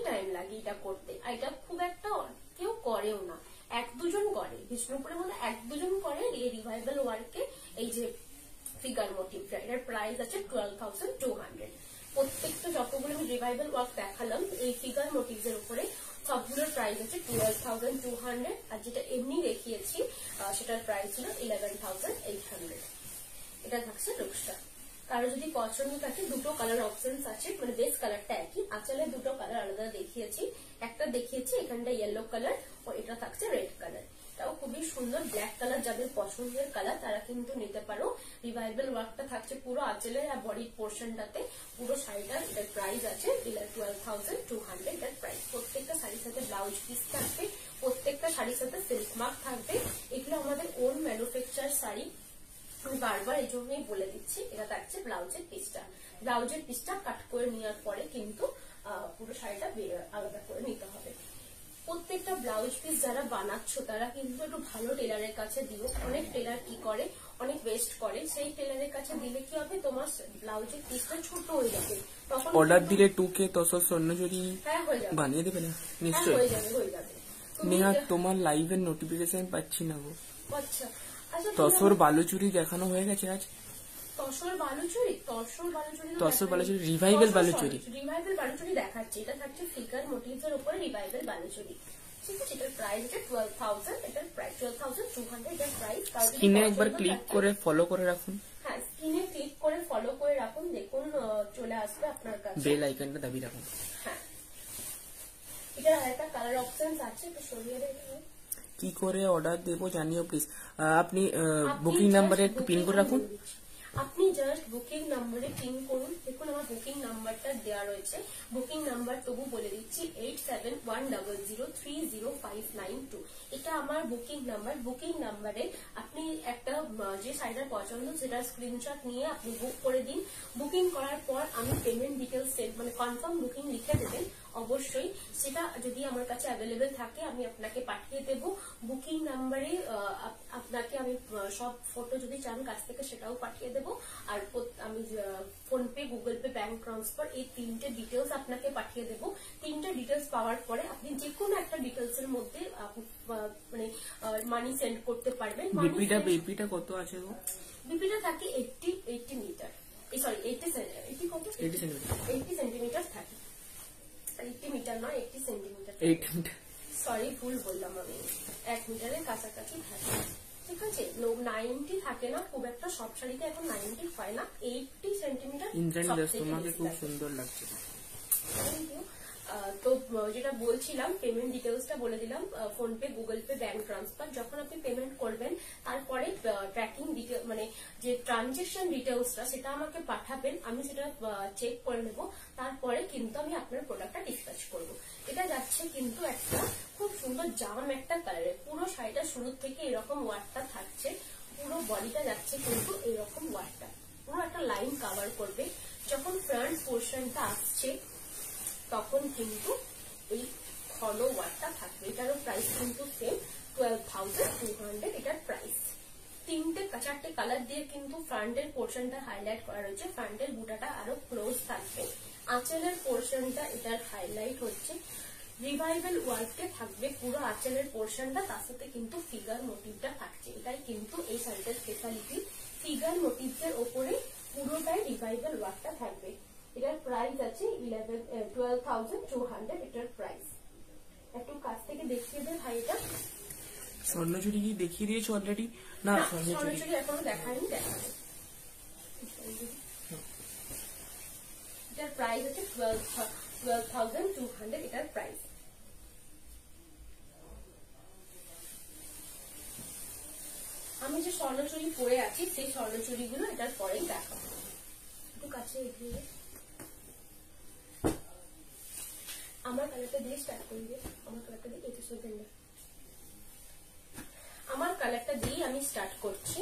টাইম লাগে এটা করতে। আর এটা খুব একটা কেউ করেও না। এক দুজন করে, বিষ্ণুপুরের মধ্যে এক দুজন করে এই রিভাইভাল ওয়ার্কে এই যে ফিগার মোটিভটা। এটার প্রাইস আছে 12,200। প্রত্যেকটা যতগুলো আমি রিভাইভাল ওয়ার্ক দেখালাম এই ফিগার মোটিভস এর উপরে সবগুলোর প্রাইস আছে 12,200, আর যেটা এমনি দেখিয়েছি সেটার প্রাইস ছিল 11,800। এটা থাকছে লুকসটা। কারো যদি পছন্দ থাকে দুটো কালার অপশনস আছে, মানে বেস কালারটা একই, আঁচলে দুটো কালার আলাদা দেখিয়েছি। একটা দেখিয়েছি এখানটা ইয়েলো কালার, ও এটা থাকছে রেড কালার। এটাও খুবই সুন্দর, ব্ল্যাক কালার যাদের পছন্দের কালার তারা কিন্তু নিতে পারো। রিভাইভাল ওয়ার্কটা থাকছে পুরো আঁচলের আর বডির পোর্শনটাতে, পুরো শাড়িটার এটার প্রাইস আছে 12,200 এটার প্রাইস। প্রত্যেকটা শাড়ির সাথে ব্লাউজ পিস থাকবে, প্রত্যেকটা শাড়ির সাথে সিল্ক মার্ক থাকবে। এগুলো আমাদের ওন ম্যানুফ্যাকচার শাড়ি, আমি বারবার এই জন্যই বলে দিচ্ছি। এটা থাকছে ব্লাউজের পিসটা। ব্লাউজের পিসটা কাট করে নেওয়ার পরে কিন্তু পুরো শাড়িটা আলাদা করে নিতে হবে। প্রত্যেকটা ব্লাউজ পিস যারা বানাচ্ছ তারা কিন্তু একটু ভালো টেলারের কাছে দিও। অনেক টেলার কি করে, অনেক ওয়েস্ট করে, সেই টেলারের কাছে দিলে কি হবে, তোমার ব্লাউজের পিসটা ছোট হয়ে যাবে। তখন অর্ডার দিলে 2K তসর স্বর্ণচুরি হয়ে যাবে, বানিয়ে দেবে না? হ্যাঁ নিশ্চয়ই হয়ে যাবে, হয়ে যাবে। নেহা, তোমার লাইভের নোটিফিকেশন পাচ্ছি না গো। আচ্ছা আচ্ছা, তসর বালুচুরি দেখানো হয়ে গেছে আজ। তসর বালুচুরি, তসর বালুচুরি, তসর বালুচুরি, রিভাইভাল বালুচুরি, রিভাইভাল বালুচুরি দেখাচ্ছে। এটা থাকছে ফিগার মোটিভস এর উপরে রিভাইভাল বালুচুরি, ঠিক আছে। এটার প্রাইস হচ্ছে 12,000, এটার প্রাইস 12,200 এটার প্রাইস। স্ক্রিনে একবার ক্লিক করে ফলো করে রাখুন। হ্যাঁ, স্ক্রিনে ক্লিক করে ফলো করে রাখুন, দেখুন চলে আসবে আপনার কাছে। বেল আইকনটা দাবি রাখুন। হ্যাঁ, এটার আরেকটা কালার অপশনস আছে, একটু সরিয়ে দেবেন। কি করে অর্ডার দেবো জানিও প্লিজ। আপনি বুকিং নাম্বারে একটু পিন করে রাখুন। আপনি জাস্ট বুকিং নাম্বারে পিন করুন। দেখুন আমার বুকিং নাম্বারটা দেওয়া রয়েছে। বুকিং নাম্বার তবু বলে দিচ্ছি 8710030592। এটা আমার বুকিং নাম্বার। বুকিং নাম্বারে আপনি একটা যে শাড়িটার পছন্দ সেটার স্ক্রিনশট নিয়ে আপনি বুক করে দিন। বুকিং করার পর আমি পেমেন্ট ডিটেলস মানে কনফার্ম বুকিং লিখে দেবেন অবশ্যই। সেটা যদি আমার কাছে অ্যাভেলেবেল থাকে আমি আপনাকে পাঠিয়ে দেব। বুকিং নাম্বারে আপনাকে আমি সব ফটো যদি চান কাছ থেকে সেটাও পাঠিয়ে দেব। আর আমি PhonePe, Google Pay, bank transfer এই 3টে ডিটেলস আপনাকে পাঠিয়ে দেব। 3টে ডিটেলস পাওয়ার পরে আপনি যে কোনো একটা ডিটেলস এর মধ্যে মানে মানি সেন্ড করতে পারবেন। বিপিটা কত আছে গো? বিপিটা থাকে 80 মিটার, সরি 80 কত, 80 সেন্টিমিটার থাকে। 80 মিটার নয়, 80 সেন্টিমিটার। সরি, ভুল বললাম আমি, 1 মিটারের কাছাকাছি থাকে, ঠিক আছে। 90 থাকে না খুব একটা, সব শাড়িতে এখন 90 হয় না, 80 সেন্টিমিটার। তোমাকে খুব সুন্দর লাগছে। Thank you. তো যেটা বলছিলাম, পেমেন্ট ডিটেলসটা বলে দিলাম, PhonePe, Google Pay, bank transfer. যখন আপনি পেমেন্ট করবেন তারপরে ট্র্যাকিং ডিটেল মানে যে ট্রানজেকশন ডিটেলসটা সেটা আমাকে পাঠাবেন, আমি সেটা চেক করে নেব। তারপরে কিন্তু আমি আপনার প্রোডাক্টটা ডিসপ্যাচ করব। এটা যাচ্ছে কিন্তু একটা খুব সুন্দর জাম একটা কালারে। পুরো শাড়িটা শুরু থেকে এরকম ওয়ার্কটা থাকছে, পুরো বডিটা যাচ্ছে কিন্তু এরকম ওয়ার্কটা, পুরো একটা লাইন কভার করবে। যখন ফ্রন্ট পোর্শনটা আসছে তখন কিন্তু এই ঘন ওয়ার্কটা থাকবে। এটারও প্রাইস কিন্তু সেম 12,200 এটার প্রাইস। 3-4টে কালার দিয়ে কিন্তু ফ্রন্টের পোর্শনটা হাইলাইট করা রয়েছে। ফ্রন্টের বুটাটা আরো ক্লোজ থাকবে। আঁচলের পোর্শনটা এটার হাইলাইট হচ্ছে। রিভাইভাল ওয়ার্কে থাকবে পুরো আঁচলের পোর্শনটা, তার সাথে কিন্তু ফিগার মোটিভটা থাকছে। এটাই কিন্তু এই শাড়িটার স্পেশালিটি। ফিগার মোটিভস এর ওপরে পুরোটাই রিভাইভাল ওয়ার্কটা থাকবে। এটার প্রাইস আছে 12,200 এটার প্রাইস। একটু কাছ থেকে দেখিয়ে দেন ভাইটা। স্বর্ণচুরি কি দেখিয়ে দিয়েছো অলরেডি? না, স্বর্ণচুরি এখনো দেখায়নি, দেখাবো। এটার প্রাইস আছে 12,200 এটার প্রাইস। আমি যে স্বর্ণচুরি পরে আছি সেই স্বর্ণচুরি গুলো এটার পরেই দেখাবো। একটু কাছে এগিয়ে আমার কালারটা দিয়ে স্টার্ট করি। আমার কালারটা দিয়ে এটা শুনবেন না, আমার কালারটা দিয়ে আমি স্টার্ট করছি।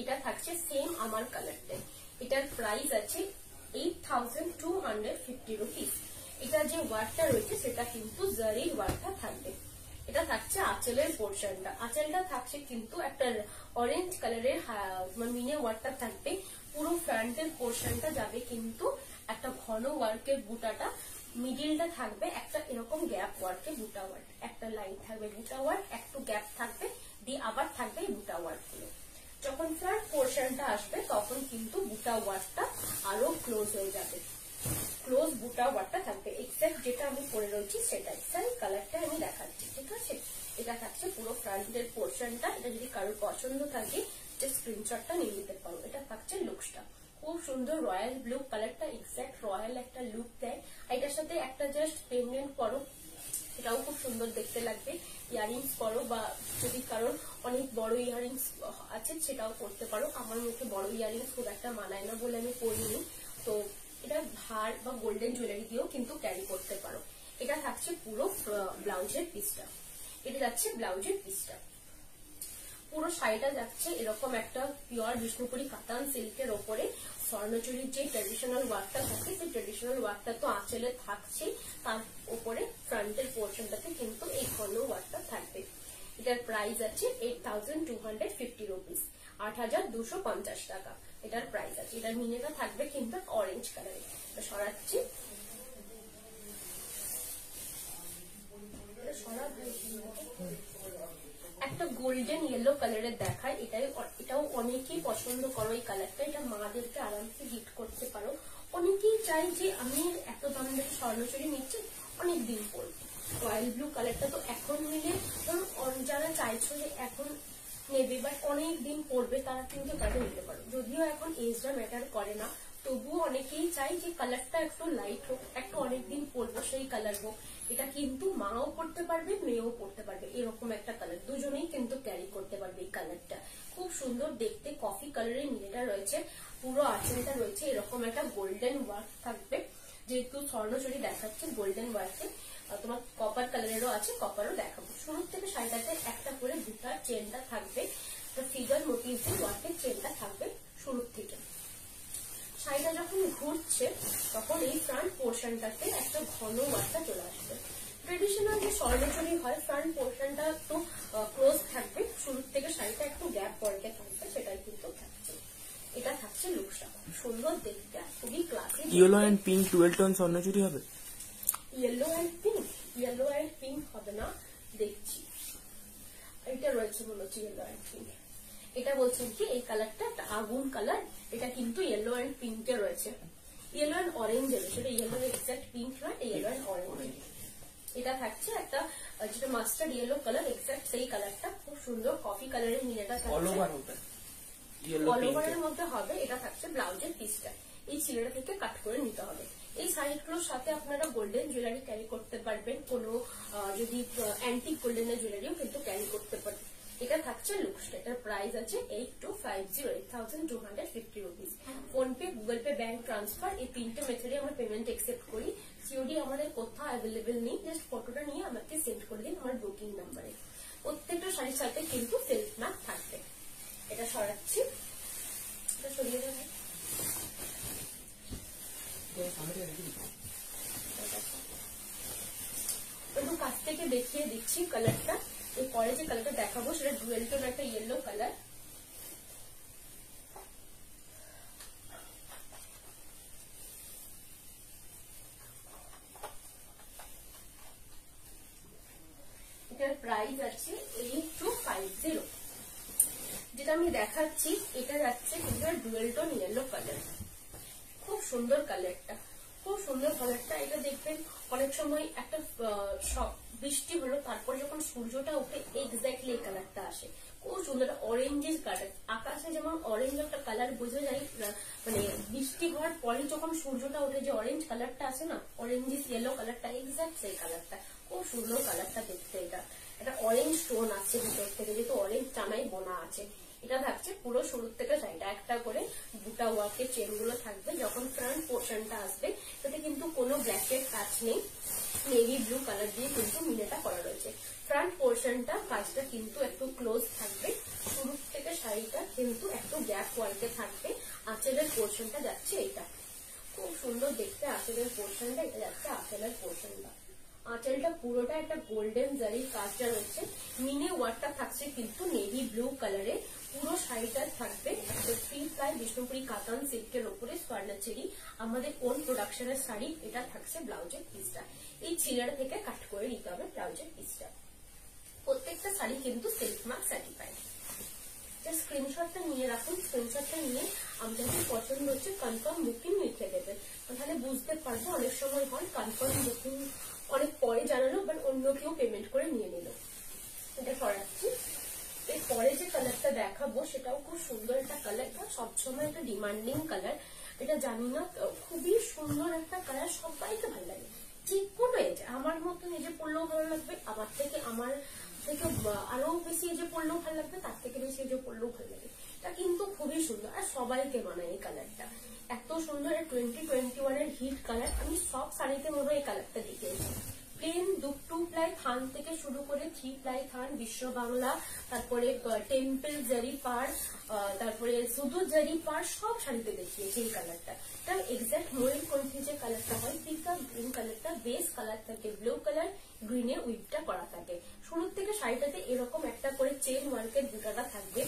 এটা থাকছে সেম আমার কালারটাই। এটার প্রাইস আছে 8,250 রুপিস। এটা যে ওয়ার্কটা রয়েছে সেটা কিন্তু জারির ওয়ার্কটা থাকবে। এটা থাকছে আঁচলের পোর্শনটা। আঁচলটা থাকছে কিন্তু একটা অরেঞ্জ কালারের মিনে ওয়ার্কটা থাকবে। পুরো ফ্রন্টের পোর্শনটা যাবে কিন্তু একটা ঘন ওয়ার্কের বুটাটা মিডিলটা থাকবে একটা এরকম গ্যাপ ওয়ার্কে বুটা ওয়ার্ক, একটা লাইন থাকবে বুটা ওয়ার্ক, একটু গ্যাপ থাকবে, দিয়ে আবার থাকবে এই বুটা ওয়ার্ক গুলো। যখন ফ্রন্ট পোর্শনটা আসবে তখন কিন্তু বুটা ওয়ার্কটা আরো ক্লোজ হয়ে যাবে, ক্লোজ বুটা ওয়ার্কটা থাকবে। এক্সাক্ট যেটা আমি পরে রয়েছি সেটাই, সেম কালারটা আমি দেখাচ্ছি, ঠিক আছে। এটা থাকছে পুরো ফ্রন্টের পোর্শনটা। এটা যদি কারোর পছন্দ থাকে যে স্ক্রিনশটটা নিয়ে নিতে পারো। এটা থাকছে লুকসটা, খুব সুন্দর রয়্যাল ব্লু কালারটা, এক্সাক্ট রয়্যাল একটা লুক দেয়। এটার সাথে একটা জাস্ট পেন্ডেন্ট করো, এটাও খুব সুন্দর দেখতে লাগবে। ইয়ারিংস করো, বা যদি কারোর অনেক বড় ইয়ারিংস আছে সেটাও করতে পারো। আমার মুখে বড় ইয়ারিংস খুব একটা মানায় না বলে আমি পরিনি, তো এটা ভার বা গোল্ডেন জুয়েলারি দিয়েও কিন্তু ক্যারি করতে পারো। এটা থাকছে পুরো ব্লাউজের পিসটা, এটা যাচ্ছে ব্লাউজের পিসটা। পুরো শাড়িটা যাচ্ছে এরকম একটা পিওর বিষ্ণুপুরি কাতান সিল্কের ওপরে স্বর্ণচুরির যে ট্রেডিশনাল ওয়ার্কটা থাকে, সেই ট্রেডিশনাল ওয়ার্কটা তো আঁচলে থাকছে, তার উপরে ফ্রন্টের পোর্শনটাতে কিন্তু এই ঘন ওয়ার্কটা থাকবে। এটার প্রাইস আছে 8250 রুপিস, 8250 টাকা এটার প্রাইস আছে। এটার মিনেটা থাকবে কিন্তু অরেঞ্জ কালারে। সরাচ্ছি, একটা গোল্ডেন ইয়েলো কালারের দেখায়, এটাও অনেকেই পছন্দ করো এই কালারটা। এটা মাদেরকে আরামসে গিফট করতে পারো। অনেকেই চাই যে আমি এত দাম দিয়ে স্বর্ণচুরি নিচ্ছি, অনেকদিন পরবো। রয়্যাল ব্লু কালারটা তো এখন নিলে যারা চাইছো যে এখন নেবে বাট অনেক দিন পরবে, তারা কিন্তু তাকে নিতে পারো। যদিও এখন এজটা ম্যাটার করে না, তবুও অনেকেই চাই যে কালারটা একটু লাইট হোক, একটু অনেকদিন পরবো সেই কালার হোক। এটা কিন্তু মাও পড়তে পারবে, মেয়েও পড়তে পারবে, এরকম একটা কালার, দুজনেই কিন্তু ক্যারি করতে পারবে এই কালারটা। খুব সুন্দর দেখতে কফি কালারের মিনেটা রয়েছে, পুরো আঁচলটা রয়েছে এরকম একটা গোল্ডেন ওয়ার্ক থাকবে। যেহেতু স্বর্ণচুরি দেখাচ্ছে গোল্ডেন ওয়ার্কে, তোমার কপার কালারেরও আছে, কপারও দেখাবো। শুরু থেকে শাড়িটাতে একটা করে দুটার চেনটা থাকবে, ফিগার মোটিভের ওয়ার্কের চেনটা থাকবে শুরু থেকে। শাড়িটা যখন ঘুরছে তখন এই ফ্রন্ট পোর্শনটাতে একটা ঘন ওয়ার্কটা চলে আসবে। ট্রেডিশনাল যে স্বর্ণচুরি হয়, ফ্রন্ট পোর্শনটা একটু ক্লোজ থাকবে, শুরু থেকে শাড়িটা একটু গ্যাপ ওয়ার্কে থাকবে, সেটাই কিন্তু থাকছে। এটা থাকছে লুকসটা, সুন্দর দেখতে, খুবই classic. Yellow and pink dual tone Swarnachuri হবে? Yellow and pink, yellow and pink হবে না, দেখছি এটা রয়েছে মনে হচ্ছে ইয়েলো এন্ড পিঙ্ক। এটা বলছেন কি এই কালারটা একটা আগুন কালার, এটা কিন্তু ইয়েলো এন্ড পিঙ্কে রয়েছে, ইয়েলো এন্ড অরেঞ্জে রয়েছে। এটা ইয়েলো এক্সাক্ট পিঙ্ক নয়, ইয়েলো এন্ড অরেঞ্জ। এটা থাকছে একটা যেটা মাস্টার্ড ইয়েলো কালার, এক্সাক্ট সেই কালারটা, খুব সুন্দর কফি কালারের মিনেটা থাকছে, অল ওভারের মধ্যে হবে। এটা থাকছে ব্লাউজের পিসটা, এই ছিলেটা থেকে কাট করে নিতে হবে। এই শাড়িগুলোর সাথে আপনারা গোল্ডেন জুয়েলারি ক্যারি করতে পারবেন, কোনো যদি অ্যান্টিক গোল্ডেনের জুয়েলারিও কিন্তু ক্যারি করতে পারবেন। এটা থাকছে লুকসটা, এটার প্রাইস আছে 8250 rupees. PhonePe, Google Pay, bank transfer, এই তিনটে মেথডে আমরা পেমেন্ট একসেপ্ট করি। সিওডি আমাদের কোথাও অ্যাভেলেবেল নেই, জাস্ট ফটোটা নিয়ে আমাকে সেন্ড করে দিন আমার বুকিং নাম্বারে। প্রত্যেকটা শাড়ির সাথে কিন্তু সেলফ ম্যাপ থাকবে। এটা সরাচ্ছি, এটা সরিয়ে দেবে, একটু কাছ থেকে দেখিয়ে দিচ্ছি কালারটা। এরপরে যে কালারটা দেখাবো সেটা ডুয়েল টোন একটা ইয়েলো কালার। এটার প্রাইস আছে 8250। যেটা আমি দেখাচ্ছি এটা যাচ্ছে ডুয়েল টোন ইয়েলো কালার, খুব সুন্দর কালারটা, খুব সুন্দর কালারটা। এটা দেখবেন অনেক সময় একটা বৃষ্টি হলো, তারপরে যখন সূর্যটা ওঠে এক্স্যাক্টলি এই কালারটা আসে, খুব সুন্দর অরেঞ্জের কালার। আকাশে যেমন অরেঞ্জ একটা কালার বোঝা যায়, মানে বৃষ্টি হওয়ার পরে যখন সূর্যটা ওঠে যে অরেঞ্জ কালারটা আসে না, অরেঞ্জিস ইয়েলো কালারটা, এক্স্যাক্ট সেই কালারটা, খুব সুন্দর কালারটা দেখতে। এটা অরেঞ্জ টোন আছে ভিতর থেকে, যেহেতু অরেঞ্জ টানাই বোনা আছে। এটা থাকছে পুরো শুরু থেকে শাড়িটা একটা করে বুটা ওয়ার্কের চেন গুলো থাকবে। যখন ফ্রন্ট পোর্শনটা আসবে তাতে কিন্তু কোনো ব্ল্যাকের কাজ নেই, নেভি ব্লু কালার দিয়ে কিন্তু মিনেটা করা রয়েছে। ফ্রন্ট পোর্শনটা কাজটা কিন্তু একটু ক্লোজ থাকবে, শুরু থেকে শাড়িটা কিন্তু একটু গ্যাপ ওয়ার্কে থাকবে। আঁচলের পোর্শনটা যাচ্ছে এটা, খুব সুন্দর দেখতে আঁচলের পোর্শনটা, এটা যাচ্ছে আঁচলের পোর্শনটা। আঁচলটা পুরোটা একটা গোল্ডেন জারির কাজটা রয়েছে, মিনে ওয়ার্কটা থাকছে কিন্তু নেভি ব্লু কালারে। পুরো শাড়িটা থাকবে একটা থাকবে 3 প্লাই বিষ্ণুপুরি কাতান সিল্কের উপরে স্বর্ণচুরি, আমাদের ওন প্রোডাকশনের শাড়ি। এটা থাকছে ব্লাউজের পিসটা, এই চিলার থেকে কাট করে নিতে হবে ব্লাউজের পিসটা। প্রত্যেকটা শাড়ি কিন্তু সিল্ক মার্ক সার্টিফাইড। স্ক্রিনশটটা নিয়ে রাখুন, স্ক্রিনশটটা নিয়ে আমাদের পছন্দ হচ্ছে কনফার্ম বুকিং লিখে দেবেন, তাহলে বুঝতে পারবো। অনেক সময় হয় কনফার্ম বুকিং অনেক পরে জানালো, বাট অন্য কেউ পেমেন্ট করে নিয়ে নিল। এটা করাচ্ছি। এরপরে যে কালারটা দেখাবো সেটাও খুব সুন্দর একটা কালার, সবসময় একটা ডিমান্ডিং কালার। এটা জানি না, খুবই সুন্দর একটা কালার, সবাইকে ভালো লাগে। যে কোনো এজ, আমার মতো নিজে পড়লেও ভালো লাগবে, আমার থেকে আরো বেশি এজে পড়লেও ভালো লাগবে, তার থেকে বেশি এজে পড়লেও ভালো লাগবে। এটা কিন্তু খুবই সুন্দর আর সবাইকে মানায় এই কালারটা, এত সুন্দর। 2021 এর হিট কালার, আমি সব শাড়িতে মনে হয় এই কালারটা দেখেছি। প্লেন 2 প্লাই থান থেকে শুরু করে 3 প্লাই থান, বিশ্ব বাংলা, তারপরে টেম্পল জারি পার, তারপরে শুধু জারি পার, সব শাড়িতে দেখিয়েছি এই কালারটা। তার এক্সাক্ট ময়ূর কণ্ঠী যে কালারটা হয়, পিকা গ্রিন কালারটা, বেস কালার থাকে ব্লু কালার, গ্রিনে উইপটা করা থাকে। শুরুর থেকে শাড়িটাতে এরকম একটা করে চেন ওয়ার্কের বুটাটা থাকবে,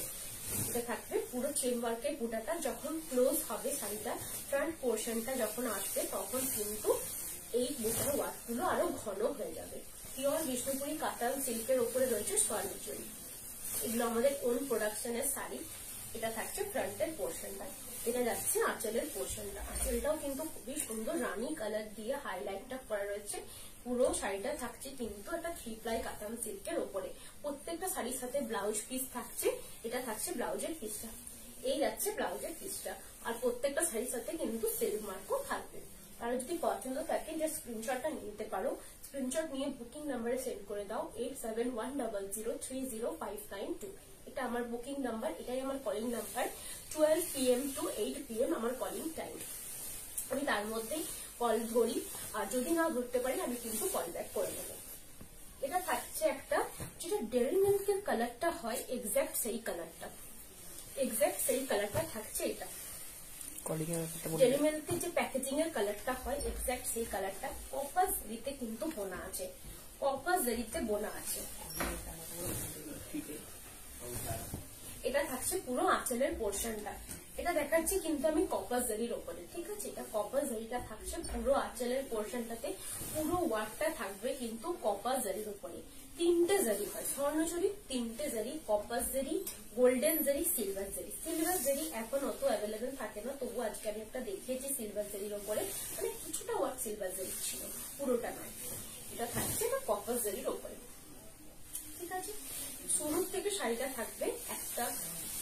এটা থাকবে পুরো চেন ওয়ার্কের বুটাটা। যখন ক্লোজ হবে শাড়িটা, ফ্রন্ট পোর্শনটা যখন আসবে, তখন কিন্তু এই বুটার ওয়ার্ক গুলো আরো ঘন হয়ে যাবে। পিওর বিষ্ণুপুরি কাতান সিল্কের উপরে রয়েছে স্বর্ণচুরি, এগুলো আমাদের ওন প্রোডাকশনের শাড়ি। এটা থাকছে ফ্রন্টের পোর্শনটা, এটা যাচ্ছে আঁচলের পোর্শনটা। আঁচলটাও কিন্তু খুবই সুন্দর রানী কালার দিয়ে হাইলাইটটা করা রয়েছে। পুরো শাড়িটা থাকছে কিন্তু একটা 3 প্লাই কাতান সিল্কের উপরে। প্রত্যেকটা শাড়ির সাথে ব্লাউজ পিস থাকছে, এটা থাকছে ব্লাউজের পিসটা, এই যাচ্ছে ব্লাউজের পিসটা। আর প্রত্যেকটা শাড়ির সাথে কিন্তু সিল্ক মার্কও থাকবে। আর যদি পছন্দ থাকে যে স্ক্রিনশটটা নিতে পারো, স্ক্রিনশট নিয়ে বুকিং নাম্বারে সেন্ড করে দাও 8710030592। এটা আমার বুকিং নাম্বার, এটাই আমার calling number. 12 PM to 8 PM আমার কলিং টাইম, আমি তার মধ্যে কল ধরি, আর যদি না ধরতে পারি আমি কিন্তু কল ব্যাক করে নেবো। এটা থাকছে একটা যেটা ডেরি মিল্কের কালারটা হয়, এক্সাক্ট সেই কালারটা, থাকছে এটা। ডেরি মিল্কের যে প্যাকেজিং এর কালারটা হয়, এক্সাক্ট সেই কালারটা। কপাস জরিতে কিন্তু বোনা আছে, কপাস জরিতে বোনা আছে। এটা থাকছে পুরো আঁচলের পোর্শনটা, এটা দেখাচ্ছি কিন্তু আমি কপাস জরির ওপরে, ঠিক আছে। এটা কপাস জরিটা থাকছে পুরো আঁচলের পোর্শনটাতে, পুরো ওয়ার্কটা থাকবে কিন্তু কপাস জরির উপরে। 3টে জরি হয় স্বর্ণচুরি, 3টে জরি, কপাস জরি, গোল্ডেন জরি, সিলভার জরি। সিলভার জরি এখন অত অ্যাভেলেবেল থাকে না, তবু আজকে আমি একটা দেখিয়েছি সিলভার জরির ওপরে, মানে কিছুটা ওয়ার্ক সিলভার জরি ছিল, পুরোটা নয়। এটা থাকছে এটা কপাস জরির ওপরে, ঠিক আছে। শুরুর থেকে শাড়িটা থাকবে একটা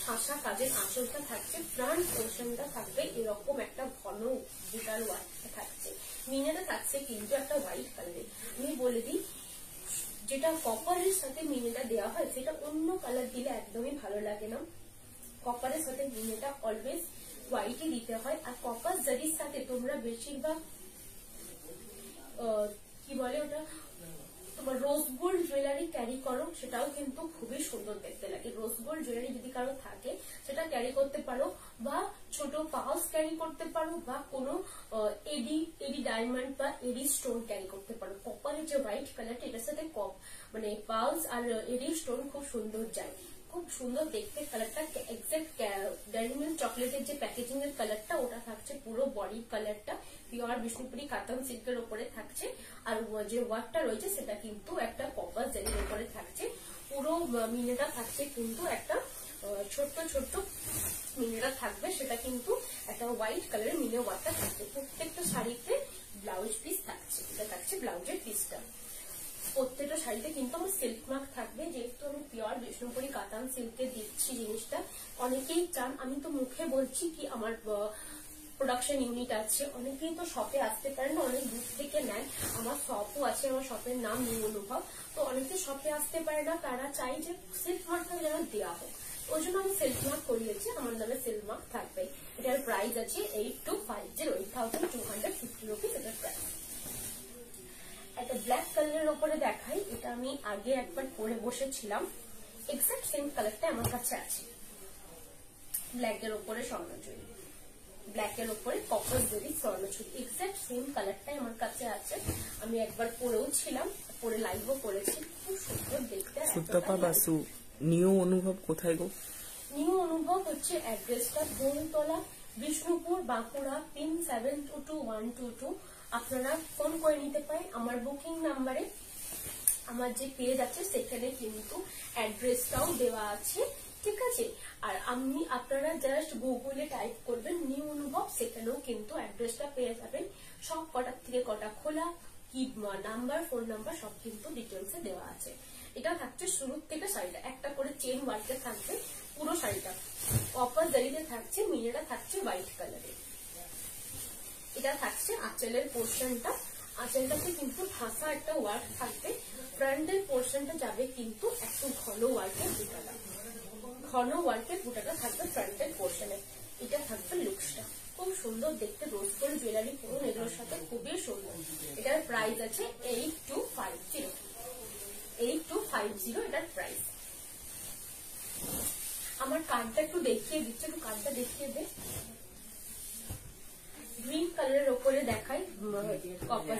ঠাসা কাজের, আঁচলটা থাকছে, ফ্রন্ট পোর্শনটা থাকবে এরকম একটা ঘন বুটার ওয়ার্ক থাকছে, মিনাটা থাকছে কিন্তু একটা হোয়াইট কালারের। আমি বলে দিই, যেটা কপারের সাথে মিনেটা দেওয়া হয় সেটা অন্য কালার দিলে একদমই ভালো লাগে না। কপারের সাথে মিনেটা অলওয়েজ হোয়াইটই দিতে হয়। আর কপার জারির সাথে তোমরা বেশিরভাগ কি বলে ওটা, তোমার রোজ গোল্ড জুয়েলারি ক্যারি করো, সেটাও কিন্তু খুবই সুন্দর দেখতে লাগে। রোজ গোল্ড জুয়েলারি যদি কারো থাকে সেটা ক্যারি করতে পারো, বা ছোট পাউস ক্যারি করতে পারো, বা কোনো এডি ডায়মন্ড বা এডি স্টোন ক্যারি করতে পারো। কপারের যে হোয়াইট কালারটা, এটার সাথে মানে পাউস আর এডি স্টোন খুব সুন্দর যায়, খুব সুন্দর দেখতে কালারটা। এক্সাক্ট ডেয়ারি মিল্ক চকলেটের যে প্যাকেজিং এর কালারটা, ওটা থাকছে পুরো বডি কালারটা, পিওর বিষ্ণুপুরি কাতান সিল্কের উপরে থাকছে। আর যে ওয়ার্কটা রয়েছে সেটা কিন্তু একটা কপাস জারির উপরে থাকছে। পুরো মিনেটা থাকছে কিন্তু একটা ছোট্ট ছোট্ট মিনেটা থাকবে, সেটা কিন্তু একটা হোয়াইট কালারের মিনে ওয়ার্কটা থাকছে। প্রত্যেকটা শাড়িতে ব্লাউজ পিস থাকছে, এটা থাকছে ব্লাউজের পিসটা। প্রত্যেকটা শাড়িতে কিন্তু আমার সিল্ক মার্ক থাকবে, যেহেতু আমি পিওর বিষ্ণুপুরি কাতান সিল্কে দিচ্ছি জিনিসটা। অনেকেই চান, আমি তো মুখে বলছি কি আমার প্রোডাকশন ইউনিট আছে, অনেকেই তো শপে আসতে পারে না, অনেক দূর থেকে নেন। আমার শপও আছে, আমার শপের নাম নিউ অনুভব। তো অনেকে শপে আসতে পারে না, তারা চাই যে সিল্ক মার্কটা যেন দেওয়া হোক, ওই জন্য আমি সিল্ক মার্ক করিয়েছি, আমার নামে সিল্ক মার্ক থাকবে। এটার প্রাইস আছে 8250 রুপিস এটার প্রাইস। একটা ব্ল্যাক কালারের উপরে দেখাই, এটা আমি আগে একবার পরে বসেছিলাম, এক্সাক্ট সেম কালারটা আমার কাছে আছে। ব্ল্যাকের উপরে স্বর্ণচুরি, ব্ল্যাকের উপরে কপাস জরি স্বর্ণচুরি, এক্সাক্ট সেম কালারটাই আমার কাছে আছে। আমি একবার পরেও ছিলাম, পরে লাইভও করেছি, খুব সুন্দর দেখতে। সুতপা বাসু, নিউ অনুভব কোথায় গো? নিউ অনুভব অনুভব হচ্ছে অ্যাড্রেসটা বনতলা, বিষ্ণুপুর, বাঁকুড়া, পিন 722122। আপনারা ফোন করে নিতে পারেন আমার বুকিং নাম্বারে। আমার যে পেজ আছে সেখানে কিন্তু অ্যাড্রেসটাও দেওয়া আছে, ঠিক আছে। আর আপনারা জাস্ট গুগলে টাইপ করবেন নিউ অনুভব, সেখানেও কিন্তু অ্যাড্রেসটা পেয়ে যাবেন। সব কটার থেকে কটা খোলা, কি নাম্বার, ফোন নাম্বার সব কিন্তু ডিটেলসে দেওয়া আছে। এটা থাকছে শুরুর থেকে শাড়িটা একটা করে চেন ওয়ার্কে থাকবে, পুরো শাড়িটা কপার জারিতে থাকছে, মিনেটা থাকছে হোয়াইট কালারে। এটা থাকছে আঁচলের পোর্শনটা, আঁচলটাতে কিন্তু ঠাসা একটা ওয়ার্ক থাকবে। ফ্রন্টের পোর্শনটা যাবে কিন্তু একটু ঘন ওয়ার্কের বুটাটা, ঘন ওয়ার্কের বুটাটা থাকবে ফ্রন্টের পোর্শনে। এটা থাকবে লুকসটা, খুব সুন্দর দেখতে, রোজ গোল্ড জুয়েলারি পরুন এগুলোর সাথে, খুবই সুন্দর। এটার প্রাইস আছে 8250, 8250 এটার প্রাইস। আমার কার্ডটা একটু দেখিয়ে দিচ্ছে, একটু কার্ডটা দেখিয়ে দে। গ্রিন কালারের ওপরে দেখাই কপার।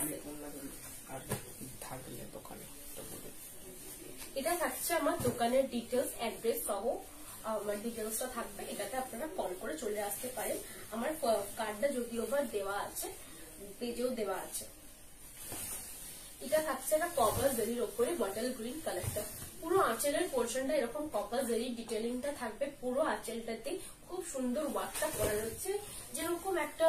এটা থাকছে আমার দোকানের ডিটেলস, অ্যাড্রেস সহ আমার ডিটেলসটা থাকবে। এটাতে আপনারা কল করে চলে আসতে পারেন। আমার কার্ডটা যদিও বা দেওয়া আছে, পেজেও দেওয়া আছে। এটা থাকছে একটা কপার জেরির ওপরে বটল গ্রিন কালারটা। পুরো আঁচলের পোর্শনটা এরকম কপার জেরি ডিটেলিংটা থাকবে, পুরো আঁচলটাতে খুব সুন্দর ওয়ার্কটা করা রয়েছে, যেরকম একটা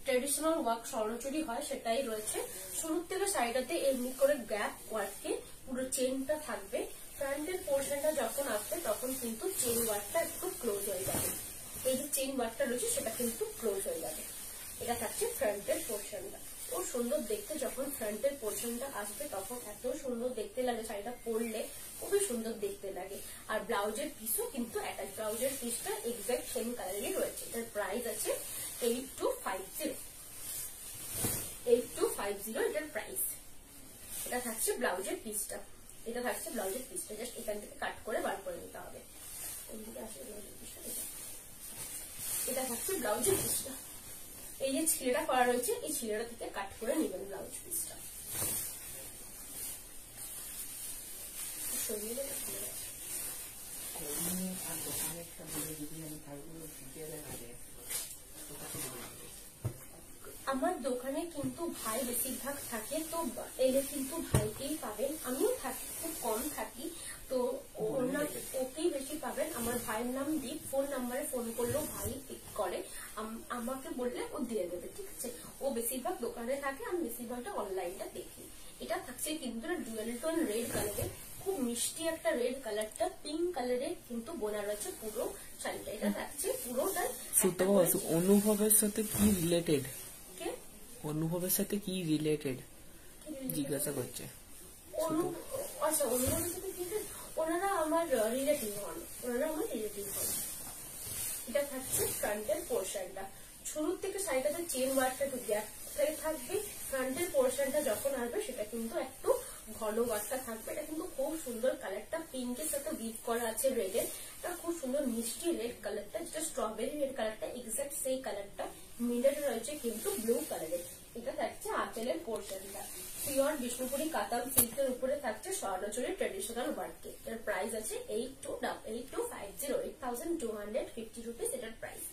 ট্রেডিশনাল ওয়ার্ক স্বর্ণচুরি হয় সেটাই রয়েছে। শুরুর থেকে শাড়িটাতে এমনি করে গ্যাপ ওয়ার্কে পুরো চেনটা থাকবে। ফ্রন্টের পোর্শনটা যখন আসবে তখন কিন্তু চেন ওয়ার্কটা একটু ক্লোজ হয়ে যাবে, এই যে চেন ওয়ার্কটা রয়েছে সেটা কিন্তু ক্লোজ হয়ে যাবে। এটা থাকছে ফ্রন্টের পোর্শনটা, খুব সুন্দর দেখতে। যখন ফ্রন্টের পোর্শনটা আসবে তখন এত সুন্দর দেখতে লাগে, শাড়িটা পরলে খুবই সুন্দর দেখতে লাগে। আর ব্লাউজের পিসও কিন্তু অ্যাটাচ, ব্লাউজের পিসটা এক্সাক্ট সেম কালারেরই রয়েছে। এটার প্রাইস আছে 8250, 8250 এটার প্রাইস। এটা থাকছে ব্লাউজের পিসটা, এটা থাকছে ব্লাউজের পিসটা, জাস্ট এখান থেকে কাট করে বার করে নিতে হবে। এটা থাকছে ব্লাউজের পিসটা, এই যে ছিলেটা করা রয়েছে এই ছিলেটা থেকে কাট করে নেবেন ব্লাউজ পিসটা। আমার দোকানে কিন্তু ভাই বেশিরভাগ থাকে, তো এলে কিন্তু ভাইকেই পাবেন। আমিও থাকি, খুব কম থাকি, তো ওকেই বেশি পাবেন। আমার ভাইয়ের নাম দীপ, ফোন নাম্বারে ফোন করলেও ভাই পিক করে, আমাকে বললে ও দিয়ে দেবে, ঠিক আছে। ও বেশিরভাগ দোকানে থাকে, আমি বেশিরভাগটা অনলাইনটা দেখি। এটা থাকছে কিন্তু ডুয়েল টোন রেড কালারের, খুব মিষ্টি একটা রেড কালারটা পিঙ্ক কালারের কিন্তু বোনা রয়েছে পুরো শাড়িটা। এটা থাকছে পুরোটাই। অনুভবের সাথে কি রিলেটেড? অনুভবের সাথে কি রিলেটেড জিজ্ঞাসা করছে। আচ্ছা, অনুভবের সাথে কি? ওনারা আমার রিলেটিভ হন, ওনারা আমার রিলেটিভ হন। এটা থাকছে ফ্রন্টের পোর্শনটা, শুরুর থেকে শাড়িটাতে চেন ওয়ার্কটা একটু গ্যাপ থাকবে। ফ্রন্টের পোর্শনটা যখন আসবে সেটা কিন্তু একটু ঘন ওয়ার্কটা থাকবে। এটা কিন্তু খুব সুন্দর কালারটা, পিঙ্কের সাথে উইভ করা আছে রেডের, এটা খুব সুন্দর মিষ্টি রেড কালারটা, যেটা স্ট্রবেরি রেড কালারটা এক্সাক্ট সেই কালারটা। মিডলে রয়েছে কিন্তু ব্লু কালারের। এটা থাকছে আঁচলের পোর্শনটা, পিওর বিষ্ণুপুরি কাতান সিল্কের উপরে থাকছে স্বর্ণচুরি ট্রেডিশনাল ওয়ার্কে। এটার প্রাইস আছে 8250, 8250 রুপিস এটার প্রাইস।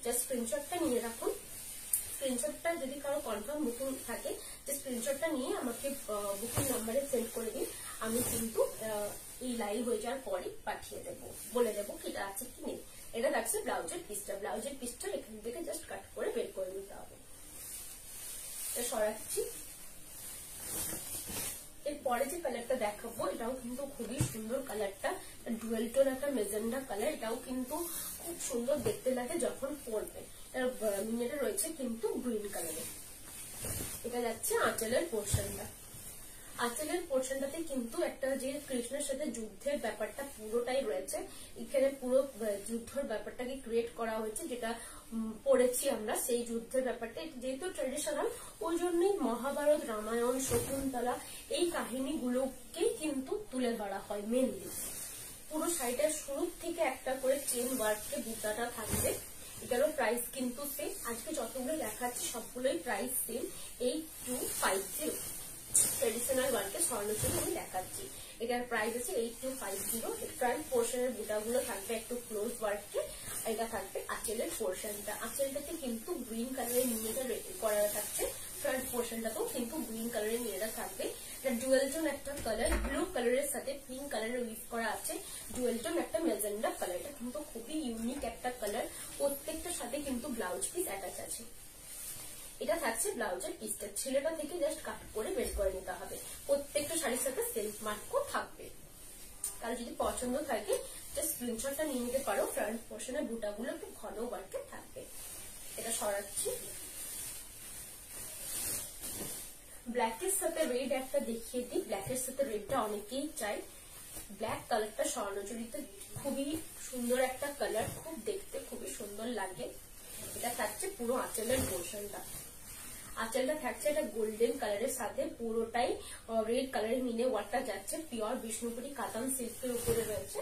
জাস্ট স্ক্রিনশটটা নিয়ে রাখুন। স্ক্রিনশটটা যদি কারো কনফার্ম বুকিং থাকে, যে স্ক্রিনশটটা নিয়ে আমাকে বুকিং নাম্বারে সেন্ড করে দিন, আমি কিন্তু এই লাইভ হয়ে যাওয়ার পরে পাঠিয়ে দেবো, বলে দেবো কি এটা আছে কি নেই। এটা থাকছে ব্লাউজের পিসটা, ব্লাউজের পিসটা এখান থেকে জাস্ট কাট করে বের করে নিতে হবে। সরাচ্ছি। এরপরে যে কালারটা দেখাবো এটাও কিন্তু খুবই সুন্দর কালারটা, ডুয়েল টোন একটা মেজেন্ডা কালার। এটাও কিন্তু খুব সুন্দর দেখতে লাগে যখন পরবে। মিনেটা রয়েছে কিন্তু গ্রিন কালারে। এটা যাচ্ছে আঁচলের পোর্শনটা, আঁচলের পোর্শনটাতে কিন্তু একটা যে কৃষ্ণের সাথে যুদ্ধের ব্যাপারটা পুরোটাই রয়েছে। এখানে পুরো যুদ্ধের ব্যাপারটাকে ক্রিয়েট করা হয়েছে, যেটা পড়েছি আমরা সেই যুদ্ধের ব্যাপারটা। যেহেতু ট্রেডিশনাল, ওই জন্যই মহাভারত, রামায়ণ, শকুন্তলা এই কাহিনীগুলোকেই কিন্তু তুলে ধরা হয় মেনলি। পুরো শাড়িটার শুরুর থেকে একটা করে চেন ওয়ার্কে বুটাটা থাকবে। এটারও প্রাইস কিন্তু সেম, আজকে যতগুলো দেখাচ্ছি সবগুলোই প্রাইস সেম, 8250। ট্রেডিশনাল ওয়ার্কে স্বর্ণচুরি আমি দেখাচ্ছি। এটার প্রাইস আছে 8250। ফ্রন্ট পোর্শনের বুটাগুলো থাকবে একটু ক্লোজ ওয়ার্কে, এটা থাকবে আঁচলের পোর্শনটা। আঁচলটাতে কিন্তু গ্রিন কালারের মিনেটা করা থাকছে, ফ্রন্ট পোর্শনটাতেও কিন্তু গ্রিন কালারের মিনেটা থাকবে। এটা ডুয়েল টোন একটা কালার, ব্লু কালারের সাথে পিঙ্ক কালারের উইভ করা আছে, ডুয়েল টোন একটা মেজেন্ডা কালার। এটা কিন্তু খুবই ইউনিক একটা কালার। প্রত্যেকটার সাথে কিন্তু ব্লাউজ পিস অ্যাটাচ আছে। এটা থাকছে ব্লাউজের পিসটা, ছেলেটা থেকে জাস্ট কাট করে বের করে নিতে হবে। প্রত্যেকটা শাড়ির সাথে সেলফ মার্কও থাকবে। তাহলে যদি পছন্দ থাকে জাস্ট স্ক্রিনশটটা নিয়ে নিতে পারো। ফ্রন্ট পোর্শনের বুটাগুলো একটু ঘন ওয়ার্কে থাকবে। এটা সরাচ্ছি। ব্ল্যাকের সাথে রেড একটা দেখিয়ে দিই। ব্ল্যাকের সাথে রেডটা অনেকেই চাই। ব্ল্যাক কালারটা স্বর্ণচুরিতে খুবই সুন্দর একটা কালার, খুব দেখতে খুবই সুন্দর লাগে। এটা থাকছে পুরো আঁচলের পোর্শনটা। আঁচলটা থাকছে এটা গোল্ডেন কালারের সাথে পুরোটাই রেড কালারের মিনে ওয়ার্কটা যাচ্ছে, পিওর বিষ্ণুপুরি কাতান সিল্কের উপরে রয়েছে।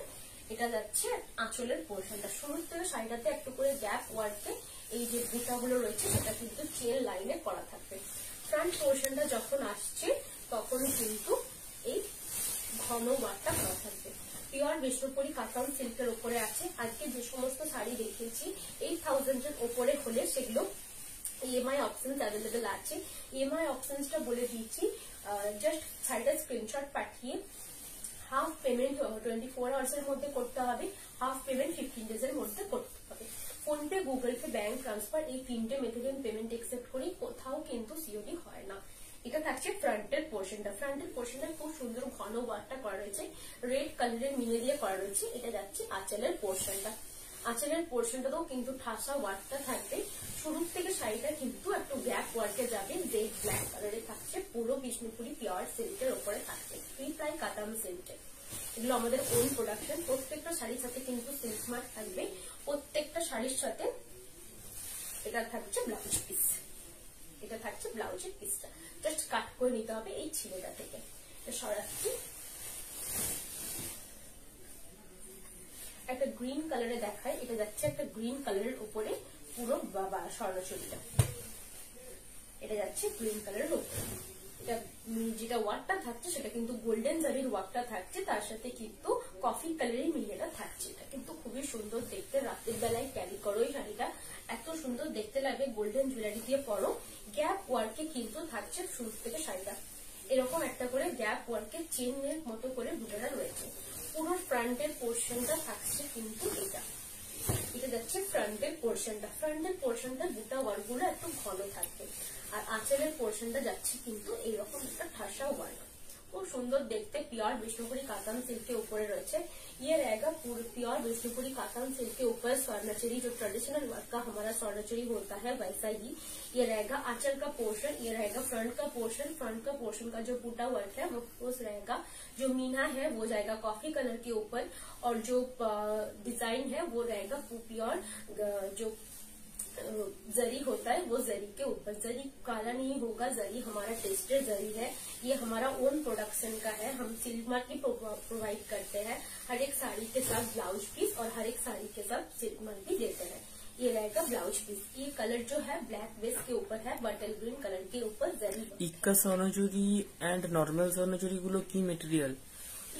এটা যাচ্ছে আঁচলের পোর্শনটা। শুরু থেকে শাড়িটাতে একটু করে গ্যাপ ওয়ার্কে এই যে বুটাগুলো রয়েছে সেটা কিন্তু চেন লাইনে করা থাকবে। ফ্রন্ট পোর্শনটা যখন আসছে তখন কিন্তু এই ঘন ওয়ার্কটা করা থাকবে। পিওর বিষ্ণুপুরি কাতান সিল্কের উপরে আছে। আজকে যে সমস্ত শাড়ি দেখিয়েছি 8000 এর উপরে হলে সেগুলো ইএমআই অপশনস অ্যাভেলেবেল আছে। ইএমআই অপশনসটা বলে দিচ্ছি, জাস্ট শাড়িটা স্ক্রিনশট পাঠিয়ে হাফ পেমেন্ট 24 আওয়ার্স এর মধ্যে করতে হবে, হাফ পেমেন্ট 15 ডেজ এর মধ্যে করতে হবে। PhonePe, Google Pay, bank transfer এই 3টে মেথডে পেমেন্ট একসেপ্ট করি, কোথাও কিন্তু সিওডি হয় না। এটা থাকছে ফ্রন্টের পোর্শনটা। ফ্রন্টের পোর্শনটা খুব সুন্দর ঘন ওয়ার্কটা করা রয়েছে, রেড কালারের মিনে দিয়ে করা রয়েছে। এটা যাচ্ছে আঁচলের পোর্শনটা। আঁচলের পোর্শনটাতেও কিন্তু ঠাসা ওয়ার্কটা থাকবে। শুরুর থেকে শাড়িটা কিন্তু একটু গ্যাপ ওয়ার্কে যাবে, জেড ব্ল্যাক কালারে থাকছে, পুরো বিষ্ণুপুরি পিওর সিল্কের উপরে থাকছে, 3 প্লাই কাতান সিল্কের। এগুলো আমাদের ওন প্রোডাকশন। প্রত্যেকটা শাড়ির সাথে কিন্তু সিল্ক মার্ক থাকবে। প্রত্যেকটা শাড়ির সাথে এটা থাকছে ব্লাউজ পিস। এটা থাকছে ব্লাউজের পিসটা, জাস্ট কাট করে নিতে হবে এই ছিলেটা থেকে। সরাচ্ছি। একটা গ্রিন কালারে দেখায়, এটা যাচ্ছে একটা গ্রিন কালারের উপরে পুরো স্বর্ণচুরিটা। এটা যাচ্ছে গ্রিন কালারের উপরে। এটা যেটা ওয়ার্কটা থাকছে সেটা কিন্তু গোল্ডেন জারির ওয়ার্কটা থাকছে, তার সাথে কিন্তু কফি কালারের মিলেটা থাকছে। এটা কিন্তু খুবই সুন্দর দেখতে, রাতের বেলায় ক্যারি করো এই শাড়িটা, এত সুন্দর দেখতে লাগে। গোল্ডেন জুয়েলারি দিয়ে পরো। গ্যাপ ওয়ার্কে কিন্তু থাকছে শুরু থেকে শাড়িটা, এরকম একটা করে গ্যাপ ওয়ার্কে চেনের মতো করে বুটাটা রয়েছে। পুরো ফ্রন্টের পোর্শনটা থাকছে কিন্তু এটা। এটা যাচ্ছে ফ্রন্টের পোর্শনটা। ফ্রন্টের পোর্শনটা বুটা ওয়ার্ক গুলো একটু ঘন থাকবে। আর আঁচলের পোর্শনটা যাচ্ছে কিন্তু এইরকম একটা ঠাসা ওয়ার্ক, খুব সুন্দর দেখতে। পিওর বিষ্ণুপুরি कातान सिल्क के ऊपर रहे। ये रहेगा प्योर विष्णुपुरी कातान सिल्क के ऊपर स्वर्णचरी, जो ट्रेडिशनल वर्क का हमारा स्वर्णचरी होता है वैसा ही ये रहेगा। आंचल का पोर्शन ये रहेगा, फ्रंट का पोर्शन, फ्रंट का पोर्शन का जो बूटा वर्क है वो रहेगा। जो मीना है वो जाएगा कॉफी कलर के ऊपर, और जो डिजाइन है वो रहेगा प्योर जो जरी होता है वो जरी के ऊपर। जरी काला नहीं होगा, जरी हमारा टेस्टेड जरी है। ये हमारा ओन प्रोडक्शन का है, हम सिल्क मार्क ही प्रोवाइड करते हैं। हर एक साड़ी के साथ ब्लाउज पीस और हर एक साड़ी के साथ सिल्क मार्क भी देते हैं। ये रहेगा ब्लाउज पीस। ये कलर जो है ब्लैक बेस के ऊपर है, बटल ग्रीन कलर के ऊपर जरी। इक्का स्वर्णचुरी एंड नॉर्मल स्वर्णचुरी गुलो की मेटेरियल?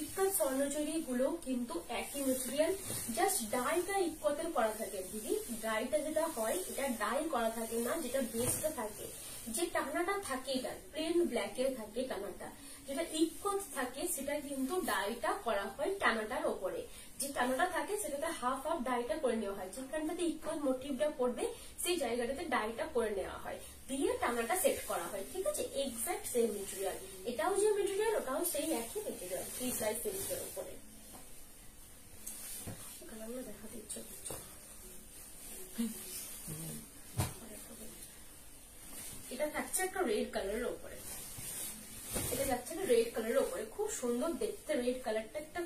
ইক্কত স্বর্ণচুরি গুলো কিন্তু একই মেটেরিয়াল, জাস্ট ডাইটা ইক্কতের করা থাকে। দিদি ডাইটা যেটা হয় এটা ডাই করা থাকে না, যেটা বেসটা থাকে, যে টানাটা থাকে এটা প্লেন ব্ল্যাকের থাকে টানাটা, যেটা ইক্কত থাকে সেটা কিন্তু ডাইটা করা হয় টানাটার ওপরে। যে টানাটা থাকে সেটাতে হাফ হাফ ডাইটা করে নেওয়া হয়, যেখানটাতে ইক্কত মোটিভটা পড়বে সেই জায়গাটাতে ডাইটা করে নেওয়া হয়, দিয়ে টানাটা সেট করা হয়। ঠিক আছে, এক্সাক্ট সেম মেটেরিয়াল, এটাও যে মেটেরিয়াল ওটাও সেই একই মেটেরিয়াল, 3 প্লাই সিল্কের উপরে। কালারগুলো দেখাতে ইচ্ছে করছে। এটা থাকছে একটা রেড কালারের উপরে, এটা যাচ্ছে রেড কালারের উপরে, খুব সুন্দর দেখতে। রেড কালারটা একটা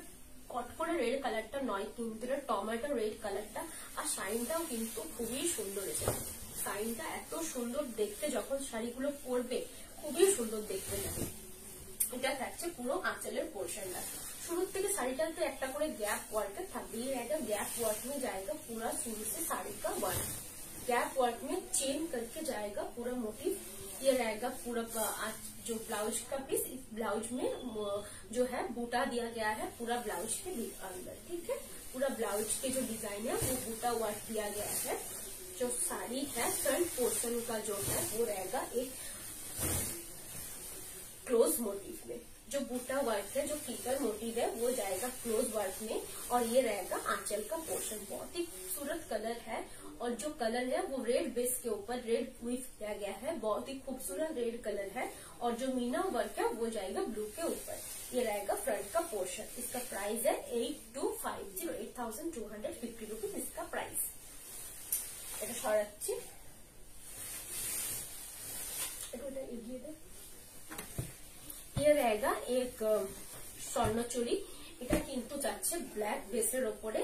কট করে রেড কালারটা নয় কিন্তু এটা টমেটো রেড কালারটা, আর শাইনটাও কিন্তু খুবই সুন্দর এসেছে। শাইনটা এত সুন্দর দেখতে, যখন শাড়িগুলো পরবে খুবই সুন্দর দেখতে লাগে। এটা থাকছে পুরো आंचलेर पोर्शनটা। शुरू থেকে শাড়িটাতে একটা করে গ্যাপ ওয়ার্ক থাকবে। ये रहेगा गैप वर्क में जाएगा पूरा शुरू से साड़ी का वर्क, गैप वर्क में चेन करके जाएगा पूरा मोटिव। ये रहेगा पूरा जो ब्लाउज का पीस, इस ब्लाउज में जो है बूटा दिया गया है पूरा ब्लाउज के अंदर। ठीक है, पूरा ब्लाउज के जो डिजाइन है वो बूटा वर्क दिया गया है। जो साड़ी है फ्रंट पोर्शन का जो है वो रहेगा एक क्लोज मोटिव में। जो बूटा वर्क है, जो फिगर मोटिव है वो जाएगा क्लोज वर्क में, और ये रहेगा आंचल का पोर्शन। बहुत ही खूबसूरत कलर है, और जो कलर है वो रेड बेस के ऊपर रेड वीव किया गया है। बहुत ही खूबसूरत रेड कलर है, और जो मीना वर्क है वो जाएगा ब्लू के ऊपर। ये रहेगा फ्रंट का पोर्शन। इसका प्राइस है 8250, 8250 रुपीज इसका प्राइस। এটা সরাচ্ছি, এটা এগিয়ে দে। ये रहेगा एक স্বর্ণচুরি। এটা কিন্তু যাচ্ছে ব্ল্যাক বেসের ওপরে,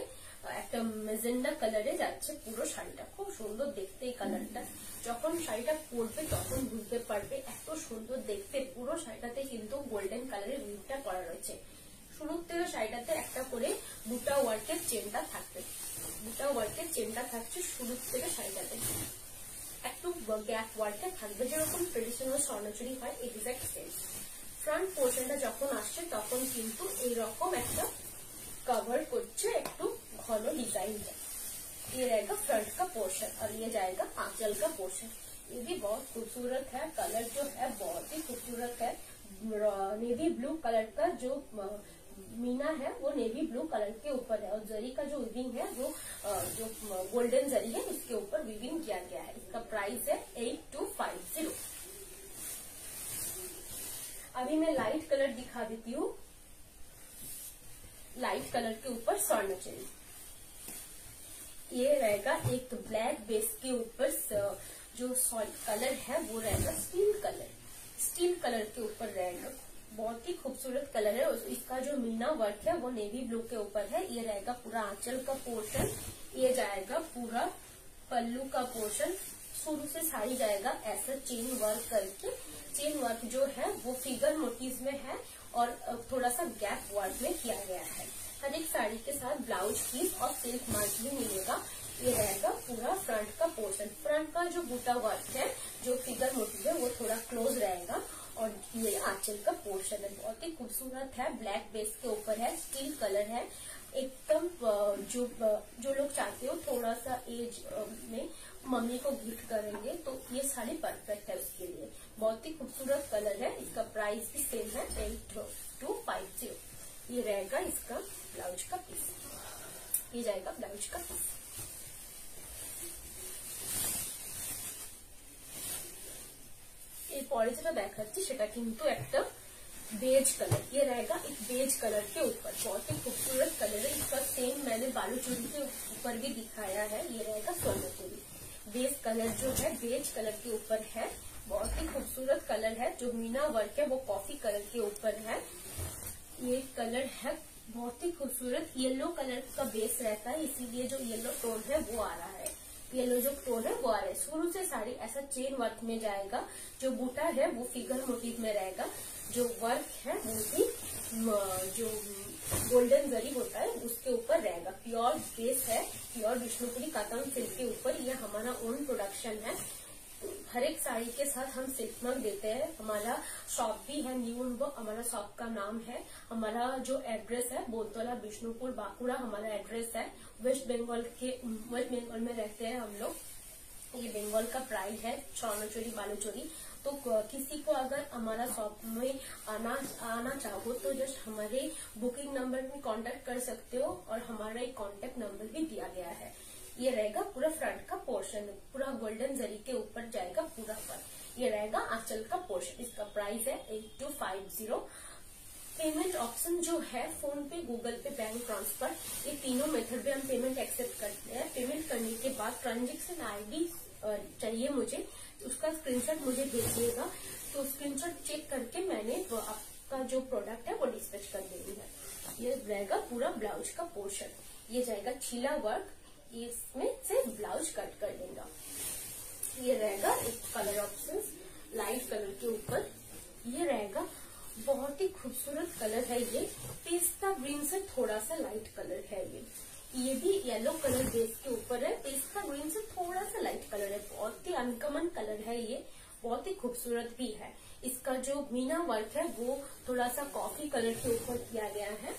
একটা মেজেন্ডা কালারে যাচ্ছে পুরো শাড়িটা। খুব সুন্দর দেখতে এই কালারটা। যখন শাড়িটা পরবে তখন বুঝতে পারবে এত সুন্দর দেখতে। পুরো শাড়িটাতে কিন্তু গোল্ডেন কালারের উইভটা করা রয়েছে। শুরুর থেকে শাড়িটাতে একটা করে বুটা ওয়ার্কের চেনটা থাকবে, বুটা ওয়ার্কের চেনটা থাকছে শুরুর থেকে শাড়িটাতে। একটু গ্যাপ ওয়ার্কে থাকবে, যেরকম ট্রেডিশনাল স্বর্ণচুরি হয় এক্সাক্ট সেম। ফ্রন্ট পোর্শনটা যখন আসছে তখন কিন্তু এইরকম একটা कवर করছে একটু ঘন डिजाइन है। ये रहेगा फ्रंट का पोर्शन, और ये जाएगा आंचल का पोर्शन। ये भी बहुत खूबसूरत है, कलर जो है बहुत ही खूबसूरत है। नेवी ब्लू कलर का जो मीना है वो नेवी ब्लू कलर के ऊपर है, और जरी का जो विविंग है वो जो गोल्डन जरी है उसके ऊपर विविंग किया गया है। इसका प्राइस है 8250। अभी मैं लाइट कलर दिखा देती हूँ। लाइट कलर के ऊपर स्वर्णचुरी। ये रहेगा एक ब्लैक बेस के ऊपर जो कलर है वो रहेगा स्टील कलर। स्टील कलर के ऊपर रहेगा, बहुत ही खूबसूरत कलर है। इसका जो मीना वर्क है वो नेवी ब्लू के ऊपर है। ये रहेगा पूरा आंचल का पोर्शन। ये जाएगा पूरा पल्लू का पोर्शन। शुरू से साड़ी जाएगा ऐसा चेन वर्क करके। चेन वर्क जो है वो फिगर मोटिव में है, और थोड़ा सा गैप वर्क में किया गया है। हर एक साड़ी के साथ ब्लाउज पीस और सिल्क मार्क भी मिलेगा। ये रहेगा पूरा फ्रंट का पोर्शन। फ्रंट का जो बूटा वर्क है, जो फिगर मोटिव है वो थोड़ा क्लोज रहेगा, और ये आंचल का पोर्शन है। बहुत ही खूबसूरत है, ब्लैक बेस के ऊपर है, स्टील कलर है एकदम। जो लोग चाहते हो थोड़ा सा एज में मम्मी को गिफ्ट करेंगे तो ये साड़ी परफेक्ट है उसके लिए। बहुत ही खूबसूरत कलर है। इसका प्राइस भी सेम है 8250। ये रहेगा इसका ब्लाउज का पीस। ये जाएगा ब्लाउज का पीस। এরপরে যেটা দেখাচ্ছি সেটা কিন্তু একটা बेज कलर। ये रहेगा एक बेज कलर के ऊपर, बहुत ही खूबसूरत कलर है। इसका सेम मैंने बालूचूरी के ऊपर भी दिखाया है। ये रहेगा स्वर्णचूरी। बेज कलर जो है बेज कलर के ऊपर है, बहुत ही खूबसूरत कलर है। जो मीना वर्क है वो कॉफी कलर के ऊपर है। ये कलर है बहुत ही खूबसूरत। येलो कलर का बेस रहता है, इसीलिए जो येलो टोन है वो आ रहा है। येलो जो टोन है वो आ रहा है। शुरू से साड़ी ऐसा चेन वर्क में जाएगा। जो बूटा है वो फिगर मोटिव में रहेगा। जो वर्क है वो भी जो गोल्डन जरी होता है उसके ऊपर रहेगा। प्योर बेस है, प्योर विष्णुपुरी कॉटन सिल्क के ऊपर। ये हमारा ओन प्रोडक्शन है। हर एक साड़ी के साथ हम सिल्क मार्क देते हैं। हमारा शॉप भी है न्यू उनको, हमारा शॉप का नाम है। हमारा जो एड्रेस है बोलतला विष्णुपुर बांकुड़ा हमारा एड्रेस है। वेस्ट बंगाल में रहते हैं हम लोग। ये बंगाल का प्राइड है स्वर्णचूरी बालूचूरी। तो किसी को अगर हमारा शॉप में आना चाहो तो जस्ट हमारे बुकिंग नंबर में कांटेक्ट कर सकते हो, और हमारा एक कांटेक्ट नंबर भी दिया गया है। ये रहेगा पूरा फ्रंट का पोर्शन, पूरा गोल्डन जरी के ऊपर जाएगा पूरा पर। ये रहेगा आंचल का पोर्शन। इसका प्राइस है 8250। पेमेंट ऑप्शन जो है फोन पे, गूगल पे, बैंक ट्रांसफर, ये तीनों मेथड पे हम पेमेंट एक्सेप्ट करते हैं। पेमेंट करने के बाद ट्रांजेक्शन आईडी चाहिए मुझे, उसका स्क्रीनशॉट मुझे भेजिएगा। तो स्क्रीनशॉट चेक करके मैंने आपका जो प्रोडक्ट है वो डिस्पैच कर देनी है। ये रहेगा पूरा ब्लाउज का पोर्शन। ये जाएगा छीला वर्क, इसमें से ब्लाउज कट कर लेगा। ये रहेगा एक कलर ऑप्शन लाइट कलर के ऊपर। ये रहेगा बहुत ही खूबसूरत कलर है। ये पेस्ता ग्रीन से थोड़ा सा लाइट कलर है। ये भी येलो कलर बेस के ऊपर है। पेस्ता ग्रीन से थोड़ा सा लाइट कलर है। बहुत ही अनकॉमन कलर है। ये बहुत ही खूबसूरत भी है। इसका जो मीना वर्क है वो थोड़ा सा कॉफी कलर के ऊपर किया गया है।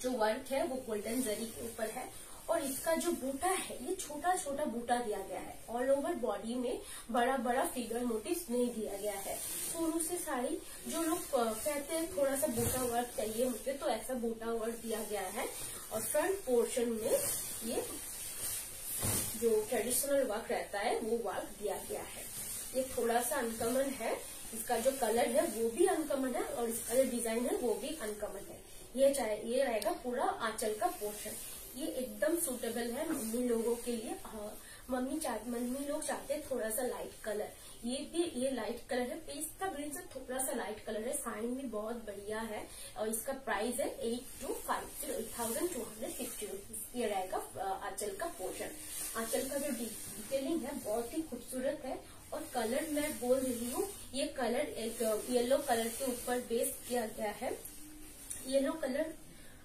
जो वर्क है वो गोल्डन जरी के ऊपर है। और इसका जो बूटा है ये छोटा छोटा बूटा दिया गया है, ऑल ओवर बॉडी में बड़ा बड़ा फिगर मोटिव नहीं दिया गया है। शुरू से साड़ी जो लोग कहते हैं थोड़ा सा बूटा वर्क चाहिए मुझे, तो ऐसा बूटा वर्क दिया गया है। और फ्रंट पोर्शन में ये जो ट्रेडिशनल वर्क रहता है वो वर्क दिया गया है। ये थोड़ा सा अनकॉमन है, इसका जो कलर है वो भी अनकॉमन है और इसका जो डिजाइन है वो भी अनकॉमन है। ये रहेगा पूरा आंचल का पोर्शन। ये एकदम सूटेबल है मम्मी लोगों के लिए। मम्मी लोग चाहते हैं थोड़ा सा लाइट कलर, ये लाइट कलर है, पेस्ता ग्रीन से थोड़ा सा लाइट कलर है, साइन भी बहुत बढ़िया है। और इसका प्राइस है 8250 रुपीज। ये रहेगा आंचल का पोर्शन। आंचल का जो डिटेलिंग है बहुत ही खूबसूरत है। और कलर मैं बोल रही हूँ, ये कलर एक येलो कलर के ऊपर बेस किया गया है। येलो कलर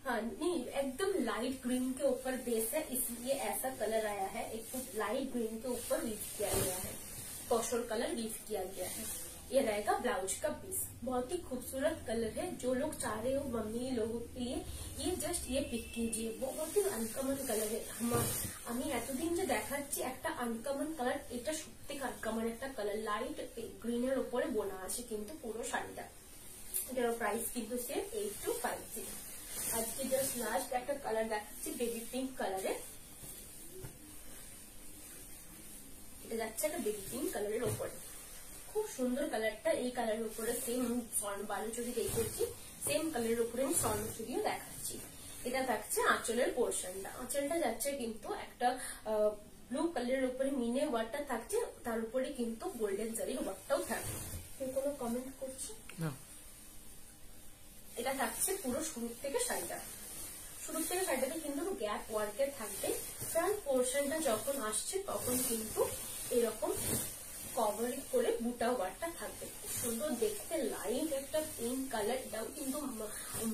नहीं, एकदम लाइट ग्रीन के ऊपर बेस है, इसलिए ऐसा कलर आया है। एक लाइट ग्रीन के ऊपर वीव किया गया है, कॉशोर कलर वीव किया गया है। ये रहेगा ब्लाउज का पीस। बहुत ही खूबसूरत कलर है। जो लोग चाह रहे हो मम्मी लोगों के लिए, ये जस्ट ये पिक कीजिए। बहुत ही अनकमन कलर है। আমি এতদিন যে দেখাচ্ছি একটা আনকমন কালার, এটা সত্যি আনকমন একটা কালার, লাইট গ্রিনের উপরে বোনা আছে কিন্তু পুরো শাড়িটা। এটার প্রাইস কিন্তু সেম 8250। আজকে জাস্ট লাস্ট একটা কালার দেখাচ্ছি বেবি পিঙ্ক কালারে। এটা যাচ্ছে একটা বেবি পিঙ্ক কালারের উপরে, খুব সুন্দর কালারটা। এই কালারের উপরে সেম বালুচুরি দেখছি, সেম কালারের উপরে আমি স্বর্ণচুরিও দেখাচ্ছি। এটা থাকছে আঁচলের পোর্শনটা। আঁচলটা যাচ্ছে কিন্তু একটা ব্লু কালারের উপরে মিনে ওয়ার্কটা থাকছে, তার উপরে কিন্তু গোল্ডেন জারি ওয়ার্কটাও থাকবে। কেউ কোনো কমেন্ট করছে না? এটা থাকছে পুরো শুরু থেকে শাড়িটাতে কিন্তু গ্যাপ ওয়ার্কের থাকবে। ফ্রন্ট পোর্শনটা যখন আসছে তখন কিন্তু এরকম কভার করে বুটা ওয়ার্কটা থাকবে। খুব সুন্দর দেখতে, লাইট একটা পিঙ্ক কালার। এটাও কিন্তু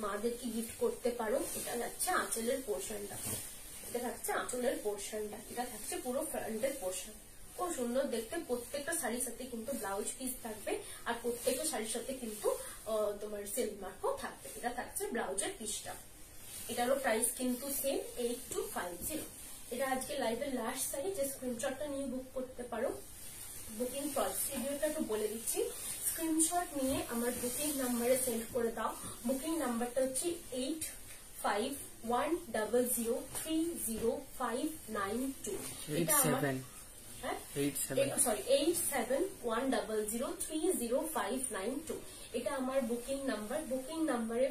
মাদেরকে গিফট করতে পারো। এটা যাচ্ছে আঁচলের পোর্শনটা, এটা থাকছে পুরো ফ্রন্টের পোর্শন। খুব সুন্দর দেখতে। প্রত্যেকটা শাড়ির সাথে কিন্তু ব্লাউজ পিস থাকবে আর প্রত্যেকটা শাড়ির সাথে কিন্তু তোমার সেল মার্কও থাকবে। এটা থাকছে ব্লাউজের পিসটা। এটারও প্রাইস কিন্তু সেম 8250। এটা আজকে লাইভের লাস্ট শাড়ি, যে স্ক্রিনশটটা নিয়ে বুক করতে পারো। বুকিং প্রসিডিউরটা একটু বলে দিচ্ছি। স্ক্রিনশট নিয়ে আমার বুকিং নাম্বারে সেন্ড করে দাও। বুকিং নাম্বারটা হচ্ছে 8510030592। এটা আমার 8710030592। এটা আমার বুকিং নাম্বার। বুকিং নাম্বারে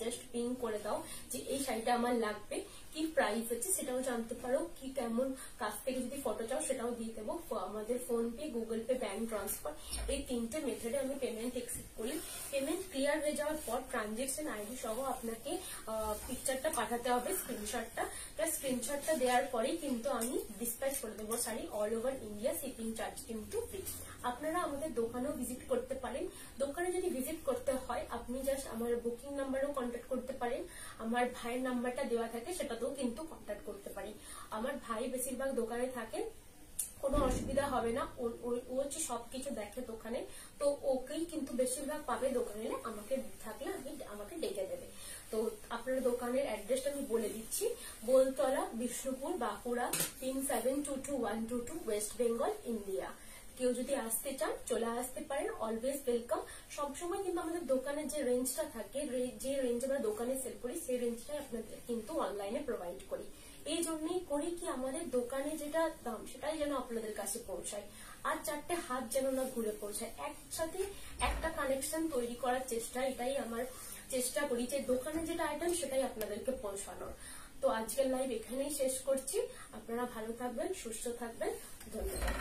জাস্ট পিং করে দাও যে এই শাড়িটা আমার লাগবে, কি প্রাইস আছে সেটাও জানতে পারো, কি কেমন কাছ থেকে যদি ফটো চাও সেটাও দিয়ে দেবো। আমাদের phone pay, Google Pay, bank transfer এই তিনটে মেথডে আমি পেমেন্ট এক্সেপ্ট করি। পেমেন্ট ক্লিয়ার হয়ে যাওয়ার পর ট্রানজেকশন আইডি সহ আপনাকে পিকচারটা পাঠাতে হবে, স্ক্রিনশটটা দেওয়ার পরেই কিন্তু আমি ডিসপ্যাচ করে দেবো sari. All over India shipping charge কিন্তু ফ্রি। আপনারা আমাদের দোকানেও ভিজিট করতে পারেন। দোকানে যদি ভিজিট করতে হয় আপনি জাস্ট আমার বুকিং নাম্বারেও কন্ট্যাক্ট করতে পারেন, আমার ভাইয়ের নাম্বারটা দেওয়া থাকে সেটাতেও কিন্তু কন্ট্যাক্ট করতে পারেন। আমার ভাই বেশিরভাগ দোকানে থাকেন, কোনো অসুবিধা হবে না। ও হচ্ছে সবকিছু দেখে দোকানে, তো ওকেই কিন্তু বেশিরভাগ পাবে দোকানে। আমাকে থাকলে আমাকে ডেকে দেবে। তো আপনার দোকানের অ্যাড্রেসটা আমি বলে দিচ্ছি। Boltala, Bishnupur, Bankura, 3722 West Bengal, India. কেউ যদি আসতে চান চলে আসতে পারেন, অলওয়েজ ওয়েলকাম। সবসময় কিন্তু আমাদের দোকানের যে রেঞ্জটা থাকে, যে রেঞ্জ আমরা দোকানে সেল করি সেই রেঞ্জটাই আপনাদের কিন্তু অনলাইনে প্রোভাইড করি। এই জন্যই করি কি আমাদের দোকানে যেটা দাম সেটাই যেন আপনাদের কাছে পৌঁছায়, আর চারটে হাত যেন না ঘুরে পৌঁছায়। একসাথে একটা কানেকশন তৈরি করার চেষ্টা, এটাই আমার চেষ্টা করি যে দোকানে যেটা আইটেম সেটাই আপনাদেরকে পৌঁছানোর। তো আজকের লাইভ এখানেই শেষ করছি। আপনারা ভালো থাকবেন, সুস্থ থাকবেন। ধন্যবাদ।